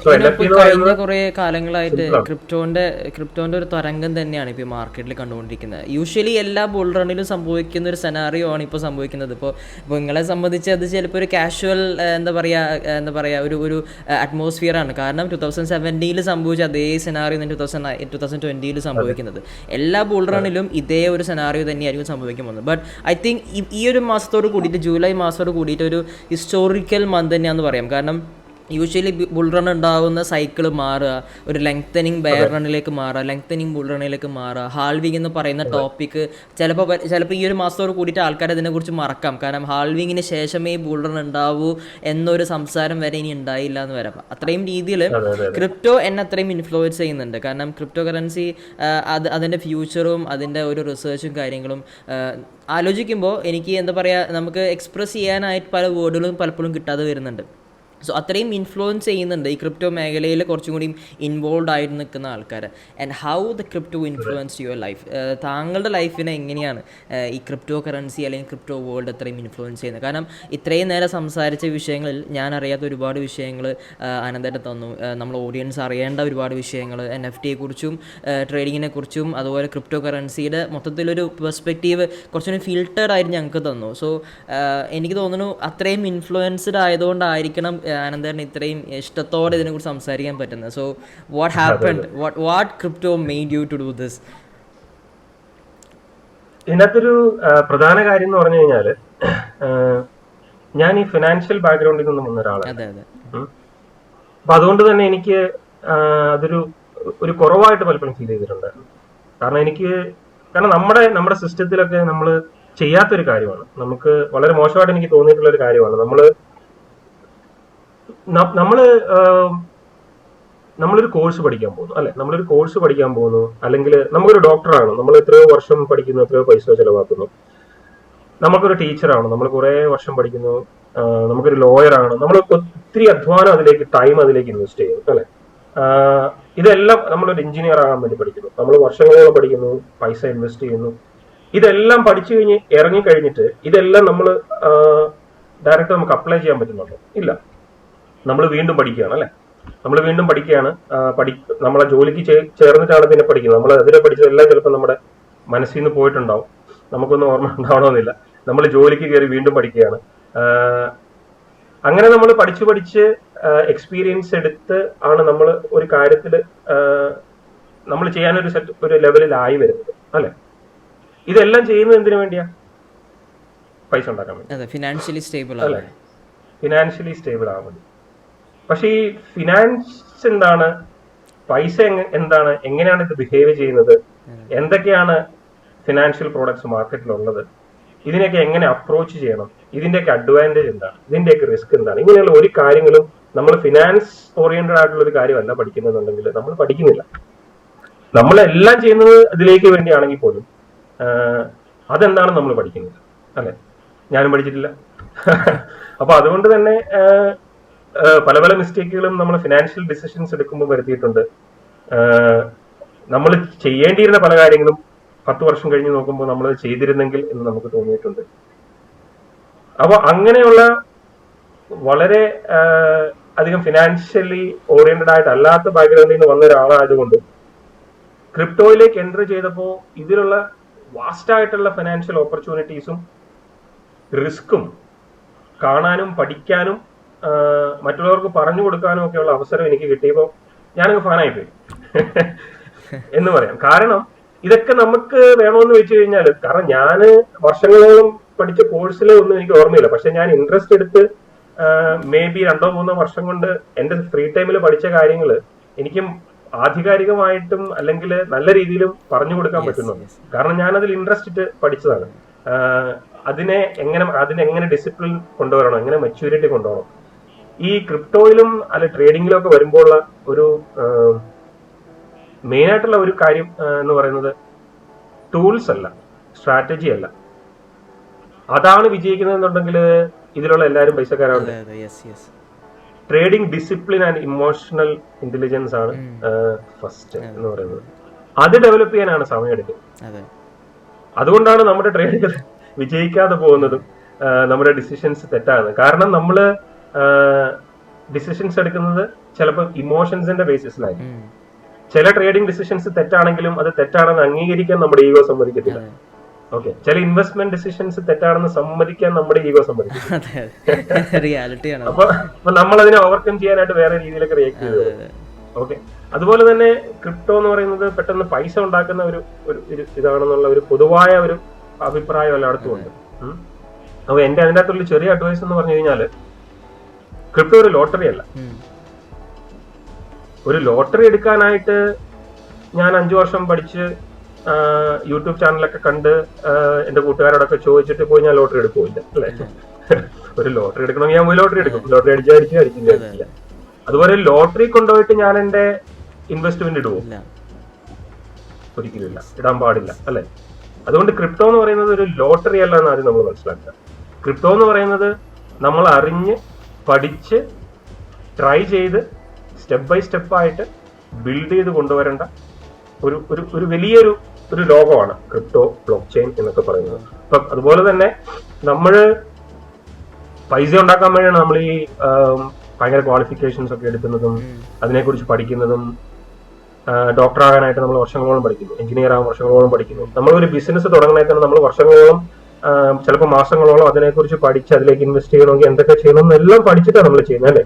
കഴിഞ്ഞ കുറെ കാലങ്ങളായിട്ട് ക്രിപ്റ്റോന്റെ ഒരു തരംഗം തന്നെയാണ് ഇപ്പൊ മാർക്കറ്റിൽ കണ്ടുകൊണ്ടിരിക്കുന്നത്. യൂഷ്വലി എല്ലാ ബുൾ റണ്ണിലും സംഭവിക്കുന്ന ഒരു സെനാറിയോ ആണ് ഇപ്പോൾ സംഭവിക്കുന്നത്. ഇപ്പോൾ നിങ്ങളെ സംബന്ധിച്ച് അത് ചിലപ്പോൾ ഒരു കാഷ്വൽ എന്താ പറയുക ഒരു അറ്റ്മോസ്ഫിയർ ആണ്. കാരണം 2017 സംഭവിച്ച അതേ സെനാറിയോ 2020 സംഭവിക്കുന്നത്. എല്ലാ ബുൾ റണ്ണിലും ഇതേ ഒരു സെനാറിയോ തന്നെയായിരിക്കും സംഭവിക്കാൻ പോകുന്നത്. ബട്ട് ഐ തിങ്ക് ഈ ഒരു മാസത്തോട് കൂടിയിട്ട്, ജൂലൈ മാസത്തോട് കൂടിയിട്ട് ഒരു ഹിസ്റ്റോറിക്കൽ മന്ത് തന്നെയാണെന്ന് പറയാം. കാരണം യൂഷ്വലി ബുൾ റൺ ഉണ്ടാകുന്ന സൈക്കിൾ മാറുക, ഒരു ലെങ്തനിങ് ബെയർ റണ്ണിലേക്ക് മാറുക, ലെങ്തനിങ് ബുൾ റണ്ണിലേക്ക് മാറുക, ഹാൾവിങ് എന്ന് പറയുന്ന ടോപ്പിക്ക് ചിലപ്പോൾ ഈ ഒരു മാസത്തോട് കൂടിയിട്ട് ആൾക്കാർ അതിനെക്കുറിച്ച് മറക്കാം. കാരണം ഹാൾവിങ്ങിന് ശേഷമേ ഈ ബുൾ റൺ ഉണ്ടാവൂ എന്നൊരു സംസാരം വരെ ഇനി ഉണ്ടായില്ല എന്ന് വരാം. അത്രയും രീതിയിൽ ക്രിപ്റ്റോ എന്നെ അത്രയും ഇൻഫ്ലുവൻസ് ചെയ്യുന്നുണ്ട്. കാരണം ക്രിപ്റ്റോ കറൻസി അതിൻ്റെ ഫ്യൂച്ചറും അതിൻ്റെ ഒരു റിസർച്ചും കാര്യങ്ങളും ആലോചിക്കുമ്പോൾ എനിക്ക് എന്താ പറയുക, നമുക്ക് എക്സ്പ്രസ് ചെയ്യാനായിട്ട് പല വേർഡുകളും പലപ്പോഴും കിട്ടാതെ വരുന്നുണ്ട്. സോ അത്രയും ഇൻഫ്ലുവൻസ് ചെയ്യുന്നുണ്ട് ഈ ക്രിപ്റ്റോ മേഖലയിൽ കുറച്ചും കൂടി ഇൻവോൾവ് ആയിട്ട് നിൽക്കുന്ന ആൾക്കാർ. And how the crypto influence your life, താങ്കളുടെ ലൈഫിനെ എങ്ങനെയാണ് ഈ ക്രിപ്റ്റോ കറൻസി അല്ലെങ്കിൽ ക്രിപ്റ്റോ വേൾഡ് അത്രയും ഇൻഫ്ലുവൻസ് ചെയ്യുന്നത്? കാരണം ഇത്രയും നേരം സംസാരിച്ച വിഷയങ്ങളിൽ ഞാൻ അറിയാത്ത ഒരുപാട് വിഷയങ്ങൾ ആനന്ദേട്ടൻ തന്നു. നമ്മൾ ഓഡിയൻസ് അറിയേണ്ട ഒരുപാട് വിഷയങ്ങൾ, NFT കുറിച്ചും ട്രേഡിങ്ങിനെ കുറിച്ചും അതുപോലെ ക്രിപ്റ്റോ കറൻസിയുടെ മൊത്തത്തിലൊരു പെർസ്പെക്റ്റീവ് കുറച്ചുകൂടി ഫിൽട്ടേഡ് ആയിട്ട് ഞങ്ങൾക്ക് തന്നു. സോ എനിക്ക് തോന്നുന്നു അത്രയും ഇൻഫ്ലുവൻസ്ഡ് ആയതുകൊണ്ടായിരിക്കണം ആനന്ദേട്ടൻ ഇത്രയും ഇഷ്ടത്തോടെ ഇതിനെക്കുറിച്ച് സംസാരിക്കാൻ പറ്റുന്നത്. So what happened, what crypto made you to do this? ഇതിനകത്തൊരു പ്രധാന കാര്യം എന്ന് പറഞ്ഞു കഴിഞ്ഞാല്, ഞാൻ ഈ ഫിനാൻഷ്യൽ ബാക്ക്ഗ്രൗണ്ടിൽ നിന്ന് വന്ന ഒരാളാണ്. അപ്പൊ അതുകൊണ്ട് തന്നെ എനിക്ക് അതൊരു കുറവായിട്ട് പലപ്പോഴും ഫീൽ ചെയ്തിട്ടുണ്ടായിരുന്നു. കാരണം നമ്മുടെ സിസ്റ്റത്തിലൊക്കെ നമ്മൾ ചെയ്യാത്തൊരു കാര്യമാണ്, നമുക്ക് വളരെ മോശമായിട്ട് എനിക്ക് തോന്നിയിട്ടുള്ള ഒരു കാര്യമാണ്. നമ്മളൊരു കോഴ്സ് പഠിക്കാൻ പോകുന്നു, അല്ലെ? നമ്മളൊരു കോഴ്സ് പഠിക്കാൻ പോകുന്നു, അല്ലെങ്കിൽ നമുക്കൊരു ഡോക്ടറാണ്, നമ്മൾ എത്രയോ വർഷം പഠിക്കുന്നു, എത്രയോ പൈസ ചെലവാക്കുന്നു. നമുക്കൊരു ടീച്ചറാണ്, നമ്മൾ കുറെ വർഷം പഠിക്കുന്നു. നമുക്കൊരു ലോയറാണ്, നമ്മൾ ഒത്തിരി അധ്വാനം ടൈം അതിലേക്ക് ഇൻവെസ്റ്റ് ചെയ്യുന്നു, അല്ലെ? ഇതെല്ലാം നമ്മളൊരു എഞ്ചിനീയർ ആകാൻ വേണ്ടി പഠിക്കുന്നു, നമ്മൾ വർഷങ്ങളോളം പഠിക്കുന്നു, പൈസ ഇൻവെസ്റ്റ് ചെയ്യുന്നു. ഇതെല്ലാം പഠിച്ചു കഴിഞ്ഞ് ഇറങ്ങിക്കഴിഞ്ഞിട്ട് ഇതെല്ലാം നമ്മൾ ഡയറക്റ്റ് നമുക്ക് അപ്ലൈ ചെയ്യാൻ പറ്റുന്നുണ്ടോ? ഇല്ല. നമ്മൾ വീണ്ടും പഠിക്കുകയാണ്, അല്ലെ? നമ്മൾ വീണ്ടും പഠിക്കുകയാണ്. നമ്മളെ ജോലിക്ക് ചേർന്നിട്ടാണ് പിന്നെ പഠിക്കുന്നത്. നമ്മൾ അതിനെ പഠിച്ചതെല്ലാം ചിലപ്പോൾ നമ്മുടെ മനസ്സിൽ നിന്ന് പോയിട്ടുണ്ടാവും, നമുക്കൊന്നും ഓർമ്മ ഉണ്ടാവണമെന്നില്ല. നമ്മൾ ജോലിക്ക് കയറി വീണ്ടും പഠിക്കുകയാണ്. അങ്ങനെ നമ്മൾ പഠിച്ച് എക്സ്പീരിയൻസ് എടുത്ത് ആണ് നമ്മൾ ഒരു കാര്യത്തിൽ നമ്മൾ ചെയ്യാനൊരു ലെവലിലായി വരുന്നത്, അല്ലെ? ഇതെല്ലാം ചെയ്യുന്നത് എന്തിനു വേണ്ടിയാ? പൈസ ഉണ്ടാക്കാൻ വേണ്ടി, ഫിനാൻഷ്യലി സ്റ്റേബിൾ ആവാൻ വേണ്ടി. പക്ഷെ ഈ ഫിനാൻസ് എന്താണ്, പൈസ എന്താണ്, എങ്ങനെയാണ് ഇത് ബിഹേവ് ചെയ്യുന്നത്, എന്തൊക്കെയാണ് ഫിനാൻഷ്യൽ പ്രോഡക്ട്സ് മാർക്കറ്റിലുള്ളത്, ഇതിനെയൊക്കെ എങ്ങനെ അപ്രോച്ച് ചെയ്യണം, ഇതിന്റെയൊക്കെ അഡ്വാൻറ്റേജ് എന്താണ്, ഇതിന്റെയൊക്കെ റിസ്ക് എന്താണ്, ഇങ്ങനെയുള്ള ഒരു കാര്യങ്ങളും നമ്മൾ ഫിനാൻസ് ഓറിയന്റഡ് ആയിട്ടുള്ള ഒരു കാര്യമല്ല പഠിക്കുന്നുണ്ടെങ്കിൽ നമ്മൾ പഠിക്കുന്നില്ല. നമ്മളെല്ലാം ചെയ്യുന്നത് ഇതിലേക്ക് വേണ്ടിയാണെങ്കിൽ പോലും അതെന്താണ് നമ്മൾ പഠിക്കുന്നത്, അല്ലെ? ഞാനും പഠിച്ചിട്ടില്ല. അപ്പൊ അതുകൊണ്ട് തന്നെ പല പല മിസ്റ്റേക്കുകളും നമ്മൾ ഫിനാൻഷ്യൽ ഡിസിഷൻസ് എടുക്കുമ്പോൾ വരുത്തിയിട്ടുണ്ട്. നമ്മൾ ചെയ്യേണ്ടിയിരുന്ന പല കാര്യങ്ങളും 10 വർഷം കഴിഞ്ഞ് നോക്കുമ്പോൾ നമ്മൾ ചെയ്തിരുന്നെങ്കിൽ എന്ന് നമുക്ക് തോന്നിയിട്ടുണ്ട്. അപ്പൊ അങ്ങനെയുള്ള വളരെ അധികം ഫിനാൻഷ്യലി ഓറിയന്റഡ് ആയിട്ട് അല്ലാത്ത ബാക്ക്ഗ്രൗണ്ടിൽ നിന്ന് വന്ന ഒരാളായതുകൊണ്ട് ക്രിപ്റ്റോയിലേക്ക് എൻട്രി ചെയ്തപ്പോൾ ഇതിലുള്ള വാസ്റ്റ് ആയിട്ടുള്ള ഫിനാൻഷ്യൽ ഓപ്പർച്യൂണിറ്റീസും റിസ്ക്കും കാണാനും പഠിക്കാനും മറ്റുള്ളവർക്ക് പറഞ്ഞു കൊടുക്കാനും ഒക്കെയുള്ള അവസരം എനിക്ക് കിട്ടിയപ്പോൾ ഞാനങ്ങ് ഫാനായിപ്പോയി എന്ന് പറയാം. കാരണം ഇതൊക്കെ നമുക്ക് വേണമെന്ന് വെച്ച് കഴിഞ്ഞാൽ, കാരണം ഞാൻ വർഷങ്ങളോളം പഠിച്ച കോഴ്സിൽ ഒന്നും എനിക്ക് ഓർമ്മയില്ല. പക്ഷെ ഞാൻ ഇൻട്രസ്റ്റ് എടുത്ത് മേ ബി 2-3 വർഷം കൊണ്ട് എന്റെ ഫ്രീ ടൈമിൽ പഠിച്ച കാര്യങ്ങൾ എനിക്കും ആധികാരികമായിട്ടും അല്ലെങ്കിൽ നല്ല രീതിയിലും പറഞ്ഞു കൊടുക്കാൻ പറ്റുന്നുണ്ട്. കാരണം ഞാൻ അതിൽ ഇൻട്രസ്റ്റ് ഇട്ട് പഠിച്ചതാണ്. അതിനെങ്ങനെ ഡിസിപ്ലിൻ കൊണ്ടുവരണം, എങ്ങനെ മെച്യൂരിറ്റി കൊണ്ടുവരണം. ഈ ക്രിപ്റ്റോയിലും അല്ലെ ട്രേഡിങ്ങിലും ഒക്കെ വരുമ്പോൾ ഒരു മെയിൻ ആയിട്ടുള്ള ഒരു കാര്യം എന്ന് പറയുന്നത് ടൂൾസ് അല്ല, സ്ട്രാറ്റജി അല്ല. അതാണ് വിജയിക്കുന്നതെന്നുണ്ടെങ്കിൽ ഇതിലുള്ള എല്ലാവരും പൈസക്കാരാണ്. Trading discipline and emotional intelligence ആണ് ഫസ്റ്റ് എന്ന് പറയുന്നത്. അത് ഡെവലപ്പ് ചെയ്യാനാണ് സമയമെടുക്കുന്നത്. അതുകൊണ്ടാണ് നമ്മുടെ ട്രേഡുകൾ വിജയിക്കാതെ പോകുന്നതും നമ്മുടെ ഡിസിഷൻസ് തെറ്റാകുന്നത്. കാരണം ഡിസിഷൻസ് എടുക്കുന്നത് ചിലപ്പോൾ ഇമോഷൻസിന്റെ ബേസിസിലായിരിക്കും. ചില ട്രേഡിംഗ് ഡിസിഷൻസ് തെറ്റാണെങ്കിലും അത് തെറ്റാണെന്ന് അംഗീകരിക്കാൻ നമ്മുടെ ഈഗോ സമ്മതിക്കത്തില്ല. ഓക്കെ, ചില ഇൻവെസ്റ്റ്മെന്റ് ഡിസിഷൻസ് തെറ്റാണെന്ന് സമ്മതിക്കാൻ നമ്മുടെ ഈഗോ സമ്മതിക്കും. അപ്പൊ നമ്മൾ അതിനെ ഓവർകം ചെയ്യാനായിട്ട് വേറെ രീതിയിലൊക്കെ റിയാക്ട് ചെയ്തു. ഓക്കെ, അതുപോലെ തന്നെ ക്രിപ്റ്റോ എന്ന് പറയുന്നത് പെട്ടെന്ന് പൈസ ഉണ്ടാക്കുന്ന ഒരു ഇതാണെന്നുള്ള ഒരു പൊതുവായ ഒരു അഭിപ്രായം എല്ലായിടത്തും ഉണ്ട്. അപ്പൊ എന്റെ അതിൻ്റെ അകത്തുള്ള ചെറിയ അഡ്വൈസ് എന്ന് പറഞ്ഞു കഴിഞ്ഞാല്, ക്രിപ്റ്റോ ഒരു ലോട്ടറി അല്ല. ഒരു ലോട്ടറി എടുക്കാനായിട്ട് ഞാൻ 5 വർഷം പഠിച്ച് യൂട്യൂബ് ചാനലൊക്കെ കണ്ട് എന്റെ കൂട്ടുകാരോടൊക്കെ ചോദിച്ചിട്ട് പോയി ഞാൻ ലോട്ടറി എടുക്കില്ല അല്ലെ. ഒരു ലോട്ടറി എടുക്കണമെങ്കിൽ ഞാൻ പോയി ലോട്ടറി എടുക്കും. ലോട്ടറി അടിച്ചില്ല. അതുപോലെ ലോട്ടറി കൊണ്ടുപോയിട്ട് ഞാൻ എന്റെ ഇൻവെസ്റ്റ്മെന്റ് ഇടുവോ? ഒരിക്കലും ഇല്ല, ഇടാൻ പാടില്ല അല്ലെ. അതുകൊണ്ട് ക്രിപ്റ്റോ എന്ന് പറയുന്നത് ഒരു ലോട്ടറി അല്ല എന്ന് ആദ്യം നമ്മൾ മനസ്സിലാക്കുക. ക്രിപ്റ്റോ എന്ന് പറയുന്നത് നമ്മൾ അറിഞ്ഞ് പഠിച്ച് ട്രൈ ചെയ്ത് സ്റ്റെപ്പ് ബൈ സ്റ്റെപ്പായിട്ട് ബിൽഡ് ചെയ്ത് കൊണ്ടുവരേണ്ട ഒരു വലിയൊരു ലോകമാണ് ക്രിപ്റ്റോ, ബ്ലോക്ക് ചെയിൻ എന്നൊക്കെ പറയുന്നത്. അപ്പം അതുപോലെ തന്നെ നമ്മള് പൈസ ഉണ്ടാക്കാൻ വേണ്ടിയാണ് നമ്മൾ ഈ ഭയങ്കര ക്വാളിഫിക്കേഷൻസ് ഒക്കെ എടുക്കുന്നതും അതിനെക്കുറിച്ച് പഠിക്കുന്നതും. ഡോക്ടർ ആകാനായിട്ട് നമ്മൾ വർഷങ്ങളോളം പഠിക്കുന്നു, എഞ്ചിനീയർ ആകാൻ വർഷങ്ങളോളം പഠിക്കുന്നു. നമ്മളൊരു ബിസിനസ് തുടങ്ങണമെങ്കിൽ തന്നെ നമ്മൾ വർഷങ്ങളോളം, ചിലപ്പോൾ മാസങ്ങളോളം അതിനെക്കുറിച്ച് പഠിച്ച് അതിലേക്ക് ഇൻവെസ്റ്റ് ചെയ്യണമെങ്കിൽ എന്തൊക്കെ ചെയ്യണം എന്നെല്ലാം പഠിച്ചിട്ടാണ് നമ്മൾ ചെയ്യുന്നത് അല്ലേ.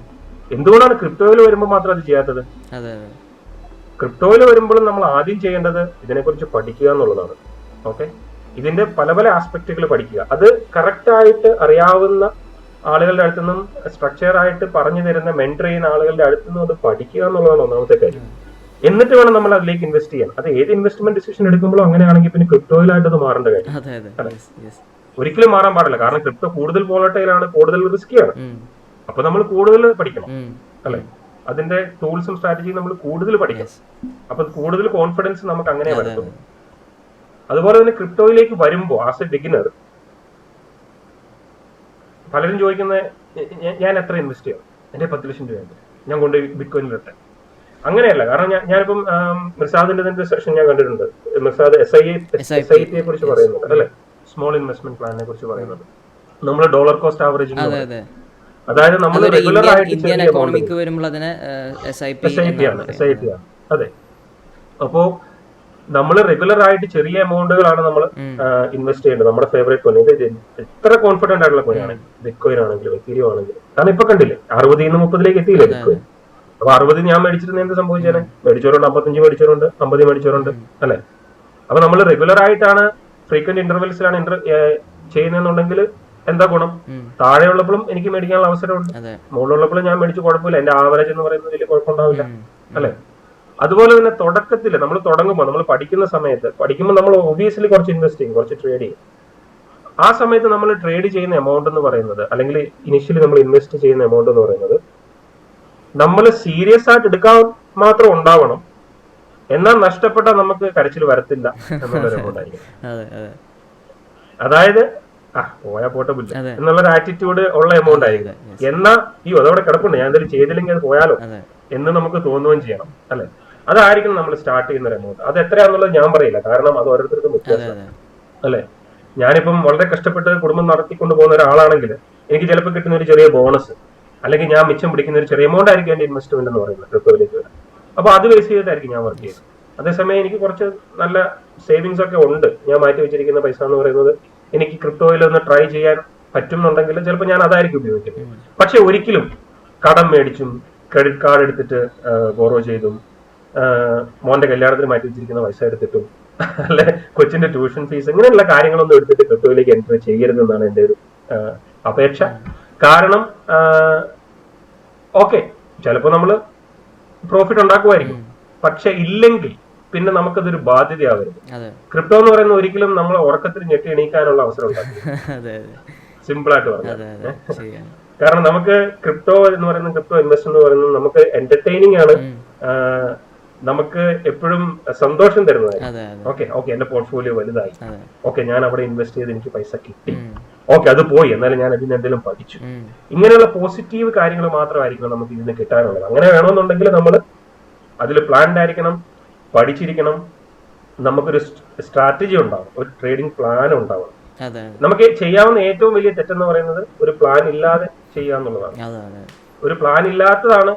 എന്തുകൊണ്ടാണ് ക്രിപ്റ്റോയിൽ വരുമ്പോൾ മാത്രം അത് ചെയ്യാത്തത്? ക്രിപ്റ്റോയിൽ വരുമ്പോഴും നമ്മൾ ആദ്യം ചെയ്യേണ്ടത് ഇതിനെക്കുറിച്ച് പഠിക്കുക എന്നുള്ളതാണ്. ഓക്കെ, ഇതിന്റെ പല പല ആസ്പെക്റ്റുകൾ പഠിക്കുക. അത് കറക്റ്റ് ആയിട്ട് അറിയാവുന്ന ആളുകളുടെ അടുത്തുനിന്നും സ്ട്രക്ചർ ആയിട്ട് പറഞ്ഞു തരുന്ന മെന്റർ ചെയ്യുന്ന ആളുകളുടെ അടുത്തുനിന്നും അത് പഠിക്കുക എന്നുള്ളതാണ് ഒന്നാമത്തെ കാര്യം. എന്നിട്ട് വേണം നമ്മൾ അതിലേക്ക് ഇൻവെസ്റ്റ് ചെയ്യാൻ. അത് ഏത് ഇൻവെസ്റ്റ്മെന്റ് ഡിസിഷൻ എടുക്കുമ്പോഴും അങ്ങനെയാണെങ്കിൽ പിന്നെ ക്രിപ്റ്റോയിലായിട്ട് അത് മാറേണ്ട കാര്യം ഒരിക്കലും മാറാൻ പാടില്ല. കാരണം ക്രിപ്റ്റോ കൂടുതൽ വോളട്ടൈലാണ്, കൂടുതൽ റിസ്കിയാണ്. അപ്പൊ നമ്മൾ കൂടുതൽ പഠിക്കണം അല്ലെ. അതിന്റെ ടൂൾസും സ്ട്രാറ്റജിയും നമ്മൾ കൂടുതൽ പഠിക്കണം. അപ്പൊ കൂടുതൽ കോൺഫിഡൻസ് നമുക്ക് അങ്ങനെ വരത്തുള്ളൂ. അതുപോലെ തന്നെ ക്രിപ്റ്റോയിലേക്ക് വരുമ്പോൾ ആസ് എ ബിഗിനർ പലരും ചോദിക്കുന്ന, ഞാൻ എത്ര ഇൻവെസ്റ്റ് ചെയ്യണം? എന്റെ 10 ലക്ഷം രൂപ ഞാൻ കൊണ്ട് ബിറ്റ്കോയിനിൽ ഇട്ടെ. അങ്ങനെയല്ല. കാരണം ഞാനിപ്പം മിർസാദിന്റെ സെഷൻ ഞാൻ കണ്ടിട്ടുണ്ട്. മിർസാദ് SIP കുറിച്ച് പറയുന്നുണ്ട് അല്ലെ, സ്മോൾ ഇൻവെസ്റ്റ്മെന്റ് പ്ലാനിനെ കുറിച്ച് പറയുന്നത്. നമ്മൾ ഡോളർ കോസ്റ്റ് ആവറേജ്, അതായത് നമ്മൾ റെഗുലർ ആയിട്ട് അതെ. അപ്പോ നമ്മൾ റെഗുലർ ആയിട്ട് ചെറിയ എമൗണ്ടുകളാണ് നമ്മൾ ഇൻവെസ്റ്റ് ചെയ്യേണ്ടത്. നമ്മുടെ ഫേവറേറ്റ് കോയിൻ, ഇത് എത്ര കോൺഫിഡന്റ് ആയിട്ടുള്ള കോയിൻ ആണെങ്കിൽ, ബിറ്റ്കോയിൻ ആണെങ്കിലും എത്തീരിയം ആണെങ്കിലും. കാരണം ഇപ്പൊ കണ്ടില്ലേ 60 നിന്ന് 30 എത്തിയില്ലേ ബിറ്റ്കോയിൻ. അപ്പൊ 60 ഞാൻ മേടിച്ചിരുന്ന എന്ത് സംഭവിച്ചാലും മേടിച്ചവരുണ്ട്, 55 മേടിച്ചവരുണ്ട്, 50 മേടിച്ചവരുണ്ട് അല്ലെ. അപ്പൊ നമ്മൾ റെഗുലർ ആയിട്ടാണ് ഫ്രീക്വന്റ് ഇന്റർവെൽസിലാണ് ചെയ്യുന്നതെന്നുണ്ടെങ്കിൽ എന്താ ഗുണം? താഴെയുള്ളപ്പോഴും എനിക്ക് മേടിക്കാനുള്ള അവസരമുണ്ട്, മുകളിലുള്ളപ്പോഴും ഞാൻ മേടിച്ച് കുഴപ്പമില്ല. എന്റെ ആവറേജ് എന്ന് പറയുന്നത് വലിയ കുഴപ്പമുണ്ടാവില്ല അല്ലെ. അതുപോലെ തന്നെ തുടക്കത്തിൽ നമ്മൾ തുടങ്ങുമ്പോൾ, നമ്മൾ പഠിക്കുന്ന സമയത്ത് പഠിക്കുമ്പോൾ നമ്മൾ ഒബിയസ്ലി കുറച്ച് ഇൻവെസ്റ്റ് ചെയ്യും, കുറച്ച് ട്രേഡ് ചെയ്യും. ആ സമയത്ത് നമ്മൾ ട്രേഡ് ചെയ്യുന്ന എമൗണ്ട് എന്ന് പറയുന്നത്, അല്ലെങ്കിൽ ഇനിഷ്യലി നമ്മൾ ഇൻവെസ്റ്റ് ചെയ്യുന്ന എമൗണ്ട് എന്ന് പറയുന്നത് നമ്മൾ സീരിയസ് ആയിട്ട് എടുക്കാൻ മാത്രം ഉണ്ടാവണം. എന്നാൽ നഷ്ടപ്പെട്ടാൽ നമുക്ക് കരച്ചിൽ വരത്തില്ല എന്നുള്ളൊരു എമൗണ്ട് ആയിരിക്കും. അതായത് പോയാ പോട്ടെ ബില്ല എന്നുള്ളൊരു ആറ്റിറ്റ്യൂഡ് ഉള്ള എമൗണ്ട് ആയിരിക്കും. എന്നാ അതവിടെ കിടപ്പുണ്ട്, ഞാൻ എന്തെങ്കിലും ചെയ്തില്ലെങ്കിൽ അത് പോയാലോ എന്ന് നമുക്ക് തോന്നുകയും ചെയ്യണം അല്ലെ. അതായിരിക്കും നമ്മൾ സ്റ്റാർട്ട് ചെയ്യുന്ന ഒരു എമൗണ്ട്. അത് എത്രയാന്നുള്ളത് ഞാൻ പറയില്ല, കാരണം അത് ഓരോരുത്തർക്കും വ്യത്യാസമാണ് അല്ലെ. ഞാനിപ്പം വളരെ കഷ്ടപ്പെട്ട് കുടുംബം നടത്തിക്കൊണ്ട് പോകുന്ന ഒരാളാണെങ്കിൽ എനിക്ക് ചിലപ്പോൾ കിട്ടുന്ന ഒരു ചെറിയ ബോണസ്, അല്ലെങ്കിൽ ഞാൻ മിച്ചം പിടിക്കുന്ന ഒരു ചെറിയ എമൗണ്ട് ആയിരിക്കും എന്റെ ഇൻവെസ്റ്റ്മെന്റ് എന്ന് പറയുന്നത് ക്രിപ്റ്റോയിലേക്ക് വരാം. അപ്പൊ അത് ബേസ് ചെയ്തിട്ടായിരിക്കും ഞാൻ വർക്ക് ചെയ്യുന്നത്. അതേസമയം എനിക്ക് കുറച്ച് നല്ല സേവിങ്സ് ഒക്കെ ഉണ്ട്. ഞാൻ മാറ്റി വെച്ചിരിക്കുന്ന പൈസ എന്ന് പറയുന്നത് എനിക്ക് ക്രിപ്റ്റോയിൽ ഒന്ന് ട്രൈ ചെയ്യാൻ പറ്റുന്നുണ്ടെങ്കിൽ ചിലപ്പോൾ ഞാൻ അതായിരിക്കും ഉപയോഗിക്കുന്നത്. പക്ഷെ ഒരിക്കലും കടം മേടിച്ചും ക്രെഡിറ്റ് കാർഡ് എടുത്തിട്ട് ബോറോ ചെയ്തും മോന്റെ കല്യാണത്തിന് മാറ്റി വെച്ചിരിക്കുന്ന പൈസ എടുത്തിട്ടും അല്ലെ കൊച്ചിന്റെ ട്യൂഷൻ ഫീസ് ഇങ്ങനെയുള്ള കാര്യങ്ങളൊന്നും എടുത്തിട്ട് ക്രിപ്റ്റോയിലേക്ക് എൻട്രി ചെയ്യരുതെന്നാണ് എന്റെ ഒരു അപേക്ഷ. കാരണം ഓക്കെ, ചിലപ്പോൾ നമ്മൾ പ്രോഫിറ്റ് ഉണ്ടാക്കുമായിരിക്കും, പക്ഷെ ഇല്ലെങ്കിൽ പിന്നെ നമുക്കതൊരു ബാധ്യതയാവരുത്. ക്രിപ്റ്റോ എന്ന് പറയുന്നത് ഒരിക്കലും നമ്മൾ ഉറക്കത്തിൽ ഞെട്ടി എണീക്കാനുള്ള അവസരം ഉണ്ടാക്കും. സിമ്പിൾ ആയിട്ട് പറഞ്ഞു. കാരണം നമുക്ക് ക്രിപ്റ്റോ എന്ന് പറയുന്നത്, ക്രിപ്റ്റോ ഇൻവെസ്റ്റ് എന്ന് പറയുന്നത് നമുക്ക് എന്റർടൈനിങ് ആണ്, നമുക്ക് എപ്പോഴും സന്തോഷം തരുന്നതായിരിക്കും. ഓക്കെ എന്റെ പോർട്ട്ഫോളിയോ വലുതായി, ഓക്കെ ഞാൻ അവിടെ ഇൻവെസ്റ്റ് ചെയ്ത് എനിക്ക് പൈസ കിട്ടി, ഓക്കെ അത് പോയി, എന്നാലും ഞാൻ അതിന് എന്തെങ്കിലും പഠിച്ചു. ഇങ്ങനെയുള്ള പോസിറ്റീവ് കാര്യങ്ങൾ മാത്രമായിരിക്കണം നമുക്ക് ഇതിന് കിട്ടാനുള്ളത്. അങ്ങനെ വേണമെന്നുണ്ടെങ്കിൽ നമ്മൾ അതിൽ പ്ലാൻഡ് ആയിരിക്കണം, പഠിച്ചിരിക്കണം, നമുക്കൊരു സ്ട്രാറ്റജി ഉണ്ടാവും, ഒരു ട്രേഡിംഗ് പ്ലാൻ ഉണ്ടാവണം. അതെ നമുക്ക് ചെയ്യാവുന്ന ഏറ്റവും വലിയ തെറ്റെന്ന് പറയുന്നത് ഒരു പ്ലാൻ ഇല്ലാതെ ചെയ്യാന്നുള്ളതാണ്. അതെ അതെ ഒരു പ്ലാൻ ഇല്ലാത്തതാണ്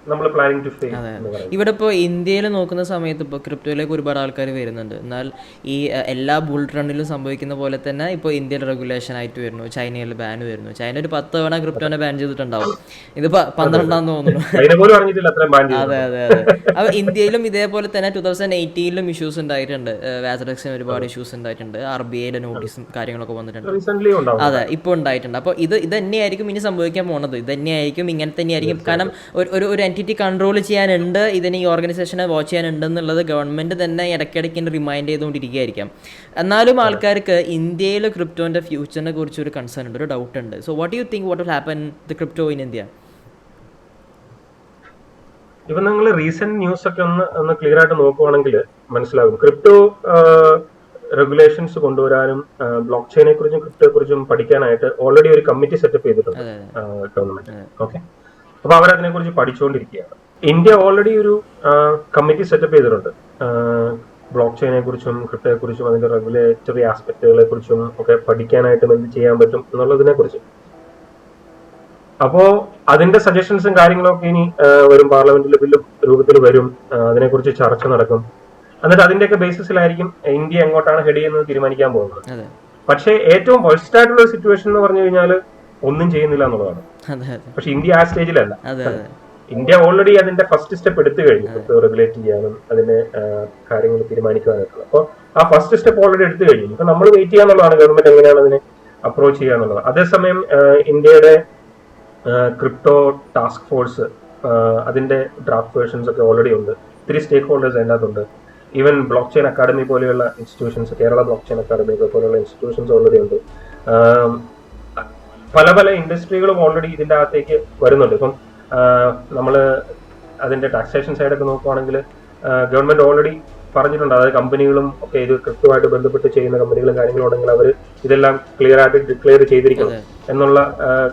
നമ്മൾ പ്ലാനിങ് ടു ഫെയിൽ എന്ന് പറയുന്നത്. ഇവിടെ ഇപ്പോൾ ഇന്ത്യയിൽ നോക്കുന്ന സമയത്ത് ഇപ്പോൾ ക്രിപ്റ്റോയിലേക്ക് ഒരുപാട് ആൾക്കാർ വരുന്നുണ്ട്. എന്നാൽ ഈ എല്ലാ ബുൾ റണ്ണിലും സംഭവിക്കുന്ന പോലെ തന്നെ ഇപ്പോൾ ഇന്ത്യയിൽ റെഗുലേഷൻ ആയിട്ട് വരുന്നു, ചൈനയിൽ ബാൻ വരുന്നു. ചൈന ഒരു 10 തവണ ക്രിപ്റ്റോനെ ബാൻ ചെയ്തിട്ടുണ്ടാവും, ഇത് 12ാന്ന് തോന്നുന്നു. അതിനെ പോലും അറിഞ്ഞിട്ടില്ല അത്രയും ബാൻ ചെയ്തത്. അതെ അതെ അതെ. അപ്പോൾ ഇന്ത്യയിലും ഇതേപോലെ തന്നെ 2018 ഇഷ്യൂസ് ഉണ്ടായിട്ടുണ്ട്, വാസഡക്സിന് ഒരുപാട് ഇഷ്യൂസ് ഉണ്ടായിട്ടുണ്ട്, RBIയുടെ നോട്ടീസും കാര്യങ്ങളൊക്കെ വന്നിട്ടുണ്ട്. റീസെന്റ് ഉണ്ടാവും. അതെ, ഇപ്പോൾ ഉണ്ടായിട്ടുണ്ട്. അപ്പോൾ ഇത് തന്നെയായിരിക്കും ഇനി സംഭവിക്കാൻ പോണത്, ഇത് തന്നെയായിരിക്കും, ഇങ്ങനെ തന്നെയായിരിക്കും. കാരണം ഒരു എൻറ്റിറ്റി കൺട്രോൾ ചെയ്യാനുണ്ട്, ഇതിന് ഈ ഓർഗനൈസേഷനെ വാച്ച് ചെയ്യാനുണ്ട് എന്നുള്ളത് ഗവൺമെൻറ് തന്നെ ഇടയ്ക്കിടയ്ക്ക് റിമൈൻഡ് ചെയ്തുകൊണ്ടിരിക്കുകയായിരിക്കാം. എന്നാലും ആൾക്കാർക്ക് ഇന്ത്യയിൽ ക്രിപ്റ്റോൻ്റെ ഫ്യൂച്ചറിനെ കുറിച്ച് ഒരു കൺസേൺ ഉണ്ട്, ഒരു ഡൗട്ട് ഉണ്ട്. So what you think what will happen the crypto in India? ഇപ്പൊ നിങ്ങൾ റീസെന്റ് ന്യൂസ് ഒക്കെ ഒന്ന് ക്ലിയർ ആയിട്ട് നോക്കുവാണെങ്കിൽ മനസ്സിലാകും. ക്രിപ്റ്റോ റെഗുലേഷൻസ് കൊണ്ടുവരാനും ബ്ലോക്ക് ചെയിനെ കുറിച്ചും ക്രിപ്റ്റോയെ കുറിച്ചും പഠിക്കാനായിട്ട് ഓൾറെഡി ഒരു കമ്മിറ്റി സെറ്റപ്പ് ചെയ്തിട്ടുണ്ട് ഗവൺമെന്റ്. ഓക്കെ, അപ്പൊ അവരതിനെ കുറിച്ച് പഠിച്ചുകൊണ്ടിരിക്കുകയാണ്. ഇന്ത്യ ഓൾറെഡി ഒരു കമ്മിറ്റി സെറ്റപ്പ് ചെയ്തിട്ടുണ്ട് ബ്ലോക്ക് ചെയിനെ കുറിച്ചും ക്രിപ്റ്റോയെ കുറിച്ചും അതിന്റെ റെഗുലേറ്ററി ആസ്പെക്ടുകളെ കുറിച്ചും ഒക്കെ പഠിക്കാനായിട്ടും എന്ത് ചെയ്യാൻ പറ്റും എന്നുള്ളതിനെ കുറിച്ച്. അപ്പോ അതിന്റെ സജഷൻസും കാര്യങ്ങളും ഒക്കെ ഇനി വരും, പാർലമെന്റിലെ ബില്ല് രൂപത്തിൽ വരും, അതിനെക്കുറിച്ച് ചർച്ച നടക്കും. എന്നിട്ട് അതിന്റെയൊക്കെ ബേസിസിലായിരിക്കും ഇന്ത്യ എങ്ങോട്ടാണ് ഹെഡ് ചെയ്യുന്നത് തീരുമാനിക്കാൻ പോകുന്നത്. പക്ഷേ ഏറ്റവും വേഴ്സ്റ്റ് ആയിട്ടുള്ള സിറ്റുവേഷൻ എന്ന് പറഞ്ഞു കഴിഞ്ഞാൽ ഒന്നും ചെയ്യുന്നില്ല എന്നുള്ളതാണ്. പക്ഷെ ഇന്ത്യ ആ സ്റ്റേജിലല്ല. ഇന്ത്യ ഓൾറെഡി അതിന്റെ ഫസ്റ്റ് സ്റ്റെപ്പ് എടുത്തു കഴിഞ്ഞു, റെഗുലേറ്റ് ചെയ്യാനും അതിന്റെ കാര്യങ്ങൾ തീരുമാനിക്കാനായിട്ടുള്ള. അപ്പോൾ ആ ഫസ്റ്റ് സ്റ്റെപ്പ് ഓൾറെഡി എടുത്തു കഴിഞ്ഞു. ഇപ്പൊ നമ്മൾ വെയിറ്റ് ചെയ്യാന്നുള്ളതാണ് ഗവൺമെന്റ് എങ്ങനെയാണ് അതിനെ അപ്രോച്ച് ചെയ്യാന്നുള്ളത്. അതേസമയം ഇന്ത്യയുടെ ക്രിപ്റ്റോ ടാസ്ക് ഫോഴ്സ് അതിന്റെ ഡ്രാഫ്റ്റ് വേർഷൻസ് ഒക്കെ ഓൾറെഡി ഉണ്ട്. ഒത്തിരി സ്റ്റേക്ക് ഹോൾഡേഴ്സ് അതിനകത്തുണ്ട്. ഈവൻ ബ്ലോക്ക് ചെയിൻ അക്കാഡമി പോലെയുള്ള institutions, Kerala block chain academy പോലെയുള്ള ഇൻസ്റ്റിറ്റ്യൂഷൻസ് ഓൾറെഡി ഉണ്ട്. പല പല ഇൻഡസ്ട്രികളും ഓൾറെഡി ഇതിന്റെ അകത്തേക്ക് വരുന്നുണ്ട്. ഇപ്പം നമ്മൾ അതിന്റെ ടാക്സേഷൻ സൈഡൊക്കെ നോക്കുവാണെങ്കിൽ ഗവൺമെന്റ് ഓൾറെഡി പറഞ്ഞിട്ടുണ്ട്, അതായത് കമ്പനികളും ഒക്കെ ഇത് കൃത്യമായിട്ട് ബന്ധപ്പെട്ട് ചെയ്യുന്ന കമ്പനികളും കാര്യങ്ങളും ഉണ്ടെങ്കിൽ അവർ ഇതെല്ലാം ക്ലിയർ ആയിട്ട് ഡിക്ലെയർ ചെയ്തിരിക്കണം എന്നുള്ള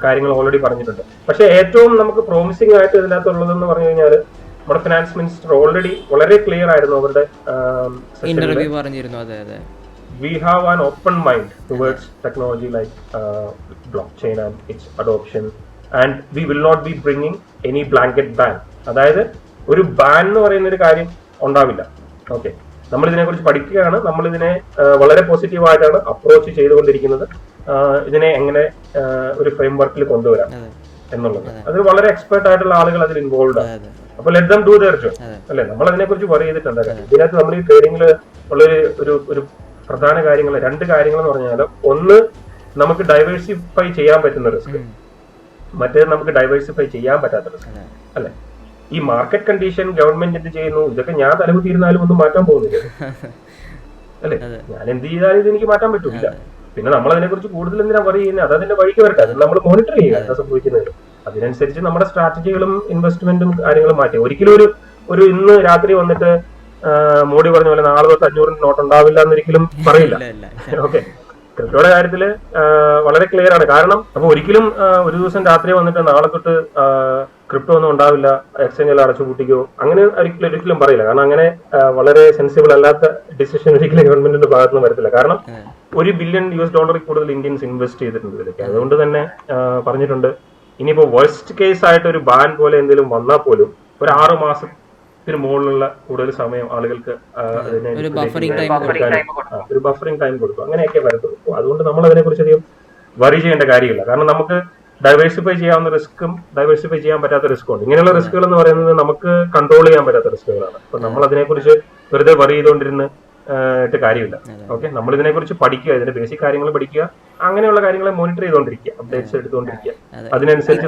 കാര്യങ്ങൾ ഓൾറെഡി പറഞ്ഞിട്ടുണ്ട്. പക്ഷെ ഏറ്റവും നമുക്ക് പ്രോമിസിംഗ് ആയിട്ട് ഇതിനകത്തുള്ളതെന്ന് പറഞ്ഞു കഴിഞ്ഞാൽ നമ്മുടെ ഫിനാൻസ് മിനിസ്റ്റർ ഓൾറെഡി വളരെ ക്ലിയർ ആയിരുന്നു അവരുടെ ഇന്റർവ്യൂ പറഞ്ഞിരുന്നു. അതെ അതെ, we have an open mind towards technology like blockchain and its adoption, and we will not be bringing any blanket ban. അതായത് ഒരു ബാൻ എന്ന് പറയുന്ന ഒരു കാര്യം ഉണ്ടാവില്ല. ഓക്കെ, നമ്മൾ ഇതിനെക്കുറിച്ച് പഠിക്കുകയാണ്, നമ്മൾ ഇതിനെ വളരെ പോസിറ്റീവായിട്ടാണ് അപ്രോച്ച് ചെയ്തുകൊണ്ടിരിക്കുന്നത്. ഇതിനെ എങ്ങനെ ഒരു ഫ്രെയിം വർക്കിൽ കൊണ്ടുവരാം എന്നുള്ളത് അതിൽ വളരെ എക്സ്പെർട്ട് ആയിട്ടുള്ള ആളുകൾ അതിൽ ഇൻവോൾവ് ആണ്. അപ്പൊ let them do there job അല്ലെ. നമ്മൾ അതിനെക്കുറിച്ച് വറി ചെയ്തിട്ടുണ്ട്. ഇതിനകത്ത് നമ്മൾ ഈ ട്രേഡിംഗിൽ ഉള്ളൊരു പ്രധാന കാര്യങ്ങൾ, 2 കാര്യങ്ങൾ എന്ന് പറഞ്ഞാൽ, ഒന്ന് നമുക്ക് ഡൈവേഴ്സിഫൈ ചെയ്യാൻ പറ്റുന്ന റിസ്ക്, മറ്റേത് നമുക്ക് ഡൈവേഴ്സിഫൈ ചെയ്യാൻ പറ്റാത്ത റിസ്ക് അല്ലെ. ഈ മാർക്കറ്റ് കണ്ടീഷൻ ഗവൺമെന്റ് എന്ത് ചെയ്യുന്നു, ഇതൊക്കെ ഞാൻ തലകുത്തിയിരുന്നാലും ഒന്നും മാറ്റാൻ പോകുന്നില്ല അല്ലെ. ഞാൻ എന്ത് ചെയ്താലും ഇത് എനിക്ക് മാറ്റാൻ പറ്റില്ല. പിന്നെ നമ്മൾ അതിനെ കുറിച്ച് കൂടുതൽ എന്തിനാ വറി ചെയ്യുന്നത്, അത് അതിന്റെ വഴിക്ക് വരട്ടെ, അത് നമ്മൾ മോണിറ്റർ ചെയ്യുക എന്താ സംഭവിക്കുന്നതിലും. അതിനനുസരിച്ച് നമ്മുടെ സ്ട്രാറ്റജികളും ഇൻവെസ്റ്റ്മെന്റും കാര്യങ്ങളും മാറ്റി. ഒരിക്കലും ഒരു ഇന്ന് രാത്രി വന്നിട്ട് മോഡി പറഞ്ഞ പോലെ നാളെ തൊട്ട് 500 നോട്ട് ഉണ്ടാവില്ല എന്നൊരിക്കലും പറയില്ല. ഓക്കെ, ക്രിപ്റ്റോയുടെ കാര്യത്തില് വളരെ ക്ലിയർ ആണ്. കാരണം അപ്പൊ ഒരിക്കലും ഒരു ദിവസം രാത്രി വന്നിട്ട് നാളെ തൊട്ട് ക്രിപ്റ്റോ ഒന്നും ഉണ്ടാവില്ല, എക്സ്ചേഞ്ചിൽ അടച്ചുപൂട്ടിക്കോ, അങ്ങനെ ഒരിക്കലും പറയില്ല. കാരണം അങ്ങനെ വളരെ സെൻസിബിൾ അല്ലാത്ത ഡിസിഷൻ ഒരിക്കലും ഗവൺമെന്റിന്റെ ഭാഗത്ത് നിന്ന് വരത്തില്ല. കാരണം $1 ബില്യൺ കൂടുതൽ ഇന്ത്യൻസ് ഇൻവെസ്റ്റ് ചെയ്തിട്ടുണ്ട് ഇതിലേക്ക്. അതുകൊണ്ട് തന്നെ പറഞ്ഞിട്ടുണ്ട്, ഇനിയിപ്പോ വേഴ്സ്റ്റ് കേസ് ആയിട്ട് ഒരു ബാൻ പോലെ എന്തെങ്കിലും വന്നാൽ പോലും ഒരു 6 മാസത്തിന് മുകളിലുള്ള കൂടുതൽ സമയം ആളുകൾക്ക് ഒരു ബഫറിംഗ് ടൈം കൊടുക്കും. അങ്ങനെയൊക്കെ വരത്തുള്ളൂ. അതുകൊണ്ട് നമ്മൾ അതിനെ കുറിച്ച് അധികം വറി ചെയ്യേണ്ട കാര്യമില്ല. കാരണം നമുക്ക് ഡൈവേഴ്സിഫൈ ചെയ്യാവുന്ന റിസ്ക്കും ഡൈവേഴ്സിഫൈ ചെയ്യാൻ പറ്റാത്ത റിസ്ക്കും ഉണ്ട്. ഇങ്ങനെയുള്ള റിസ്കുകൾ എന്ന് പറയുന്നത് നമുക്ക് കൺട്രോൾ ചെയ്യാൻ പറ്റാത്ത റിസ്കുകളാണ്. അപ്പൊ നമ്മൾ അതിനെക്കുറിച്ച് വെറുതെ വറി ചെയ്തുകൊണ്ടിരുന്ന് കാര്യമില്ല. ഓക്കെ, നമ്മൾ ഇതിനെക്കുറിച്ച് പഠിക്കുക, ഇതിന്റെ ബേസിക് കാര്യങ്ങൾ പഠിക്കുക, അങ്ങനെയുള്ള കാര്യങ്ങളെ മോണിറ്റർ ചെയ്തുകൊണ്ടിരിക്കുക, അപ്ഡേറ്റ്സ് എടുത്തുകൊണ്ടിരിക്കുക. അതിനനുസരിച്ച്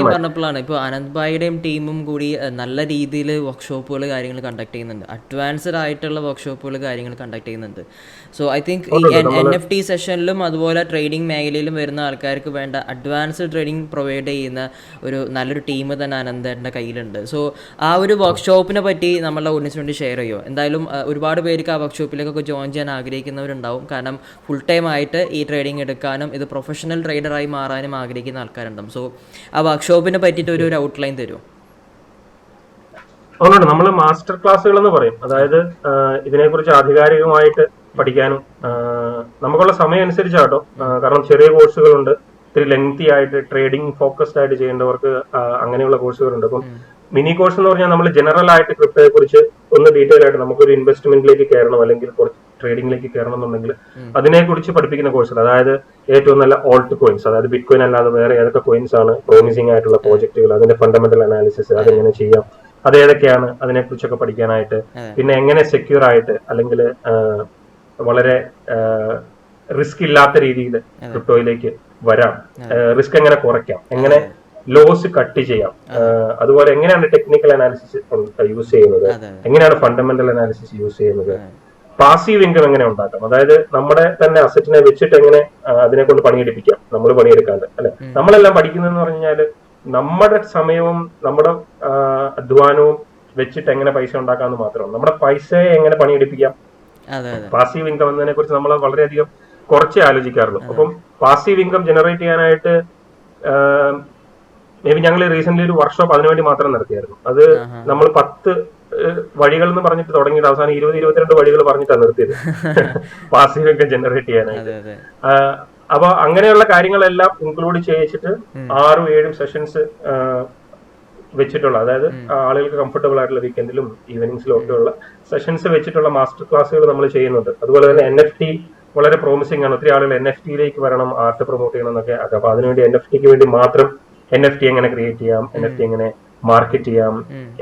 പറഞ്ഞപ്പോഴാണ് ഇപ്പോൾ അനന്ത് ഭായിയുടെയും ടീമും കൂടി നല്ല രീതിയിൽ വർക്ക്ഷോപ്പുകൾ കാര്യങ്ങൾ കണ്ടക്ട് ചെയ്യുന്നുണ്ട്, അഡ്വാൻസ്ഡ് ആയിട്ടുള്ള വർക്ക്ഷോപ്പുകൾ കാര്യങ്ങൾ കണ്ടക്ട് ചെയ്യുന്നുണ്ട്. സോ ഐ തിങ്ക് ഈ NFT സെഷനിലും അതുപോലെ ട്രേഡിംഗ് മേഖലയിലും വരുന്ന ആൾക്കാർക്ക് വേണ്ട അഡ്വാൻസ്ഡ് ട്രേഡിംഗ് പ്രൊവൈഡ് ചെയ്യുന്ന ഒരു നല്ലൊരു ടീം തന്നെ അനന്തേട്ടൻ്റെ കയ്യിലുണ്ട്. സോ ആ ഒരു വർക്ക്ഷോപ്പിനെ പറ്റി നമ്മളുടെ ഓഡിയൻസിന് വേണ്ടി ഷെയർ ചെയ്യുമോ? എന്തായാലും ഒരുപാട് പേർക്ക് ആ വർക്ക്ഷോപ്പിലേക്കൊക്കെ ജോയിൻ ചെയ്യാൻ ആഗ്രഹിക്കുന്നവരുണ്ടാവും. കാരണം ഫുൾ ടൈം ആയിട്ട് ഈ ട്രേഡിംഗ് എടുക്കാനും ഇത് പ്രൊഫഷണൽ ട്രേഡറായി മാറാനും ആഗ്രഹിക്കുന്ന ആൾക്കാരുണ്ടാവും. സോ ആ വർക്ക്ഷോപ്പിനെ പറ്റിയിട്ട് ഒരു ഔട്ട്ലൈൻ തരുമോ? അതുകൊണ്ട് നമ്മൾ മാസ്റ്റർ ക്ലാസ്സുകൾ എന്ന് പറയും. അതായത് ഇതിനെക്കുറിച്ച് ആധികാരികമായിട്ട് പഠിക്കാനും നമുക്കുള്ള സമയം അനുസരിച്ചാട്ടോ, കാരണം ചെറിയ കോഴ്സുകളുണ്ട്, ഇത്തിരി ലെങ്തി ആയിട്ട് ട്രേഡിംഗ് ഫോക്കസ്ഡ് ആയിട്ട് ചെയ്യേണ്ടവർക്ക് അങ്ങനെയുള്ള കോഴ്സുകളുണ്ട്. അപ്പം മിനി കോഴ്സ് എന്ന് പറഞ്ഞാൽ നമ്മൾ ജനറൽ ആയിട്ട് ക്രിപ്റ്റോയെ കുറിച്ച് ഒന്ന് ഡീറ്റെയിൽ ആയിട്ട് നമുക്കൊരു ഇൻവെസ്റ്റ്മെന്റിലേക്ക് കയറണം അല്ലെങ്കിൽ കുറച്ച് ട്രേഡിംഗിലേക്ക് കയറണം എന്നുണ്ടെങ്കിൽ അതിനെക്കുറിച്ച് പഠിപ്പിക്കുന്ന കോഴ്സുകൾ, അതായത് ഏറ്റവും നല്ല ഓൾട്ട് കോയിൻസ്, അതായത് ബിറ്റ് കോയിൻ അല്ലാതെ വേറെ ഏതൊക്കെ കോയിൻസ് ആണ് പ്രോമിസിംഗ് ആയിട്ടുള്ള പ്രോജക്റ്റുകൾ, അതിന്റെ ഫണ്ടമെന്റൽ അനാലിസിസ്, അതെങ്ങനെ ചെയ്യാം, അത് ഏതൊക്കെയാണ്, അതിനെക്കുറിച്ചൊക്കെ പഠിക്കാനായിട്ട്, പിന്നെ എങ്ങനെ സെക്യൂർ ആയിട്ട് അല്ലെങ്കിൽ വളരെ റിസ്ക് ഇല്ലാത്ത രീതിയിൽ ക്രിപ്റ്റോയിലേക്ക് വരാം, റിസ്ക് എങ്ങനെ കുറയ്ക്കാം, എങ്ങനെ ലോസ് കട്ട് ചെയ്യാം, അതുപോലെ എങ്ങനെയാണ് ടെക്നിക്കൽ അനാലിസിസ് യൂസ് ചെയ്യുന്നത്, എങ്ങനെയാണ് ഫണ്ടമെന്റൽ അനാലിസിസ് യൂസ് ചെയ്യുന്നത്, പാസീവ് ഇൻകം എങ്ങനെ ഉണ്ടാക്കാം, അതായത് നമ്മുടെ തന്നെ അസറ്റിനെ വെച്ചിട്ട് എങ്ങനെ അതിനെ കൊണ്ട് പണിയെടുപ്പിക്കാം, നമ്മൾ പണിയെടുക്കാണ്ട് അല്ലെ. നമ്മളെല്ലാം പഠിക്കുന്നതെന്ന് പറഞ്ഞാല് നമ്മുടെ സമയവും നമ്മുടെ അധ്വാനവും വെച്ചിട്ട് എങ്ങനെ പൈസ ഉണ്ടാക്കാമെന്ന് മാത്രമാണ്. നമ്മുടെ പൈസയെ എങ്ങനെ പണിയെടുപ്പിക്കാം, പാസീവ് ഇൻകം എന്നതിനെ കുറിച്ച് നമ്മൾ വളരെയധികം കുറച്ചേ ആലോചിക്കാറുള്ളൂ. അപ്പം പാസീവ് ഇൻകം ജനറേറ്റ് ചെയ്യാനായിട്ട് മേ ബി ഞങ്ങൾ റീസെന്റ് ഒരു വർക്ക്ഷോപ്പ് അതിനുവേണ്ടി മാത്രം നടത്തിയായിരുന്നു. അത് നമ്മൾ 10 വഴികൾ എന്ന് പറഞ്ഞിട്ട് തുടങ്ങിയിട്ട് അവസാനം 20-22 വഴികൾ പറഞ്ഞിട്ടാണ് നിർത്തിയത് പാസീവ് ഇൻകം ജനറേറ്റ് ചെയ്യാനായിട്ട്. അപ്പൊ അങ്ങനെയുള്ള കാര്യങ്ങളെല്ലാം ഇൻക്ലൂഡ് ചെയ്യിച്ചിട്ട് 6-7 സെഷൻസ് വെച്ചിട്ടുള്ള, അതായത് ആളുകൾക്ക് കംഫർട്ടബിൾ ആയിട്ടുള്ള വീക്കെൻഡിലും ഈവനിങ്സിലും ഒക്കെ ഉള്ള സെഷൻസ് വെച്ചിട്ടുള്ള മാസ്റ്റർ ക്ലാസ്സുകൾ നമ്മൾ ചെയ്യുന്നുണ്ട്. അതുപോലെ തന്നെ NFT വളരെ പ്രോമിസിംഗ് ആണ്. ഒത്തിരി ആളുകൾ NFT വരണം, ആർട്ട് പ്രൊമോട്ട് ചെയ്യണം എന്നൊക്കെ. അപ്പൊ അതിനുവേണ്ടി NFT വേണ്ടി മാത്രം NFT എങ്ങനെ ക്രിയേറ്റ് ചെയ്യാം, NFT എങ്ങനെ മാർക്കറ്റ് ചെയ്യാം,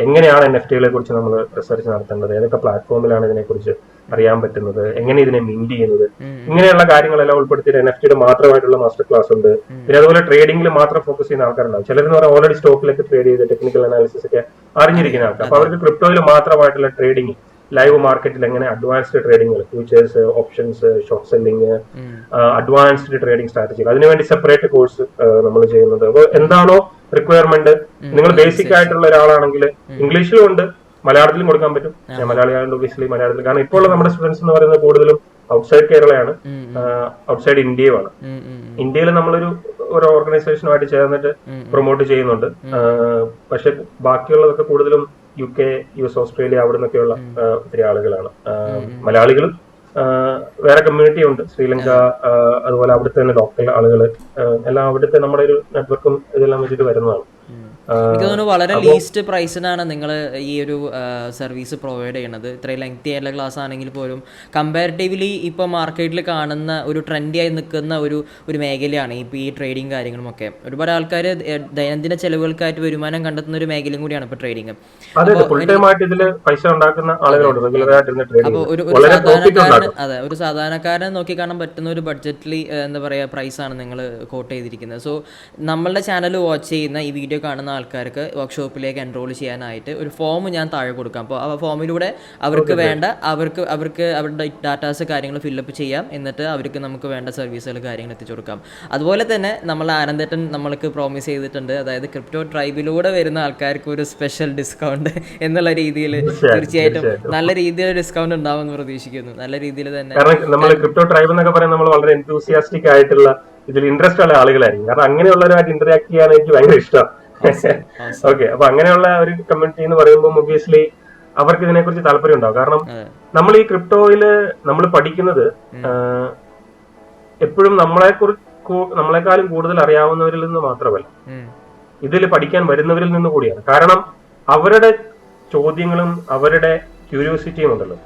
എങ്ങനെയാണ് NFTകളെ കുറിച്ച് നമ്മൾ റിസർച്ച് നടത്തേണ്ടത്, ഏതൊക്കെ പ്ലാറ്റ്ഫോമിലാണ് ഇതിനെക്കുറിച്ച് അറിയാൻ പറ്റുന്നത്, എങ്ങനെ ഇതിനെ മിന്റ് ചെയ്യുന്നത്, ഇങ്ങനെയുള്ള കാര്യങ്ങളെല്ലാം ഉൾപ്പെടുത്തിയിട്ട് NFT മാത്രമായിട്ടുള്ള മാസ്റ്റർ ക്ലാസ് ഉണ്ട്. പിന്നെ അതുപോലെ ട്രേഡിംഗിൽ മാത്രം ഫോക്കസ് ചെയ്യുന്ന ആൾക്കാരുണ്ടാവും. ചിലരെന്ന് പറഞ്ഞാൽ ഓൾറെഡി സ്റ്റോക്കിലൊക്കെ ട്രേഡ് ചെയ്ത് ടെക്നിക്കൽ അനാലിസിസ് ഒക്കെ അറിഞ്ഞിരിക്കുന്ന ആൾക്കാർ. അപ്പൊ അവർക്ക് ക്രിപ്റ്റോയിൽ മാത്രമായിട്ടുള്ള ട്രേഡിംഗ്, ലൈവ് മാർക്കറ്റിൽ എങ്ങനെ advanced trading, futures, options, short selling, advanced trading സ്ട്രാറ്റജികൾ, അതിനുവേണ്ടി സെപ്പറേറ്റ് കോഴ്സ് നമ്മൾ ചെയ്യുന്നത്. അപ്പോൾ എന്താണോ റിക്വയർമെന്റ്, നിങ്ങൾ ബേസിക് ആയിട്ടുള്ള ഒരാളാണെങ്കിൽ ഇംഗ്ലീഷിലും ഉണ്ട്, മലയാളത്തിലും കൊടുക്കാൻ പറ്റും. ഞാൻ മലയാളിയായതുകൊണ്ട് ഒബിയസ്ലി മലയാളത്തിൽ, കാരണം ഇപ്പോൾ നമ്മുടെ സ്റ്റുഡൻസ് എന്ന് പറയുന്നത് കൂടുതലും ഔട്ട്സൈഡ് കേരളയാണ്, ഔട്ട്സൈഡ് ഇന്ത്യയുമാണ്. ഇന്ത്യയിൽ നമ്മളൊരു ഓർഗനൈസേഷനുമായിട്ട് ചേർന്നിട്ട് പ്രൊമോട്ട് ചെയ്യുന്നുണ്ട്. പക്ഷെ ബാക്കിയുള്ളതൊക്കെ കൂടുതലും UK, US, ഓസ്ട്രേലിയ അവിടെ നിന്നൊക്കെയുള്ള ഒത്തിരി ആളുകളാണ്. മലയാളികളും വേറെ കമ്മ്യൂണിറ്റി ഉണ്ട്, ശ്രീലങ്ക, അതുപോലെ അവിടുത്തെ തന്നെ ലോക്കൽ ആളുകൾ എല്ലാം അവിടുത്തെ നമ്മുടെ ഒരു നെറ്റ്വർക്കും ഇതെല്ലാം വെച്ചിട്ട് വരുന്നതാണ്. എനിക്ക് തോന്നുന്നു വളരെ ലീസ്റ്റ് പ്രൈസിനാണ് നിങ്ങൾ ഈ ഒരു സർവീസ് പ്രൊവൈഡ് ചെയ്യണത്. ഇത്രയും ലെങ്തി ആയിട്ടുള്ള ക്ലാസ് ആണെങ്കിൽ പോലും കമ്പാരിറ്റീവ്ലി ഇപ്പോൾ മാർക്കറ്റിൽ കാണുന്ന ഒരു ട്രെൻഡി ആയി നിൽക്കുന്ന ഒരു മേഖലയാണ് ഇപ്പോൾ ഈ ട്രേഡിങ് കാര്യങ്ങളുമൊക്കെ. ഒരുപാട് ആൾക്കാർ ദൈനംദിന ചെലവുകൾക്കായിട്ട് വരുമാനം കണ്ടെത്തുന്ന ഒരു മേഖലയും കൂടിയാണ് ഇപ്പോൾ ട്രേഡിങ്. അപ്പോൾ ഒരു സാധാരണക്കാരനെ നോക്കി കാണാൻ പറ്റുന്ന ഒരു ബഡ്ജറ്റ്ലി എന്താ പറയുക പ്രൈസാണ് നിങ്ങൾ കോട്ട് ചെയ്തിരിക്കുന്നത്. സോ നമ്മളുടെ ചാനൽ വാച്ച് ചെയ്യുന്ന ഈ വീഡിയോ കാണുന്ന ആൾക്കാർക്ക് വർക്ക്ഷോപ്പിലേക്ക് എൻറോൾ ചെയ്യാനായിട്ട് ഒരു ഫോം ഞാൻ താഴെ കൊടുക്കാം. അപ്പോൾ ആ ഫോമിലൂടെ അവർക്ക് വേണ്ട അവർക്ക് അവരുടെ ഡാറ്റാസ് കാര്യങ്ങൾ ഫില്ലപ്പ് ചെയ്യാം. എന്നിട്ട് അവർക്ക് നമുക്ക് വേണ്ട സർവീസുകൾ കാര്യങ്ങൾ എത്തിച്ചു കൊടുക്കാം. അതുപോലെ തന്നെ നമ്മൾ ആനന്ദേട്ടൻ നമ്മൾക്ക് പ്രോമിസ് ചെയ്തിട്ടുണ്ട്, അതായത് ക്രിപ്റ്റോ ട്രൈബിലൂടെ വരുന്ന ആൾക്കാർക്ക് ഒരു സ്പെഷ്യൽ ഡിസ്കൗണ്ട് എന്നുള്ള രീതിയിൽ തീർച്ചയായിട്ടും നല്ല രീതിയിൽ ഡിസ്കൗണ്ട് ഉണ്ടാവുമെന്ന് പ്രതീക്ഷിക്കുന്നു. നല്ല രീതിയിൽ തന്നെ, കാരണം നമ്മൾ ക്രിപ്റ്റോ ട്രൈബ് എന്നൊക്കെ പറയുന്നത് നമ്മൾ വളരെ എന്തൂസിയാസ്റ്റിക് ആയിട്ടുള്ള ഇതിൽ ഇൻട്രസ്റ്റ് ഉള്ള ആളുകളായിരിക്കും. കാരണം അങ്ങനെയുള്ളവരുമായിട്ട് ഇന്ററാക്ട് ചെയ്യാൻ എനിക്ക് ഭയങ്കര ഇഷ്ടം. ഓക്കെ, അപ്പൊ അങ്ങനെയുള്ള ഒരു കമ്മ്യൂണിറ്റി എന്ന് പറയുമ്പോൾ ഒബ്വിയസ്ലി അവർക്ക് ഇതിനെക്കുറിച്ച് താല്പര്യം ഉണ്ടാവും. കാരണം നമ്മൾ ഈ ക്രിപ്റ്റോയില് നമ്മൾ പഠിക്കുന്നത് എപ്പോഴും നമ്മളെക്കാളും കൂടുതൽ അറിയാവുന്നവരിൽ നിന്ന് മാത്രമല്ല, ഇതിൽ പഠിക്കാൻ വരുന്നവരിൽ നിന്ന് കൂടിയാണ്. കാരണം അവരുടെ ചോദ്യങ്ങളും അവരുടെ ക്യൂരിയോസിറ്റിയും ഉണ്ടല്ലോ,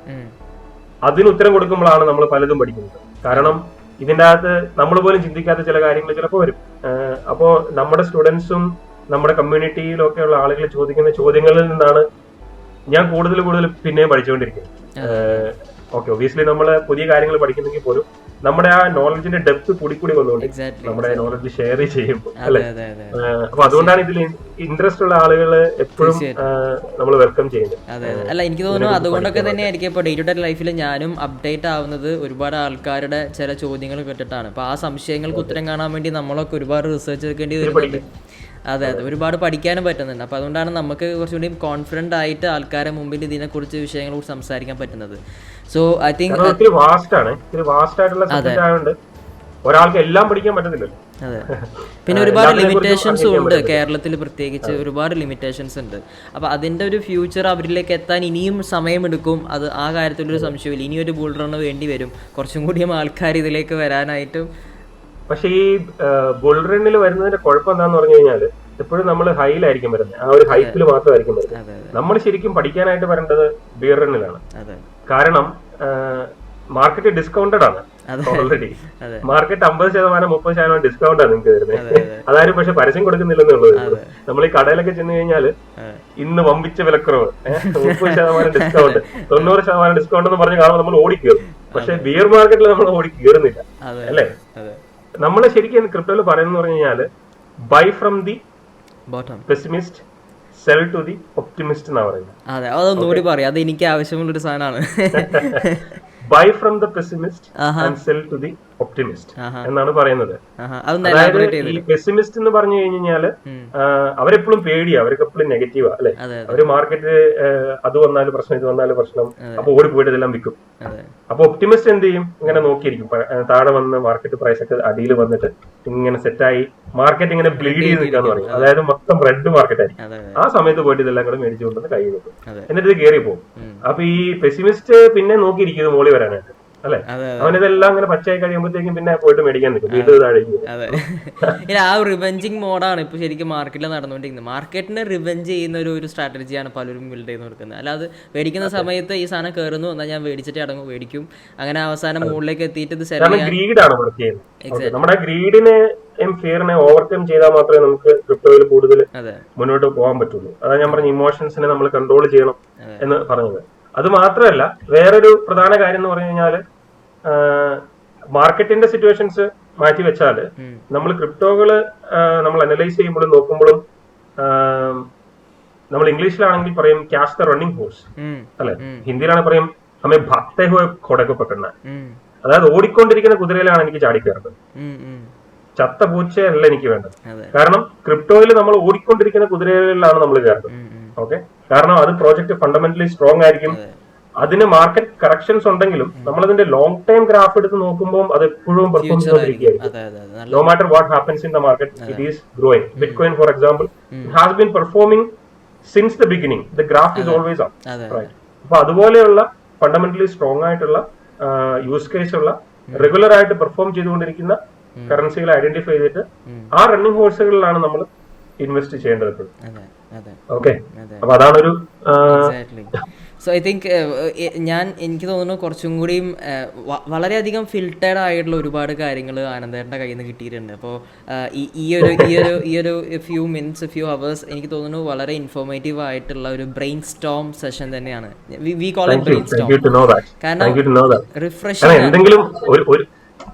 അതിന് ഉത്തരം കൊടുക്കുമ്പോഴാണ് നമ്മൾ പലതും പഠിക്കുന്നത്. കാരണം ഇതിൻ്റെ അകത്ത് നമ്മൾ പോലും ചിന്തിക്കാത്ത ചില കാര്യങ്ങൾ ചിലപ്പോൾ വരും. അപ്പോ നമ്മുടെ സ്റ്റുഡൻസും നമ്മുടെ കമ്മ്യൂണിറ്റിയിലൊക്കെയുള്ള ആളുകൾ ചോദിക്കുന്ന ചോദ്യങ്ങളിൽ നിന്നാണ് ഞാൻ കൂടുതൽ പിന്നെയും പഠിച്ചുകൊണ്ടിരിക്കുന്നത്. ഓക്കെ, ഒബിയസ്ലി നമ്മൾ പുതിയ കാര്യങ്ങൾ പഠിക്കുന്നെങ്കിൽ പോലും നമ്മുടെ ആ നോളജിന്റെ ഡെപ്ത് കൂടി വന്നുകൊണ്ട് നമ്മുടെ നോളജ് ഷെയർ ചെയ്യുമ്പോൾ അല്ലെ. അപ്പൊ അതുകൊണ്ടാണ് ഇതിൽ ഇൻട്രസ്റ്റ് ഉള്ള ആളുകൾ എപ്പോഴും നമ്മൾ വെൽക്കം ചെയ്യുന്നത്. അല്ല, എനിക്ക് തോന്നുന്നു അതുകൊണ്ടൊക്കെ തന്നെ ആയിരിക്കും ഇപ്പോൾ ഡേ ടു ഡേ ലൈഫിൽ ഞാനും അപ്ഡേറ്റ് ആവുന്നത് ഒരുപാട് ആൾക്കാരുടെ ചില ചോദ്യങ്ങൾ കേട്ടിട്ടാണ്. അപ്പൊ ആ സംശയങ്ങൾക്ക് ഉത്തരം കാണാൻ വേണ്ടി നമ്മളൊക്കെ ഒരുപാട് റിസർച്ച് എടുക്കേണ്ടി വരുന്നുണ്ട്. അതെ, ഒരുപാട് പഠിക്കാനും പറ്റുന്നുണ്ട്. അപ്പോൾ അതുകൊണ്ടാണ് നമുക്ക് കുറച്ചുകൂടി കോൺഫിഡൻ്റ് ആയിട്ട് ആൾക്കാരെ മുമ്പിൽ ഇതിനെക്കുറിച്ച് വിഷയങ്ങളെക്കുറിച്ച് സംസാരിക്കാൻ പറ്റുന്നത്. സോ ഐ തിങ്ക് വാസ്റ്റ് ആയിട്ടുള്ള സബ്ജക്റ്റ് ആയതുകൊണ്ട് ഒരാൾക്ക് എല്ലാം പഠിക്കാൻ പറ്റത്തില്ലല്ലോ. അതെ, പിന്നെ ഒരുപാട് ലിമിറ്റേഷൻസും ഉണ്ട് കേരളത്തിൽ, പ്രത്യേകിച്ച് ഒരുപാട് ലിമിറ്റേഷൻസ് ഉണ്ട്. അപ്പോൾ അതിൻ്റെ ഒരു ഫ്യൂച്ചർ അവരിലേക്ക് എത്താൻ ഇനിയും സമയമെടുക്കും. അത് ആ കാര്യത്തിലൊരു സംശയമില്ല. ഇനിയൊരു ബുൾ റണ്ണ് വേണ്ടി വരും, കുറച്ചും കൂടിയും ആൾക്കാർ ഇതിലേക്ക് വരാനായിട്ടും. പക്ഷെ ഈ ബുൾ റണ്ണിൽ വരുന്നതിന്റെ കുഴപ്പം എന്താന്ന് പറഞ്ഞു കഴിഞ്ഞാല് എപ്പോഴും നമ്മൾ ഹൈയിലായിരിക്കും വരുന്നത്, ആ ഒരു ഹൈപ്പിൽ മാത്രമായിരിക്കും വരുന്നത്. നമ്മൾ ശരിക്കും പഠിക്കാനായിട്ട് വരേണ്ടത് ബിയർ റണ്ണിലാണ്. കാരണം മാർക്കറ്റ് ഡിസ്കൗണ്ടഡ് ആണ് ഓൾറെഡി. മാർക്കറ്റ് 50%, 30% ഡിസ്കൗണ്ട് ആണ് നിങ്ങൾക്ക് തരുന്നത്. അതാരും പക്ഷെ പരസ്യം കൊടുക്കുന്നില്ലെന്നുള്ളത്. നമ്മൾ ഈ കടയിലൊക്കെ ചെന്ന് കഴിഞ്ഞാൽ ഇന്ന് വമ്പിച്ച വിലക്കുറവ്, 30% ഡിസ്കൗണ്ട്, 90% ഡിസ്കൗണ്ട് എന്ന് പറഞ്ഞ് കാണുമ്പോൾ നമ്മൾ ഓടിക്കേറും. പക്ഷെ ബിയർ മാർക്കറ്റിൽ നമ്മൾ ഓടി കയറുന്നില്ല, അല്ലേ? നമ്മൾ ശരിക്കും ക്രിപ്റ്റോയിൽ പറയുന്നത് പറഞ്ഞു കഴിഞ്ഞാല് buy from the pessimist, sell to the optimist എന്നാ പറയുന്നത്. അതെ, അതൊന്നുകൂടി പറയാം, അത് എനിക്ക് ആവശ്യമുള്ളൊരു സാധനമാണ്. Buy from the pessimist and sell to the optimist എന്നാണ് പറയുന്നത്. അതായത് ഈ പെസിമിസ്റ്റ് എന്ന് പറഞ്ഞു കഴിഞ്ഞാല് അവരെപ്പോഴും പേടിയാ, അവർക്ക് എപ്പോഴും നെഗറ്റീവാ, അല്ലെ? അവര് മാർക്കറ്റ് അത് വന്നാലും പ്രശ്നം, ഇത് വന്നാലും പ്രശ്നം, അപ്പൊ ഓടി പോയിട്ട് ഇതെല്ലാം വിൽക്കും. അപ്പൊ ഒപ്റ്റിമിസ്റ്റ് എന്ത് ചെയ്യും? ഇങ്ങനെ നോക്കിയിരിക്കും, താഴെ വന്ന് മാർക്കറ്റ് പ്രൈസ് ഒക്കെ അടിയിൽ വന്നിട്ട് ഇങ്ങനെ സെറ്റായി മാർക്കറ്റ് ഇങ്ങനെ ബ്ലീഡ് ചെയ്ത് നിൽക്കാന്ന് പറയും. അതായത് മൊത്തം റെഡ് മാർക്കറ്റ് ആയിരിക്കും. ആ സമയത്ത് പോയിട്ട് ഇതെല്ലാം കൂടെ മേടിച്ചു കൊണ്ടുവന്ന് കൈ വെക്കും, എന്നിട്ട് ഇത് കയറി പോകും. അപ്പൊ ഈ പെസിമിസ്റ്റ് പിന്നെ നോക്കിയിരിക്കുന്നത് മോളി വരാനായിട്ട്, അല്ലെ? അവനിതെല്ലാം അങ്ങനെ പച്ചയായി കഴിയുമ്പോഴത്തേക്കും പിന്നെ പോയിട്ട് മേടിക്കാൻ നിൽക്കും, വീട്ടിൽ താഴെ. ആ റിവെഞ്ചിങ് മോഡാണ് ഇപ്പൊ ശരിക്കും മാർക്കറ്റിൽ നടന്നുകൊണ്ടിരിക്കുന്നത്. മാർക്കറ്റിനെ റിവെഞ്ച് ചെയ്യുന്ന ഒരു സ്ട്രാറ്റജിയാണ് പലരും ബിൽഡ് ചെയ്ത് കൊടുക്കുന്നത്. അല്ലാതെ മേടിക്കുന്ന സമയത്ത് ഈ സാധനം കയറുന്നു എന്നാൽ ഞാൻ മേടിച്ചിട്ട് അടങ്ങും, മേടിക്കും, അങ്ങനെ അവസാനം മുകളിലേക്ക് എത്തിയിട്ട് ഇത് ഗ്രീഡാണ് വർക്ക് ചെയ്യുന്നത്. നമ്മുടെ ഗ്രീഡിനെ ഫിയറിനെ ഓവർകം ചെയ്താൽ മാത്രമേ നമുക്ക് ക്രിപ്റ്റോയിൽ കൂടുതൽ മുന്നോട്ട് പോകാൻ പറ്റുള്ളൂ. അതാണ് ഞാൻ പറഞ്ഞ ഇമോഷൻസിനെ നമ്മൾ കൺട്രോൾ ചെയ്യണം എന്ന് പറഞ്ഞത്. അത് മാത്രമല്ല, വേറൊരു പ്രധാന കാര്യം എന്ന് പറഞ്ഞു കഴിഞ്ഞാല് മാർക്കറ്റിന്റെ സിറ്റുവേഷൻസ് മാറ്റി വെച്ചാല് നമ്മൾ ക്രിപ്റ്റോകള് നമ്മൾ അനലൈസ് ചെയ്യുമ്പോഴും നോക്കുമ്പോഴും നമ്മൾ ഇംഗ്ലീഷിലാണെങ്കിൽ പറയും ക്യാഷ് ദ റണ്ണിംഗ് ഹോഴ്സ്, അല്ലെ? ഹിന്ദിയിലാണ് പറയും ഹമേ ഭാഗ്തേ ഹുവേ ഘോടേ കോ പക്കഡ്നാ. അതായത് ഓടിക്കൊണ്ടിരിക്കുന്ന കുതിരയിലാണ് എനിക്ക് ചാടിക്കയറുന്നത്, ചത്ത പൂച്ചയല്ല എനിക്ക് വേണ്ടത്. കാരണം ക്രിപ്റ്റോയിൽ നമ്മൾ ഓടിക്കൊണ്ടിരിക്കുന്ന കുതിരകളിലാണ് നമ്മൾ കയറുന്നത്. ഓക്കെ, കാരണം അത് പ്രോജക്ട് ഫണ്ടമെന്റലി സ്ട്രോങ് ആയിരിക്കും. അതിന് മാർക്കറ്റ് കറക്ഷൻസ് ഉണ്ടെങ്കിലും നമ്മളതിന്റെ ലോങ് ടൈം ഗ്രാഫ് എടുത്ത് നോക്കുമ്പോൾ അത് എപ്പോഴും പെർഫോം ചെയ്തുകൊണ്ടിരിക്കുകയായിരിക്കും. No matter what happens in the market, it is growing. Bitcoin for example has been performing since the beginning. The graph is always up, right? അപ്പൊ അതുപോലെയുള്ള fundamentally strong ആയിട്ടുള്ള use case ഉള്ള regular ആയിട്ട് perform ചെയ്തുകൊണ്ടിരിക്കുന്ന കറൻസികൾ identify ചെയ്തിട്ട് ആ running ഹോഴ്സുകളിലാണ് നമ്മൾ ഇൻവെസ്റ്റ് ചെയ്യേണ്ടത്. ഓക്കെ, അപ്പൊ അതാണൊരു സോ ഐ തിങ്ക് എനിക്ക് തോന്നുന്നു കുറച്ചും കൂടിയും വളരെയധികം ഫിൽട്ടേഡ് ആയിട്ടുള്ള ഒരുപാട് കാര്യങ്ങൾ ആനന്ദേട്ടൻ്റെ കയ്യിൽ നിന്ന് കിട്ടിയിട്ടുണ്ട്. അപ്പോൾ ഈ ഒരു ഫ്യൂ മിനിറ്റ്സ്, ഫ്യൂ അവേഴ്സ് എനിക്ക് തോന്നുന്നു വളരെ ഇൻഫോർമേറ്റീവ് ആയിട്ടുള്ള ഒരു ബ്രെയിൻ സ്റ്റോം സെഷൻ തന്നെയാണ്. We call it brain Storm. കാരണം റിഫ്രഷിംഗ്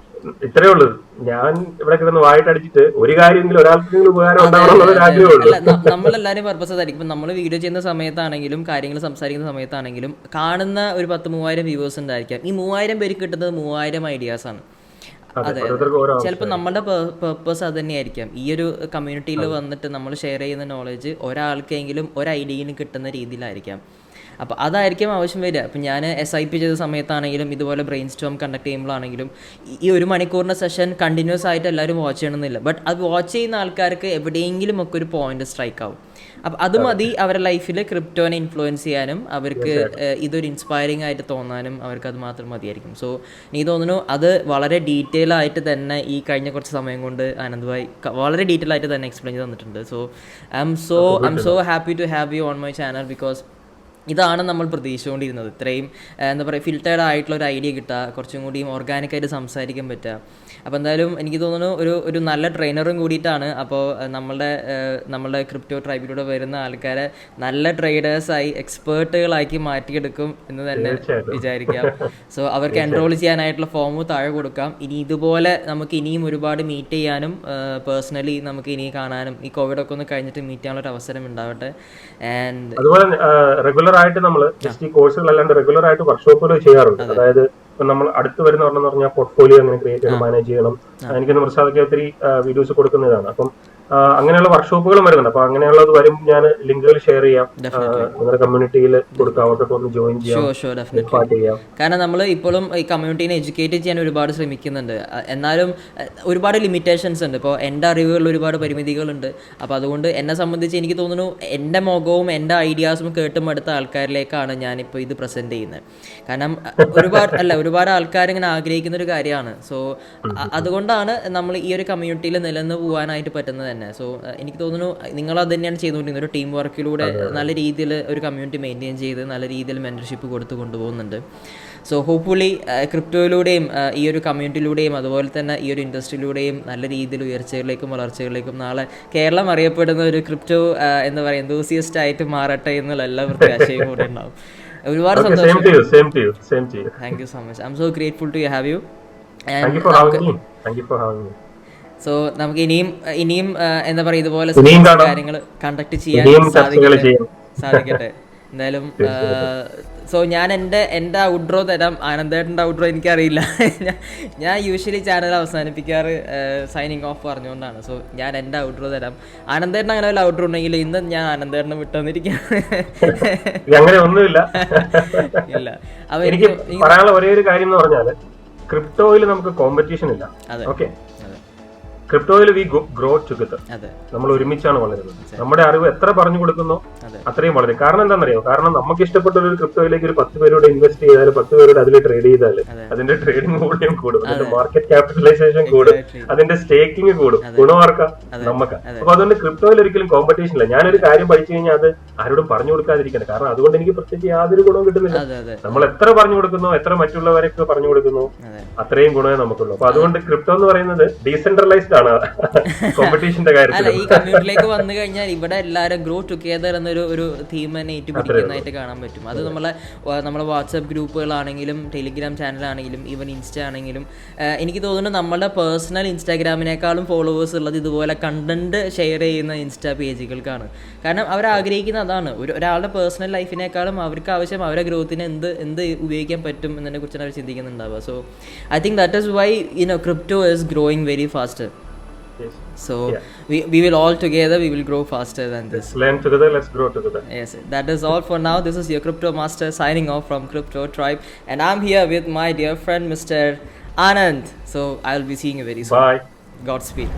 ഇത്രേ ഉള്ളൂ. ഞാൻ ഇവിടെ കിടന്ന് വായിട്ടടിച്ചിട്ട് ഒരു കാര്യമെങ്കിലും ഒരാൾക്കെങ്കിലും ഉപകാരം ഉണ്ടാവണമെന്നുള്ള ആഗ്രഹമുള്ളൂ. നമ്മളെല്ലാവരും പർപ്പസ് അതായിരിക്കും. ഇപ്പം നമ്മൾ വീഡിയോ ചെയ്യുന്ന സമയത്താണെങ്കിലും കാര്യങ്ങൾ സംസാരിക്കുന്ന സമയത്താണെങ്കിലും കാണുന്ന ഒരു 10,000-3000 വ്യൂവേഴ്സ് ഉണ്ടായിരിക്കാം. ഈ 3000 പേര് കിട്ടുന്നത് 3000 ഐഡിയാസ് ആണ്. അതെ, ചിലപ്പോൾ നമ്മുടെ പേർപ്പസ് അത് തന്നെയായിരിക്കാം. ഈ ഒരു കമ്മ്യൂണിറ്റിയിൽ വന്നിട്ട് നമ്മൾ ഷെയർ ചെയ്യുന്ന നോളജ് ഒരാൾക്കെങ്കിലും ഒരു ഐഡിയന് കിട്ടുന്ന രീതിയിലായിരിക്കാം. അപ്പോൾ അതായിരിക്കും ആവശ്യം വരിക. അപ്പം ഞാൻ SIP ചെയ്ത സമയത്താണെങ്കിലും ഇതുപോലെ ബ്രെയിൻ സ്റ്റോം കണ്ടക്ട് ചെയ്യുമ്പോഴാണെങ്കിലും ഈ 1 മണിക്കൂറിൻ്റെ സെഷൻ കണ്ടിന്യൂസ് ആയിട്ട് എല്ലാവരും വാച്ച് ചെയ്യണമെന്നില്ല. ബട്ട് അത് വാച്ച് ചെയ്യുന്ന ആൾക്കാർക്ക് എവിടെയെങ്കിലും ഒക്കെ ഒരു പോയിന്റ് സ്ട്രൈക്ക് ആവും. അപ്പം അത് മതി അവരുടെ ലൈഫിൽ ക്രിപ്റ്റോനെ ഇൻഫ്ലുവൻസ് ചെയ്യാനും അവർക്ക് ഇതൊരു ഇൻസ്പയറിംഗ് ആയിട്ട് തോന്നാനും അവർക്ക് അത് മാത്രം മതിയായിരിക്കും. സോ എനിക്ക് തോന്നുന്നു അത് വളരെ ഡീറ്റെയിൽ ആയിട്ട് തന്നെ ഈ കഴിഞ്ഞ കുറച്ച് സമയം കൊണ്ട് ആനന്ദ് ഭായ് വളരെ ഡീറ്റെയിൽ ആയിട്ട് തന്നെ എക്സ്പ്ലെയിൻ ചെയ്ത് തന്നിട്ടുണ്ട്. So I am so happy to have you on my channel. Because ഇതാണ് നമ്മൾ പ്രതീക്ഷിച്ചുകൊണ്ടിരുന്നത്. ഇത്രയും എന്താ പറയുക ഫിൽറ്റേഡ് ആയിട്ടുള്ള ഒരു ഐഡിയ കിട്ടുക, കുറച്ചും കൂടിയും ഓർഗാനിക്കായിട്ട് സംസാരിക്കാൻ പറ്റുക. അപ്പോൾ എന്തായാലും എനിക്ക് തോന്നുന്നു ഒരു നല്ല ട്രെയിനറും കൂടിയിട്ടാണ്. അപ്പോൾ നമ്മളുടെ ക്രിപ്റ്റോ ട്രൈബിലൂടെ വരുന്ന ആൾക്കാരെ നല്ല ട്രേഡേഴ്സായി എക്സ്പേർട്ടുകളാക്കി മാറ്റിയെടുക്കും എന്ന് തന്നെ വിചാരിക്കാം. സോ അവർക്ക് എൻറോൾ ചെയ്യാനായിട്ടുള്ള ഫോം താഴെ കൊടുക്കാം. ഇനി ഇതുപോലെ നമുക്ക് ഇനിയും ഒരുപാട് മീറ്റ് ചെയ്യാനും പേഴ്സണലി നമുക്ക് ഇനി കാണാനും ഈ കോവിഡൊക്കെ ഒന്ന് കഴിഞ്ഞിട്ട് മീറ്റ് ചെയ്യാനുള്ള ഒരു അവസരം ഉണ്ടാവട്ടെ. ആൻഡ് അതുപോലെ റെഗുലർ ആയിട്ട് നമ്മൾ ഈ കോഴ്സുകൾ അല്ലാണ്ട് റെഗുലർ ആയിട്ട് വർക്ക്ഷോപ്പുകൾ ചെയ്യാറുണ്ട്. അതായത് ഇപ്പൊ നമ്മൾ അടുത്ത് വരുന്ന പറഞ്ഞാൽ പോർട്ട്ഫോളിയോ എങ്ങനെ ക്രിയേറ്റ് ചെയ്യണം, മാനേജ് ചെയ്യണം. എനിക്കൊന്ന് പ്രസാദൊക്കെ ഒത്തിരി വീഡിയോസ് കൊടുക്കുന്നതാണ്. അപ്പം അങ്ങനെയുള്ള വർക്ക്ഷോപ്പുകളും വരുന്നുണ്ട്. അപ്പൊ അങ്ങനെയുള്ളത് വരും, ഞാൻ ലിങ്കുകൾ ഷെയർ ചെയ്യാം, നിങ്ങളുടെ കമ്മ്യൂണിറ്റിയിൽ കൊടുക്കാം, അവർക്കൊക്കെ ഒന്ന് ജോയിൻ ചെയ്യാം, പാർട്ട് ചെയ്യാം. കാരണം നമ്മൾ ഇപ്പോഴും ഈ കമ്മ്യൂണിറ്റീനെ എഡ്യൂക്കേറ്റ് ചെയ്യാൻ ഒരുപാട് ശ്രമിക്കുന്നുണ്ട്. എന്നാലും ഒരുപാട് ലിമിറ്റേഷൻസ് ഉണ്ട്. ഇപ്പോൾ എൻ്റെ അറിവുകളിൽ ഒരുപാട് പരിമിതികളുണ്ട്. അപ്പോൾ അതുകൊണ്ട് എന്നെ സംബന്ധിച്ച് എനിക്ക് തോന്നുന്നു എൻ്റെ മുഖവും എൻ്റെ ഐഡിയാസും കേട്ടും അടുത്ത ആൾക്കാരിലേക്കാണ് ഞാനിപ്പോൾ ഇത് പ്രസൻറ്റ് ചെയ്യുന്നത്. കാരണം ഒരുപാട് ആൾക്കാർ ഇങ്ങനെ ആഗ്രഹിക്കുന്ന ഒരു കാര്യമാണ്. സോ അതുകൊണ്ടാണ് നമ്മൾ ഈ ഒരു കമ്മ്യൂണിറ്റിയിൽ നിലനിന്ന് പോകാനായിട്ട് പറ്റുന്നത് തന്നെ. സോ എനിക്ക് തോന്നുന്നു നിങ്ങളത് തന്നെയാണ് ചെയ്തുകൊണ്ടിരിക്കുന്നത്. ഒരു ടീം വർക്കിലൂടെ നല്ല രീതിയിൽ ഒരു കമ്മ്യൂണിറ്റി മെയിൻറ്റെയിൻ ചെയ്ത് നല്ല രീതിയിൽ മെൻറ്റർഷിപ്പ് കൊടുത്ത് കൊണ്ടുപോകുന്നുണ്ട്. സോ ഹോപ്പ്ഫുള്ളി ക്രിപ്റ്റോയിലൂടെയും ഈ ഒരു കമ്മ്യൂണിറ്റിയിലൂടെയും അതുപോലെ തന്നെ ഈ ഒരു ഇൻഡസ്ട്രിയിലൂടെയും നല്ല രീതിയിൽ ഉയർച്ചകളിലേക്കും വളർച്ചകളിലേക്കും നാളെ കേരളം അറിയപ്പെടുന്ന ഒരു ക്രിപ്റ്റോ എന്താ പറയുക എന്തൂസിയസ്റ്റ് ആയിട്ട് മാറട്ടെ എന്നുള്ള എല്ലാ പ്രത്യാശയും കൂടെ ഉണ്ടാവും. ഒരുപാട് സന്തോഷം. Thank you so much. I am so grateful to have you. So നമുക്ക് ഇനിയും എന്താ പറയുക ഇതുപോലെ കാര്യങ്ങൾ കണ്ടക്ട് ചെയ്യാൻ സാധിക്കട്ടെ എന്തായാലും. സോ ഞാൻ എൻ്റെ ഔട്ട്ഡ്രോ തരാം. ആനന്ദേട്ടൻ്റെ ഔട്ട്ഡ്രോ എനിക്കറിയില്ല. ഞാൻ യൂഷ്വലി ചാനൽ അവസാനിപ്പിക്കാറ് സൈനിങ് ഓഫ് പറഞ്ഞുകൊണ്ടാണ്. സോ ഞാൻ എൻ്റെ ഔട്ട്ഡ്രോ തരാം. ആനന്ദേട്ടൻ അങ്ങനെ വല്ല ഔട്ട്ഡ്രോ ഉണ്ടെങ്കിൽ ഇന്ന് ഞാൻ ആനന്ദേട്ടനെ വിട്ടുവന്നിരിക്കുകയാണ്. അങ്ങനെ ഒന്നുമില്ല. ഇല്ല, എനിക്ക് പറയാനുള്ള ഒരേ ഒരു കാര്യം എന്ന് പറഞ്ഞാല് ക്രിപ്റ്റോയിൽ നമുക്ക് കോമ്പറ്റീഷൻ ഇല്ല. ഓക്കെ, ക്രിപ്റ്റോയിൽ വി ഗ്രോ ടുഗദർ. നമ്മൾ ഒരുമിച്ചാണ് വളരുന്നത്. നമ്മുടെ അറിവ് എത്ര പറഞ്ഞു കൊടുക്കുന്നോ അത്രയും വളരും. കാരണം എന്താണെന്നറിയോ? കാരണം നമുക്ക് ഇഷ്ടപ്പെട്ട ഒരു ക്രിപ്റ്റോയിലേക്ക് ഒരു 10 പേരോട് ഇൻവെസ്റ്റ് ചെയ്താൽ 10 പേരോട് അതിൽ ട്രേഡ് ചെയ്താൽ അതിന്റെ ട്രേഡിംഗ് വോളിയം കൂടും, അതിന്റെ മാർക്കറ്റ് ക്യാപിറ്റലൈസേഷൻ കൂടും, അതിന്റെ സ്റ്റേക്കിംഗ് കൂടും. ഗുണമാർക്ക നമുക്ക്. അപ്പൊ അതുകൊണ്ട് ക്രിപ്റ്റോയിൽ ഒരിക്കലും കോമ്പറ്റീഷൻ ഇല്ല. ഞാനൊരു കാര്യം പഠിച്ചു കഴിഞ്ഞാൽ അത് ആരോടും പറഞ്ഞു കൊടുക്കാതിരിക്കണം. കാരണം അതുകൊണ്ട് എനിക്ക് പ്രത്യേകിച്ച് യാതൊരു ഗുണവും കിട്ടുന്നില്ല. നമ്മൾ എത്ര പറഞ്ഞു കൊടുക്കുന്നോ, എത്ര മറ്റുള്ളവരൊക്കെ പറഞ്ഞു കൊടുക്കുന്നോ അത്രയും ഗുണമേ നമുക്കുള്ളൂ. അപ്പൊ അതുകൊണ്ട് ക്രിപ്റ്റോ എന്ന് പറയുന്നത് ഡീസെൻട്രലൈസ്ഡ് ആണ് കോമ്പറ്റീഷന്റെ കാര്യത്തിൽ. ഈ കമ്മ്യൂണിറ്റിയിലേക്ക് വന്നു കഴിഞ്ഞാൽ ഇവിടെ എല്ലാവരും ഗ്രോ ടുഗെദർ എന്നൊരു തീം തന്നെ ഏറ്റുപിടിക്കുന്നതായിട്ട് കാണാൻ പറ്റും. അത് നമ്മളെ വാട്സാപ്പ് ഗ്രൂപ്പുകളാണെങ്കിലും ടെലിഗ്രാം ചാനലാണെങ്കിലും ഈവൻ ഇൻസ്റ്റ ആണെങ്കിലും എനിക്ക് തോന്നുന്നു നമ്മുടെ പേഴ്സണൽ ഇൻസ്റ്റാഗ്രാമിനേക്കാളും ഫോളോവേഴ്സ് ഉള്ളത് ഇതുപോലെ കണ്ടന്റ് ഷെയർ ചെയ്യുന്ന ഇൻസ്റ്റാ പേജുകൾക്കാണ്. കാരണം അവർ ആഗ്രഹിക്കുന്ന അതാണ്, ഒരാളുടെ പേഴ്സണൽ ലൈഫിനേക്കാളും അവർക്ക് ആവശ്യം അവരുടെ ഗ്രോത്തിന് എന്ത് ഉപയോഗിക്കാൻ പറ്റും എന്നതിനെ കുറിച്ചാണ് അവർ ചിന്തിക്കുന്നുണ്ടാവുക. So I think that is why crypto is growing very fast. So we will all together we will grow faster than this. Let's learn together, let's grow together. Yes, that is all for now. This is your Crypto Master signing off from Crypto Tribe, and I'm here with my dear friend Mr. Anand. So I'll be seeing you very soon. Bye. Godspeed.